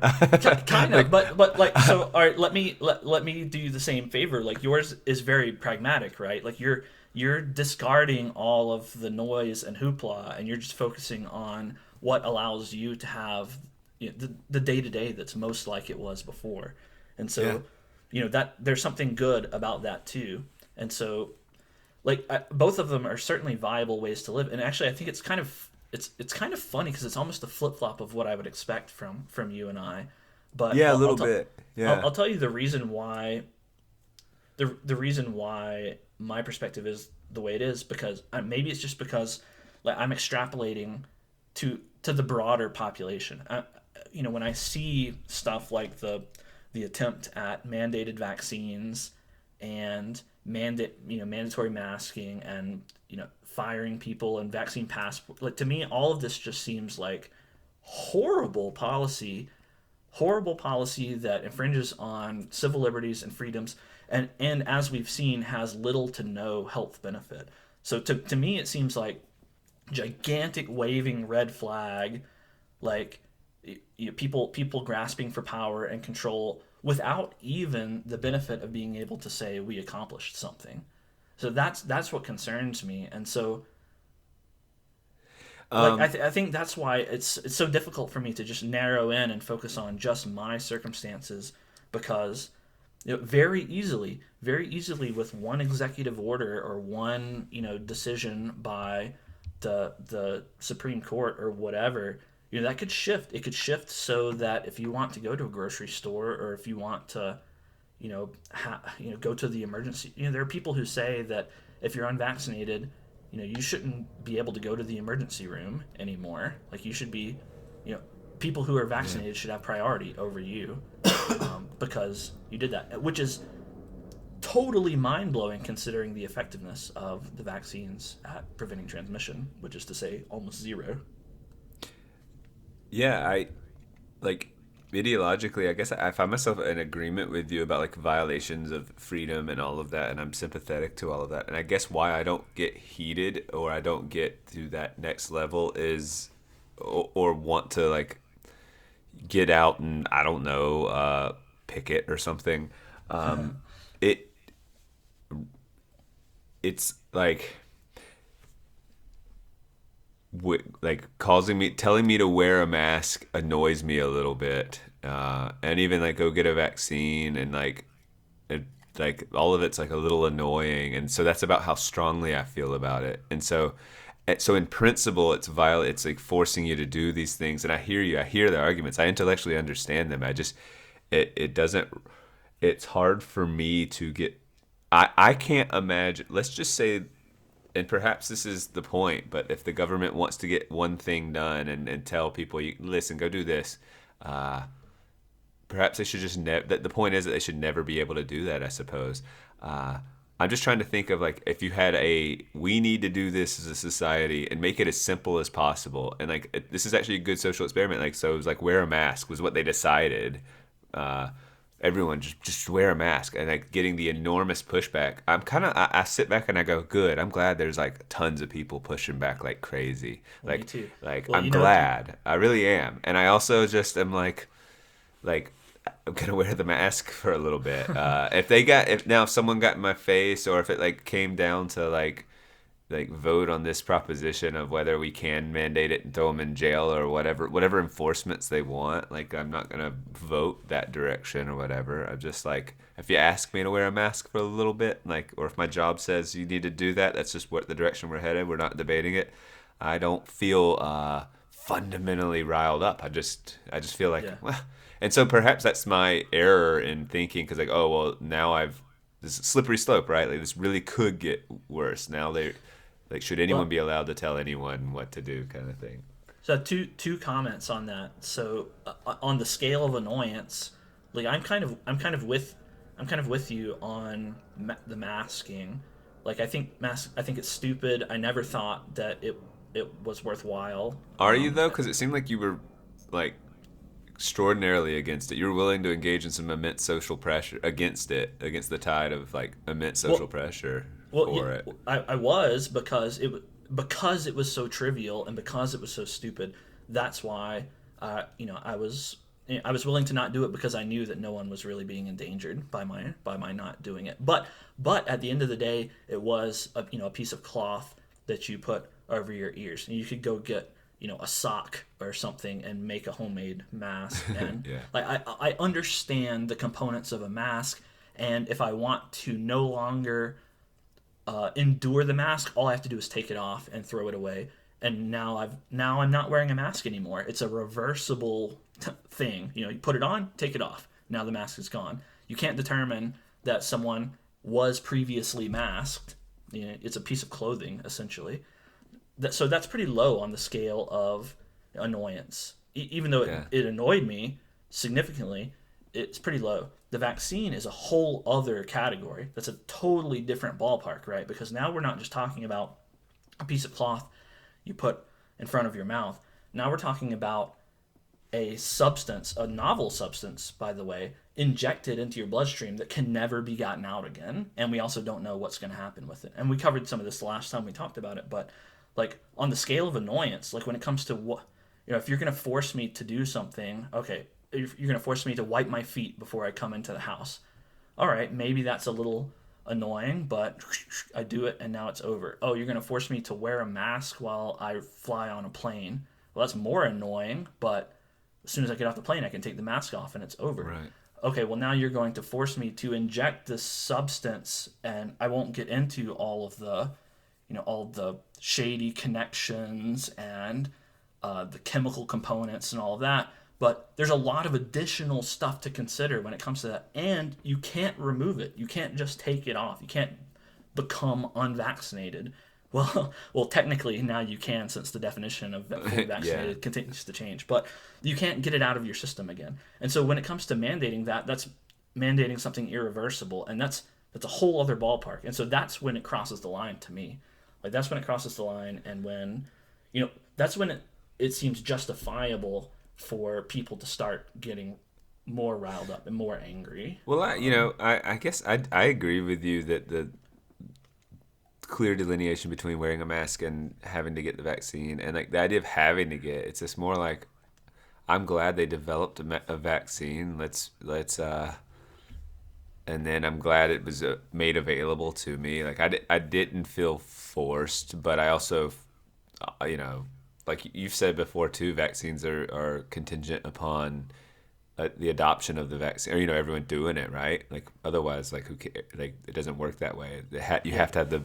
kind of, Like, but like, so all right, let me do you the same favor. Like, yours is very pragmatic, right? Like, you're discarding all of the noise and hoopla, and you're just focusing on what allows you to have the day to day that's most like it was before. And yeah, so that there's something good about that too. And so, like, both of them are certainly viable ways to live. And actually, I think it's kind of funny because it's almost a flip flop of what I would expect from you and I. But yeah, a little bit, yeah. I'll tell you the reason why the reason why my perspective is the way it is, because maybe it's just because, like, I'm extrapolating to the broader population. When I see stuff like the attempt at mandated vaccines and mandatory masking and firing people and vaccine passport, like, to me all of this just seems like horrible policy that infringes on civil liberties and freedoms, and as we've seen, has little to no health benefit. So to me it seems like gigantic waving red flag, like, people grasping for power and control without even the benefit of being able to say we accomplished something. So that's what concerns me. And so, like, Um, I think that's why it's so difficult for me to just narrow in and focus on just my circumstances, because very easily with one executive order or one decision by the Supreme Court or whatever, that could shift. It could shift so that if you want to go to a grocery store, or if you want to go to the emergency, there are people who say that if you're unvaccinated, you shouldn't be able to go to the emergency room anymore. Like, you should be, people who are yeah. vaccinated should have priority over you, because you did that, which is totally mind blowing considering the effectiveness of the vaccines at preventing transmission, which is to say almost zero. Yeah, I like ideologically, I guess I find myself in agreement with you about like violations of freedom and all of that, and I'm sympathetic to all of that. And I guess why I don't get heated or I don't get to that next level is, or want to like get out and I don't know, picket or something. It it's like like telling me to wear a mask annoys me a little bit, and even like go get a vaccine and like all of it's like a little annoying, and so that's about how strongly I feel about it. And so in principle it's violent, it's like forcing you to do these things, and I hear the arguments, I intellectually understand them. I just it doesn't, it's hard for me to get, I can't imagine, let's just say, and perhaps this is the point, but if the government wants to get one thing done and tell people, you, listen, go do this, uh, perhaps they should just the point is that they should never be able to do that, I suppose. I'm just trying to think of like if you had we need to do this as a society and make it as simple as possible. And like this is actually a good social experiment. Like, so it was like wear a mask was what they decided. Uh, Everyone just wear a mask, and like getting the enormous pushback. I sit back and I go, good. I'm glad there's like tons of people pushing back like crazy. Well, me too. Like Well, I'm glad. I really am. And I also just am like I'm gonna wear the mask for a little bit. If someone got in my face, or if it like came down to like like vote on this proposition of whether we can mandate it and throw them in jail or whatever enforcements they want. Like, I'm not gonna vote that direction or whatever. I'm just like, if you ask me to wear a mask for a little bit, like, or if my job says you need to do that, that's just what the direction we're headed. We're not debating it. I don't feel fundamentally riled up. I just feel like, Yeah. well, and so perhaps that's my error in thinking, because like, oh well, now I've this slippery slope, right? Like, this really could get worse. Now they like, should anyone Well, be allowed to tell anyone what to do, kind of thing. so two comments on that. So on the scale of annoyance, like I'm kind of with you on the masking. Like I think it's stupid. I never thought that it was worthwhile. Are you though? Because it seemed like you were like extraordinarily against it. You were willing to engage in some immense social pressure against it, against the tide of like immense social Well, pressure well, for it. I was because it was so trivial and because it was so stupid. That's why I was willing to not do it because I knew that no one was really being endangered by my not doing it. But at the end of the day, it was a piece of cloth that you put over your ears, and you could go get a sock or something and make a homemade mask. And Yeah. like I understand the components of a mask, and if I want to no longer endure the mask, all I have to do is take it off and throw it away. And now I'm not wearing a mask anymore. It's a reversible thing. You put it on, take it off. Now the mask is gone. You can't determine that someone was previously masked. It's a piece of clothing essentially. So that's pretty low on the scale of annoyance. Even though Yeah. it annoyed me significantly, it's pretty low. The vaccine is a whole other category. That's a totally different ballpark, right? Because now we're not just talking about a piece of cloth you put in front of your mouth. Now we're talking about a substance, a novel substance, by the way, injected into your bloodstream that can never be gotten out again. And we also don't know what's going to happen with it. And we covered some of this the last time we talked about it. But like on the scale of annoyance, like when it comes to what, if you're going to force me to do something, okay, if you're going to force me to wipe my feet before I come into the house. All right, maybe that's a little annoying, but I do it and now it's over. Oh, you're going to force me to wear a mask while I fly on a plane. Well, that's more annoying, but as soon as I get off the plane, I can take the mask off and it's over. Right. Okay, well, now you're going to force me to inject this substance, and I won't get into all the shady connections and the chemical components and all of that. But there's a lot of additional stuff to consider when it comes to that, and you can't remove it. You can't just take it off. You can't become unvaccinated. Well, technically now you can, since the definition of fully vaccinated Yeah. continues to change. But you can't get it out of your system again. And so when it comes to mandating that, that's mandating something irreversible, and that's a whole other ballpark. And so that's when it crosses the line to me. Like that's when it crosses the line, and when, that's when it seems justifiable for people to start getting more riled up and more angry. Well, I guess I agree with you that the clear delineation between wearing a mask and having to get the vaccine, and like the idea of having to get, it's just more like, I'm glad they developed a vaccine. And then I'm glad it was made available to me. Like I didn't feel forced, but I also, like you've said before too, vaccines are contingent upon the adoption of the vaccine, or everyone doing it, right? Like otherwise, like who cares? Like it doesn't work that way. You have to have the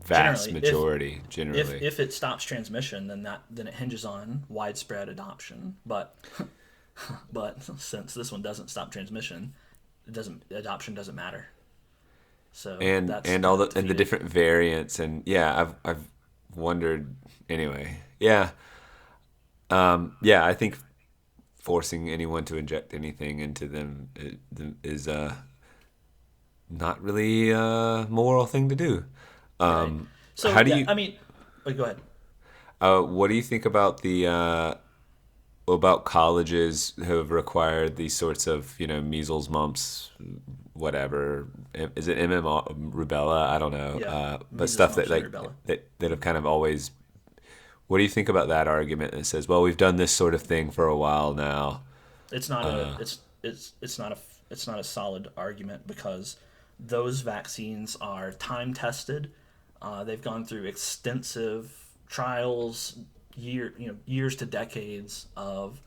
vast Generally, majority. if Generally, if it stops transmission, then it hinges on widespread adoption. But since this one doesn't stop transmission, adoption doesn't matter. So that's and all the defeated. different variants, and yeah, I've wondered anyway. Yeah, yeah, I think forcing anyone to inject anything into them is not really a moral thing to do. Right. So How do yeah, you? I mean, go ahead. What do you think about about colleges who have required these sorts of measles, mumps, whatever? Is it MMR, rubella? I don't know. Yeah, But measles, stuff that mumps, and like rubella. that have kind of always. What do you think about that argument that says, well, we've done this sort of thing for a while now? It's not it's not a solid argument because those vaccines are time tested. They've gone through extensive trials, years to decades of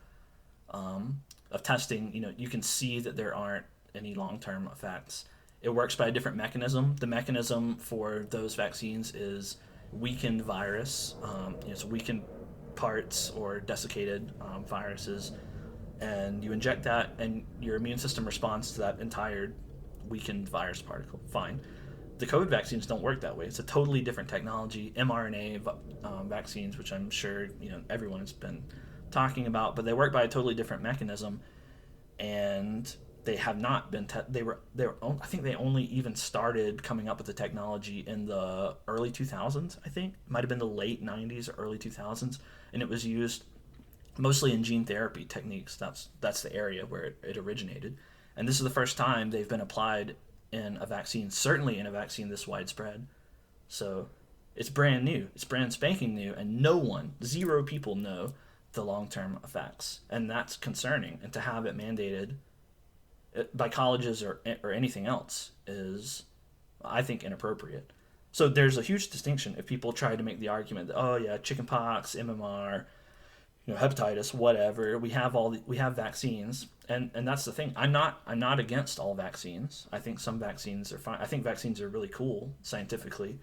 testing. You can see that there aren't any long-term effects. It works by a different mechanism. The mechanism for those vaccines is weakened virus, so weakened parts or desiccated viruses, and you inject that, and your immune system responds to that entire weakened virus particle. Fine. The COVID vaccines don't work that way. It's a totally different technology. mRNA vaccines, which I'm sure everyone has been talking about, but they work by a totally different mechanism, and they have not been. I think they only even started coming up with the technology in the early 2000s. I think it might have been the late 90s or early 2000s, and it was used mostly in gene therapy techniques. That's the area where it originated, and this is the first time they've been applied in a vaccine, certainly in a vaccine this widespread. So it's brand new. It's brand spanking new, and zero people know the long-term effects, and that's concerning. And to have it mandated by colleges or anything else is, I think, inappropriate. So there's a huge distinction if people try to make the argument that, oh yeah, chickenpox, MMR, hepatitis, whatever. We have vaccines, and that's the thing. I'm not against all vaccines. I think some vaccines are fine. I think vaccines are really cool scientifically,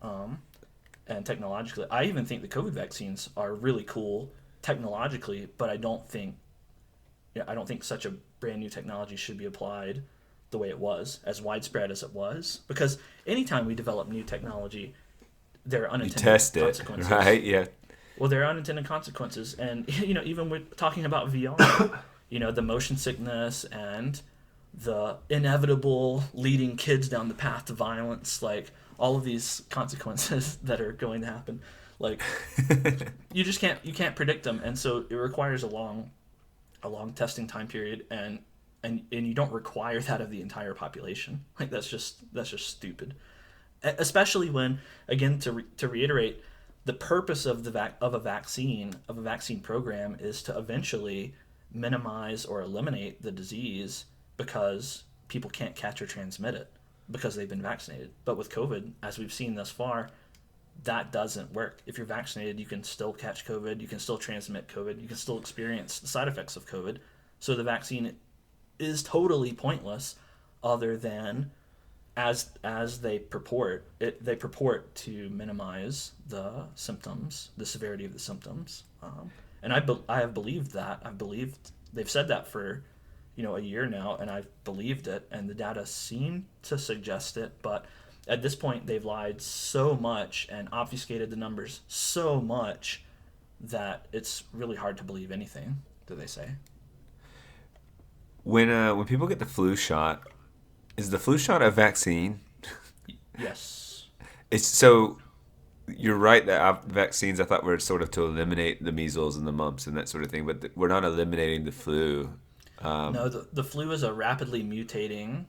and technologically. I even think the COVID vaccines are really cool technologically, but I don't think such a brand new technology should be applied the way it was, as widespread as it was. Because anytime we develop new technology, there are unintended consequences. Right? Yeah. Well, there are unintended consequences, and even with talking about VR, the motion sickness and the inevitable leading kids down the path to violence, like all of these consequences that are going to happen, like you can't predict them, and so it requires a long testing time period, and you don't require that of the entire population. Like that's just stupid, especially when, again, to reiterate, the purpose of a vaccine program is to eventually minimize or eliminate the disease because people can't catch or transmit it because they've been vaccinated. But with COVID, as we've seen thus far, that doesn't work. If you're vaccinated, you can still catch COVID, you can still transmit COVID, you can still experience the side effects of COVID. So the vaccine is totally pointless, other than as they purport to minimize the symptoms, the severity of the symptoms. And I have believed that. I've believed they've said that for a year now, and I've believed it, and the data seem to suggest it. But at this point, they've lied so much and obfuscated the numbers so much that it's really hard to believe anything that they say. When people get the flu shot, is the flu shot a vaccine? Yes. So you're right that vaccines, I thought, were sort of to eliminate the measles and the mumps and that sort of thing, but we're not eliminating the flu. No, the flu is a rapidly mutating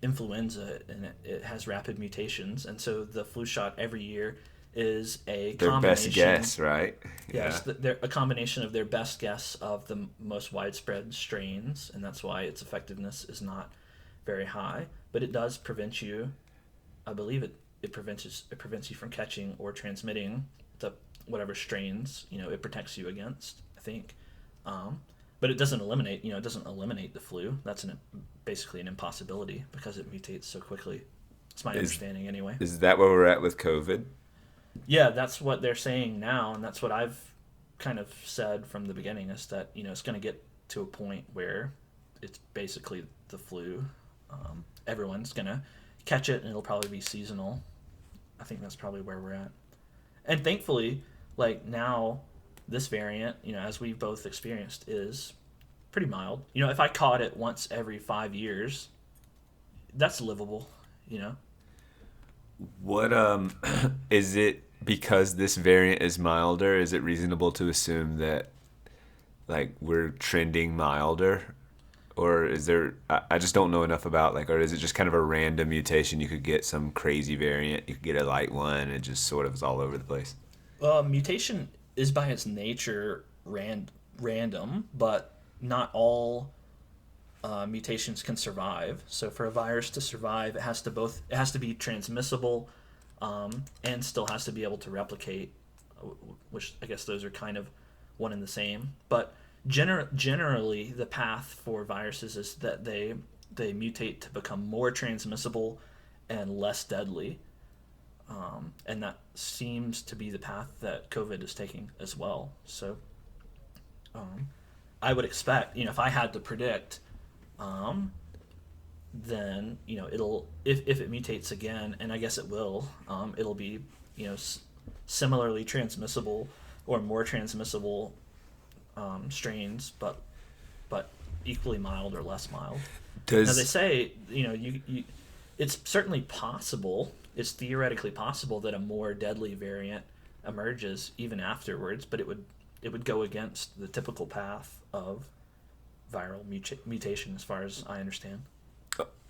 influenza, and it has rapid mutations, and so the flu shot every year is a their combination. Best guess, right? Yes, yeah. They're a combination of their best guess of the most widespread strains, and that's why its effectiveness is not very high. But it does prevent you. I believe it prevents you from catching or transmitting the whatever strains it protects you against, I think. But it doesn't eliminate the flu. That's basically an impossibility because it mutates so quickly. It's my understanding anyway. Is that where we're at with COVID? Yeah, that's what they're saying now, and that's what I've kind of said from the beginning, is that it's going to get to a point where it's basically the flu. Everyone's going to catch it, and it'll probably be seasonal. I think that's probably where we're at. And thankfully, like now, this variant, as we've both experienced, is pretty mild. If I caught it once every 5 years, that's livable, What is it, because this variant is milder? Is it reasonable to assume that we're trending milder, or is there? I just don't know enough about or is it just kind of a random mutation? You could get some crazy variant, you could get a light one, it just sort of is all over the place. Mutation is by its nature random, but not all mutations can survive. So for a virus to survive, it has to be transmissible, and still has to be able to replicate, which I guess those are kind of one and the same. But generally, the path for viruses is that they mutate to become more transmissible and less deadly. And that seems to be the path that COVID is taking as well. So I would expect, if I had to predict, then it'll, if it mutates again, and I guess it will, it'll be similarly transmissible or more transmissible strains, but equally mild or less mild. Now they say it's certainly possible. It's theoretically possible that a more deadly variant emerges even afterwards, but it would go against the typical path of viral mutation, as far as I understand.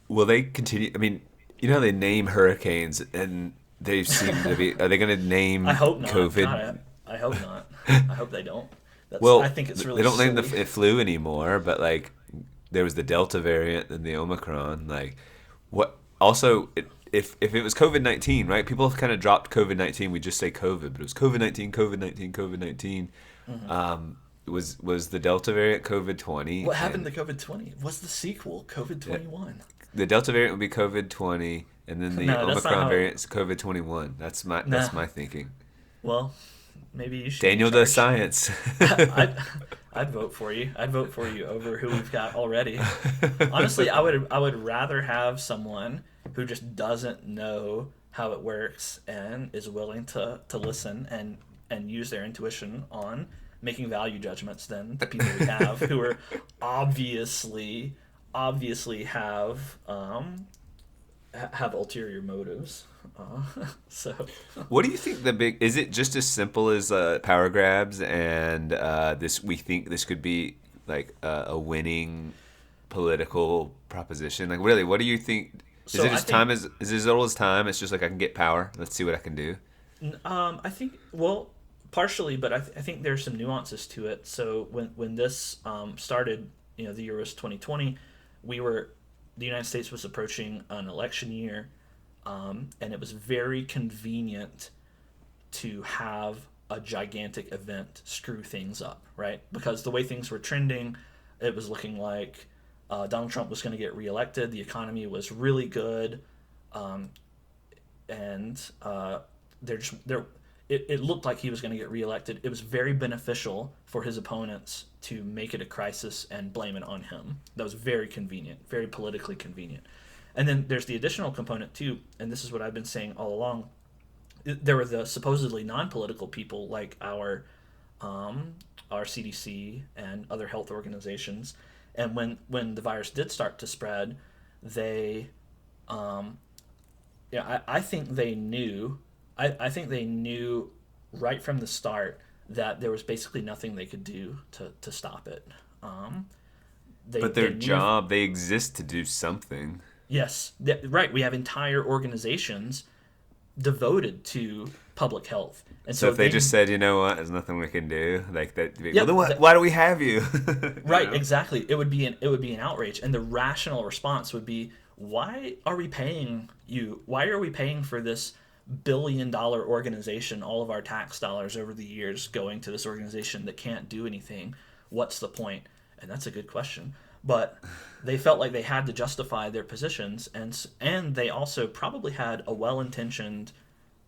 Will they continue? I mean, how they name hurricanes, and they seem to be. Are they going to name I hope not. COVID? God, I hope not. I hope they don't. I think it's really. They don't silly. name the flu anymore, but like there was the Delta variant and the Omicron. Like, what? Also, if it was COVID-19, right? People have kind of dropped COVID-19. We just say COVID, but it was COVID-19, COVID-19, COVID-19. Mm-hmm. Was the Delta variant COVID-20? What happened to COVID-20? What's the sequel? COVID-21. Yeah. The Delta variant would be COVID-20, and then the Omicron variant is COVID-21. That's my thinking. Well, maybe you should. Daniel does science. I'd vote for you. I'd vote for you over who we've got already. Honestly, I would rather have someone who just doesn't know how it works and is willing to listen and use their intuition on making value judgments than the people we have who are obviously have ulterior motives. So, what do you think is it just as simple as power grabs and we think this could be like a winning political proposition? Like, really, what do you think? Is it as old as time? It's just like, I can get power. Let's see what I can do. I think, well, partially, but I think there's some nuances to it. So when this started, the year was 2020. The United States was approaching an election year, and it was very convenient to have a gigantic event screw things up, right? Because the way things were trending, it was looking like Donald Trump was going to get reelected. The economy was really good, and it looked like he was going to get reelected. It was very beneficial for his opponents to make it a crisis and blame it on him. That was very convenient, very politically convenient. And then there's the additional component too, and this is what I've been saying all along. There were the supposedly non-political people like our CDC and other health organizations. And when the virus did start to spread, they, I think they knew. I think they knew right from the start that there was basically nothing they could do to stop it. But their job, they exist to do something. Yes, right. We have entire organizations devoted to public health. And so if they just said, there's nothing we can do, like that, yeah, well, then why do we have you? Right, exactly. It would be an outrage, and the rational response would be, why are we paying you? Why are we paying for this billion-dollar organization, all of our tax dollars over the years going to this organization that can't do anything? What's the point? And that's a good question. But they felt like they had to justify their positions, and they also probably had a well-intentioned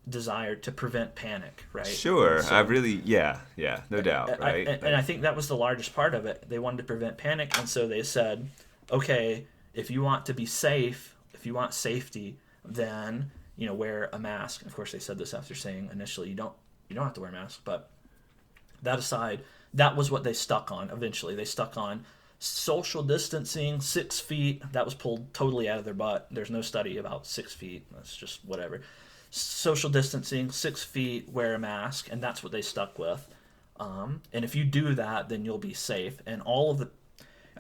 desire to prevent panic, right? Sure. So, no doubt, right? And I think that was the largest part of it. They wanted to prevent panic, and so they said, okay, if you want to be safe, if you want safety, then wear a mask. Of course, they said this after saying initially you don't have to wear a mask. But that aside, that was what they stuck on. Eventually, they stuck on social distancing, 6 feet. That was pulled totally out of their butt. There's no study about 6 feet. That's just whatever. Social distancing, 6 feet, wear a mask, and that's what they stuck with. And if you do that, then you'll be safe. And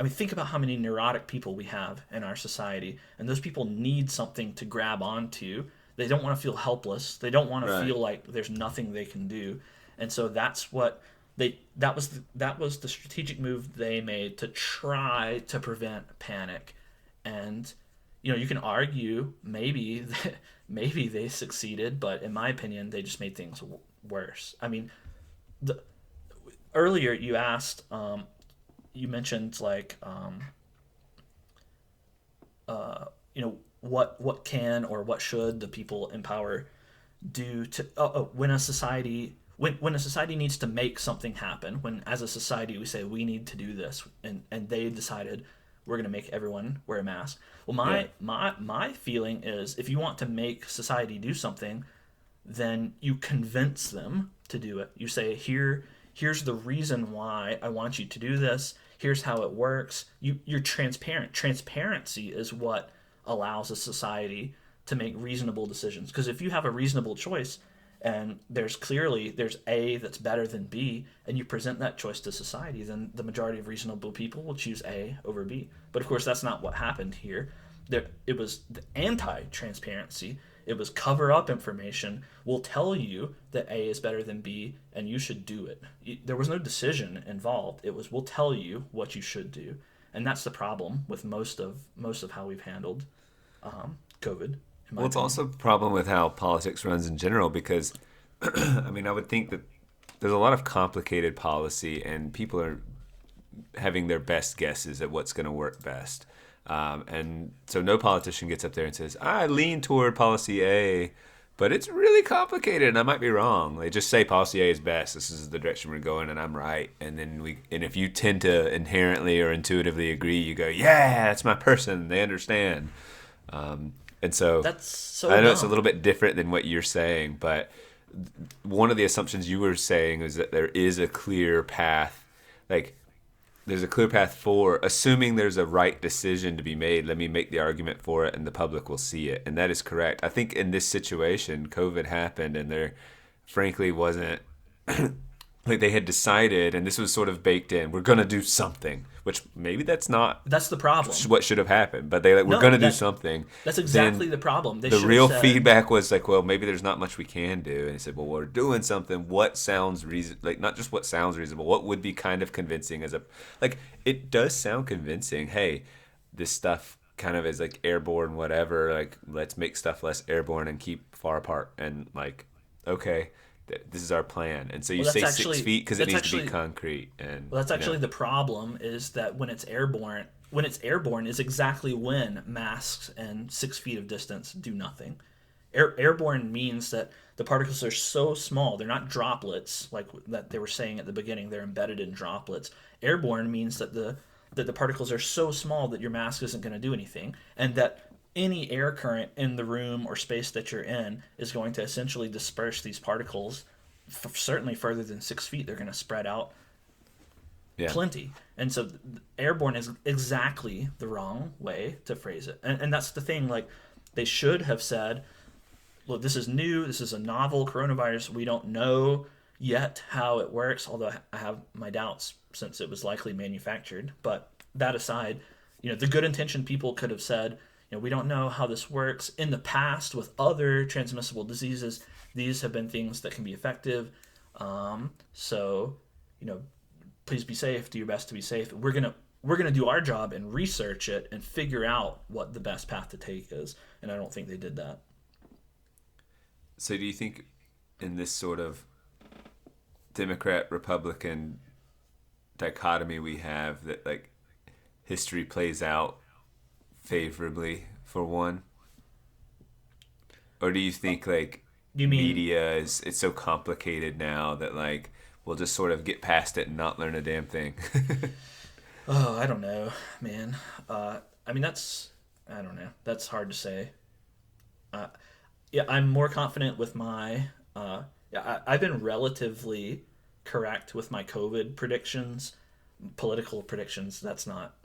think about how many neurotic people we have in our society, and those people need something to grab onto. They don't want to feel helpless. They don't want to feel like there's nothing they can do. And so that's what That was the strategic move they made to try to prevent panic. And you can argue maybe they succeeded, but in my opinion they just made things worse. I mean, the earlier you asked, you mentioned like, what can or what should the people in power do to, when a society, when a society needs to make something happen, when as a society we say we need to do this, and they decided we're going to make everyone wear a mask. Well, Yeah. my feeling is, if you want to make society do something, then you convince them to do it. You say, here's the reason why I want you to do this. Here's how it works. You're transparent. Transparency is what allows a society to make reasonable decisions. Because if you have a reasonable choice, and there's A that's better than B, and you present that choice to society, then the majority of reasonable people will choose A over B. But of course, that's not what happened here. It was the anti-transparency. It was cover up information. We'll tell you that A is better than B, and you should do it. There was no decision involved. It was, we'll tell you what you should do, and that's the problem with most of how we've handled COVID. In my Well, it's opinion. also a problem with how politics runs in general because, I mean, I would think that there's a lot of complicated policy and people are having their best guesses at what's going to work best. And so no politician gets up there and says, I lean toward policy A, but it's really complicated and I might be wrong. They just say policy A is best. This is the direction we're going and I'm right. And if you tend to inherently or intuitively agree, you go, yeah, that's my person. They understand. And so That's so I know it's a dumb. little bit different than what you're saying, but one of the assumptions you were saying is that there is a clear path. Like, there's a clear path for assuming there's a right decision to be made. Let me make the argument for it and the public will see it. And that is correct. I think in this situation, COVID happened and there frankly wasn't like they had decided and this was sort of baked in. We're going to do something, which maybe that's not That's the problem. what should have happened, but they like we're No, going to do something. that's Then exactly the problem. They the should have real said, feedback was like, well, maybe there's not much we can do. And he said, well, we're doing something. What sounds reason like not just what sounds reasonable, what would be kind of convincing as a like it does sound convincing. Hey, this stuff kind of is like airborne, whatever. Like let's make stuff less airborne and keep far apart. And like, okay, this is our plan. And so you well, that's say 6 feet because it that's needs to be actually concrete. And well, that's actually the problem, is that when it's airborne is exactly when masks and 6 feet of distance do nothing. Airborne means that the particles are so small, they're not droplets like that they were saying at the beginning, they're embedded in droplets. Airborne means that the particles are so small that your mask isn't going to do anything, and that any air current in the room or space that you're in is going to essentially disperse these particles, certainly further than 6 feet. They're going to spread out yeah. plenty. And so airborne is exactly the wrong way to phrase it. And that's the thing. Like, they should have said, look, this is new. This is a novel coronavirus. We don't know yet how it works, although I have my doubts since it was likely manufactured. But that aside, the good intentioned people could have said, we don't know how this works. In the past, with other transmissible diseases, these have been things that can be effective. So, you know, please be safe. Do your best to be safe. We're gonna do our job and research it and figure out what the best path to take is. And I don't think they did that. So do you think in this sort of Democrat Republican dichotomy we have that like history plays out favorably for one? Or do you think like You mean, media is it's so complicated now that like we'll just sort of get past it and not learn a damn thing? oh, I don't know, man. I mean, I don't know. That's hard to say. Uh, yeah, I'm more confident with my. Yeah, I've been relatively correct with my COVID predictions. Political predictions, that's not.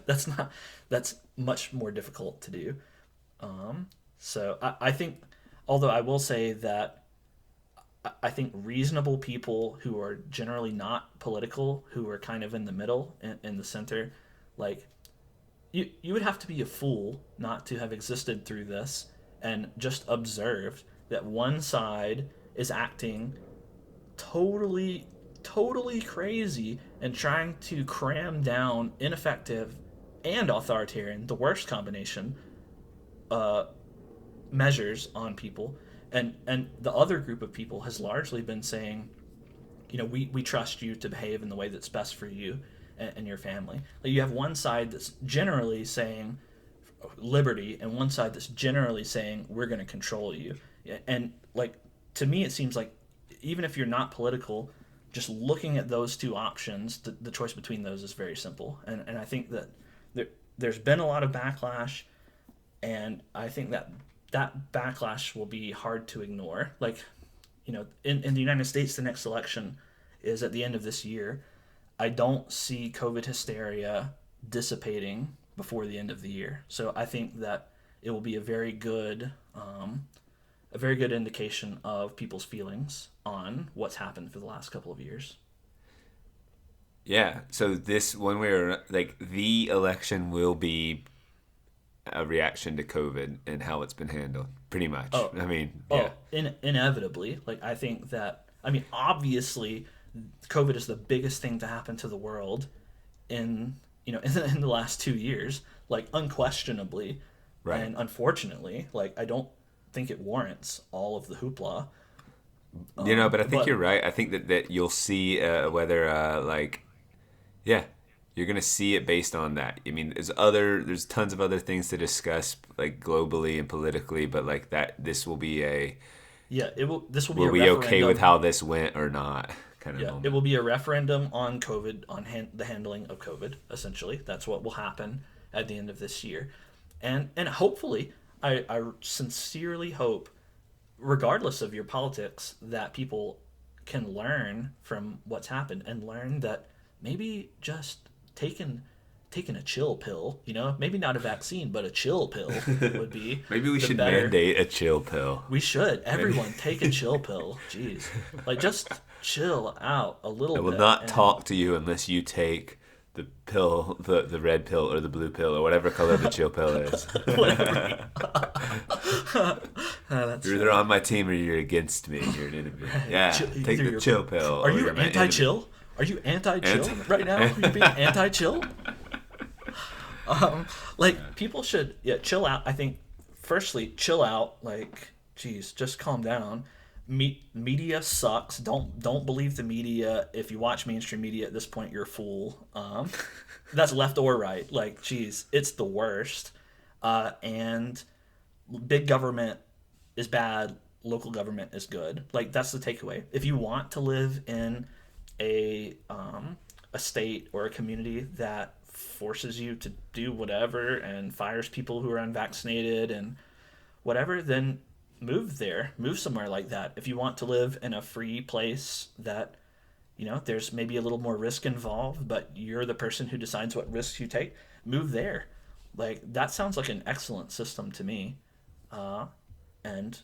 that's not. That's much more difficult to do. So I think, although I will say that I think reasonable people who are generally not political, who are kind of in the middle, in the center, like, you would have to be a fool not to have existed through this and just observed that one side is acting totally totally crazy and trying to cram down ineffective and authoritarian, the worst combination, measures on people. And the other group of people has largely been saying, we trust you to behave in the way that's best for you and your family. Like, you have one side that's generally saying liberty and one side that's generally saying we're going to control you. And like, to me, it seems like even if you're not political, just looking at those two options, the choice between those is very simple. And I think that there's been a lot of backlash, and I think that backlash will be hard to ignore. Like, in the United States, the next election is at the end of this year. I don't see COVID hysteria dissipating before the end of the year. So I think that it will be a very good indication of people's feelings on what's happened for the last couple of years. Yeah. So this one way or like the election will be a reaction to COVID and how it's been handled, pretty much. I mean, yeah. Inevitably. Like, I think that, obviously, COVID is the biggest thing to happen to the world in the last 2 years, like, unquestionably. Right. And unfortunately, like, I don't think it warrants all of the hoopla. But I think you're right. I think that you'll see whether you're gonna see it based on that. I mean, there's tons of other things to discuss, like globally and politically, but like that, this will be a This will be will a we okay with referendum. how this went or not kind of moment. It will be a referendum on COVID, on the handling of COVID. Essentially, that's what will happen at the end of this year, and hopefully, I sincerely hope, regardless of your politics, that people can learn from what's happened and learn that maybe just taking a chill pill, maybe not a vaccine, but a chill pill would be Maybe we should better. mandate a chill pill. We should. Everyone take a chill pill. Jeez. Like, just chill out a little bit. I will not talk to you unless you take the pill, the red pill or the blue pill or whatever color the chill pill is. Whatever. You're either on my team or you're against me. You're an enemy. Yeah, take the chill pill. Are you anti-chill? Are you anti-chill right now? Are you being anti-chill? People should chill out. I think, firstly, chill out. Like, geez, just calm down. Media sucks. Don't believe the media. If you watch mainstream media at this point, you're a fool. That's left or right. Like, geez, it's the worst. And big government is bad. Local government is good. Like, that's the takeaway. If you want to live in a state or a community that forces you to do whatever and fires people who are unvaccinated and whatever, then move there. Move somewhere like that. If you want to live in a free place that, there's maybe a little more risk involved, but you're the person who decides what risks you take, move there. Like, that sounds like an excellent system to me. And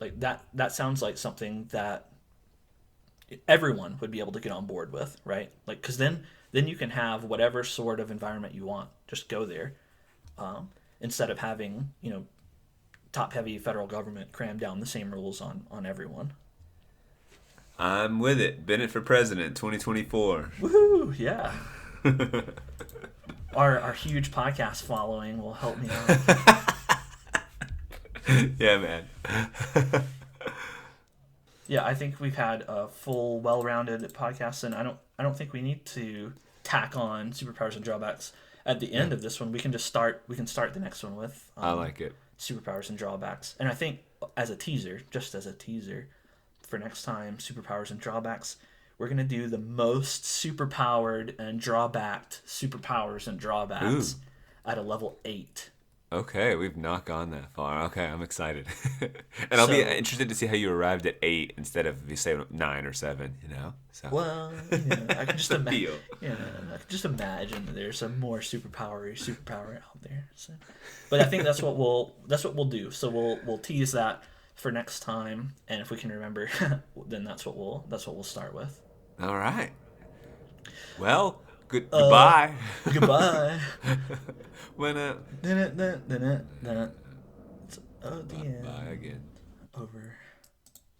like that sounds like something that everyone would be able to get on board with, right? Like, because then you can have whatever sort of environment you want. Just go there, instead of having top-heavy federal government cram down the same rules on everyone. I'm with it. Bennett for president, 2024. Woohoo! Yeah. Our huge podcast following will help me out. Yeah, man. Yeah, I think we've had a full, well-rounded podcast, and I don't think we need to tack on superpowers and drawbacks at the end of this one. We can start the next one with I like it. Superpowers and drawbacks. And I think just as a teaser for next time, superpowers and drawbacks, we're going to do the most superpowered and drawbacked superpowers and drawbacks at a level 8. Okay, we've not gone that far. Okay, I'm excited. And I'll be interested to see how you arrived at 8 instead of, you say, 9 or 7, So. Well, I can just imagine. I can just imagine that there's a more superpower out there. So. But I think that's what we'll do. So we'll tease that for next time, and if we can remember, then that's what we'll start with. All right. Well, goodbye. Goodbye. When It's the end. bye again. Over.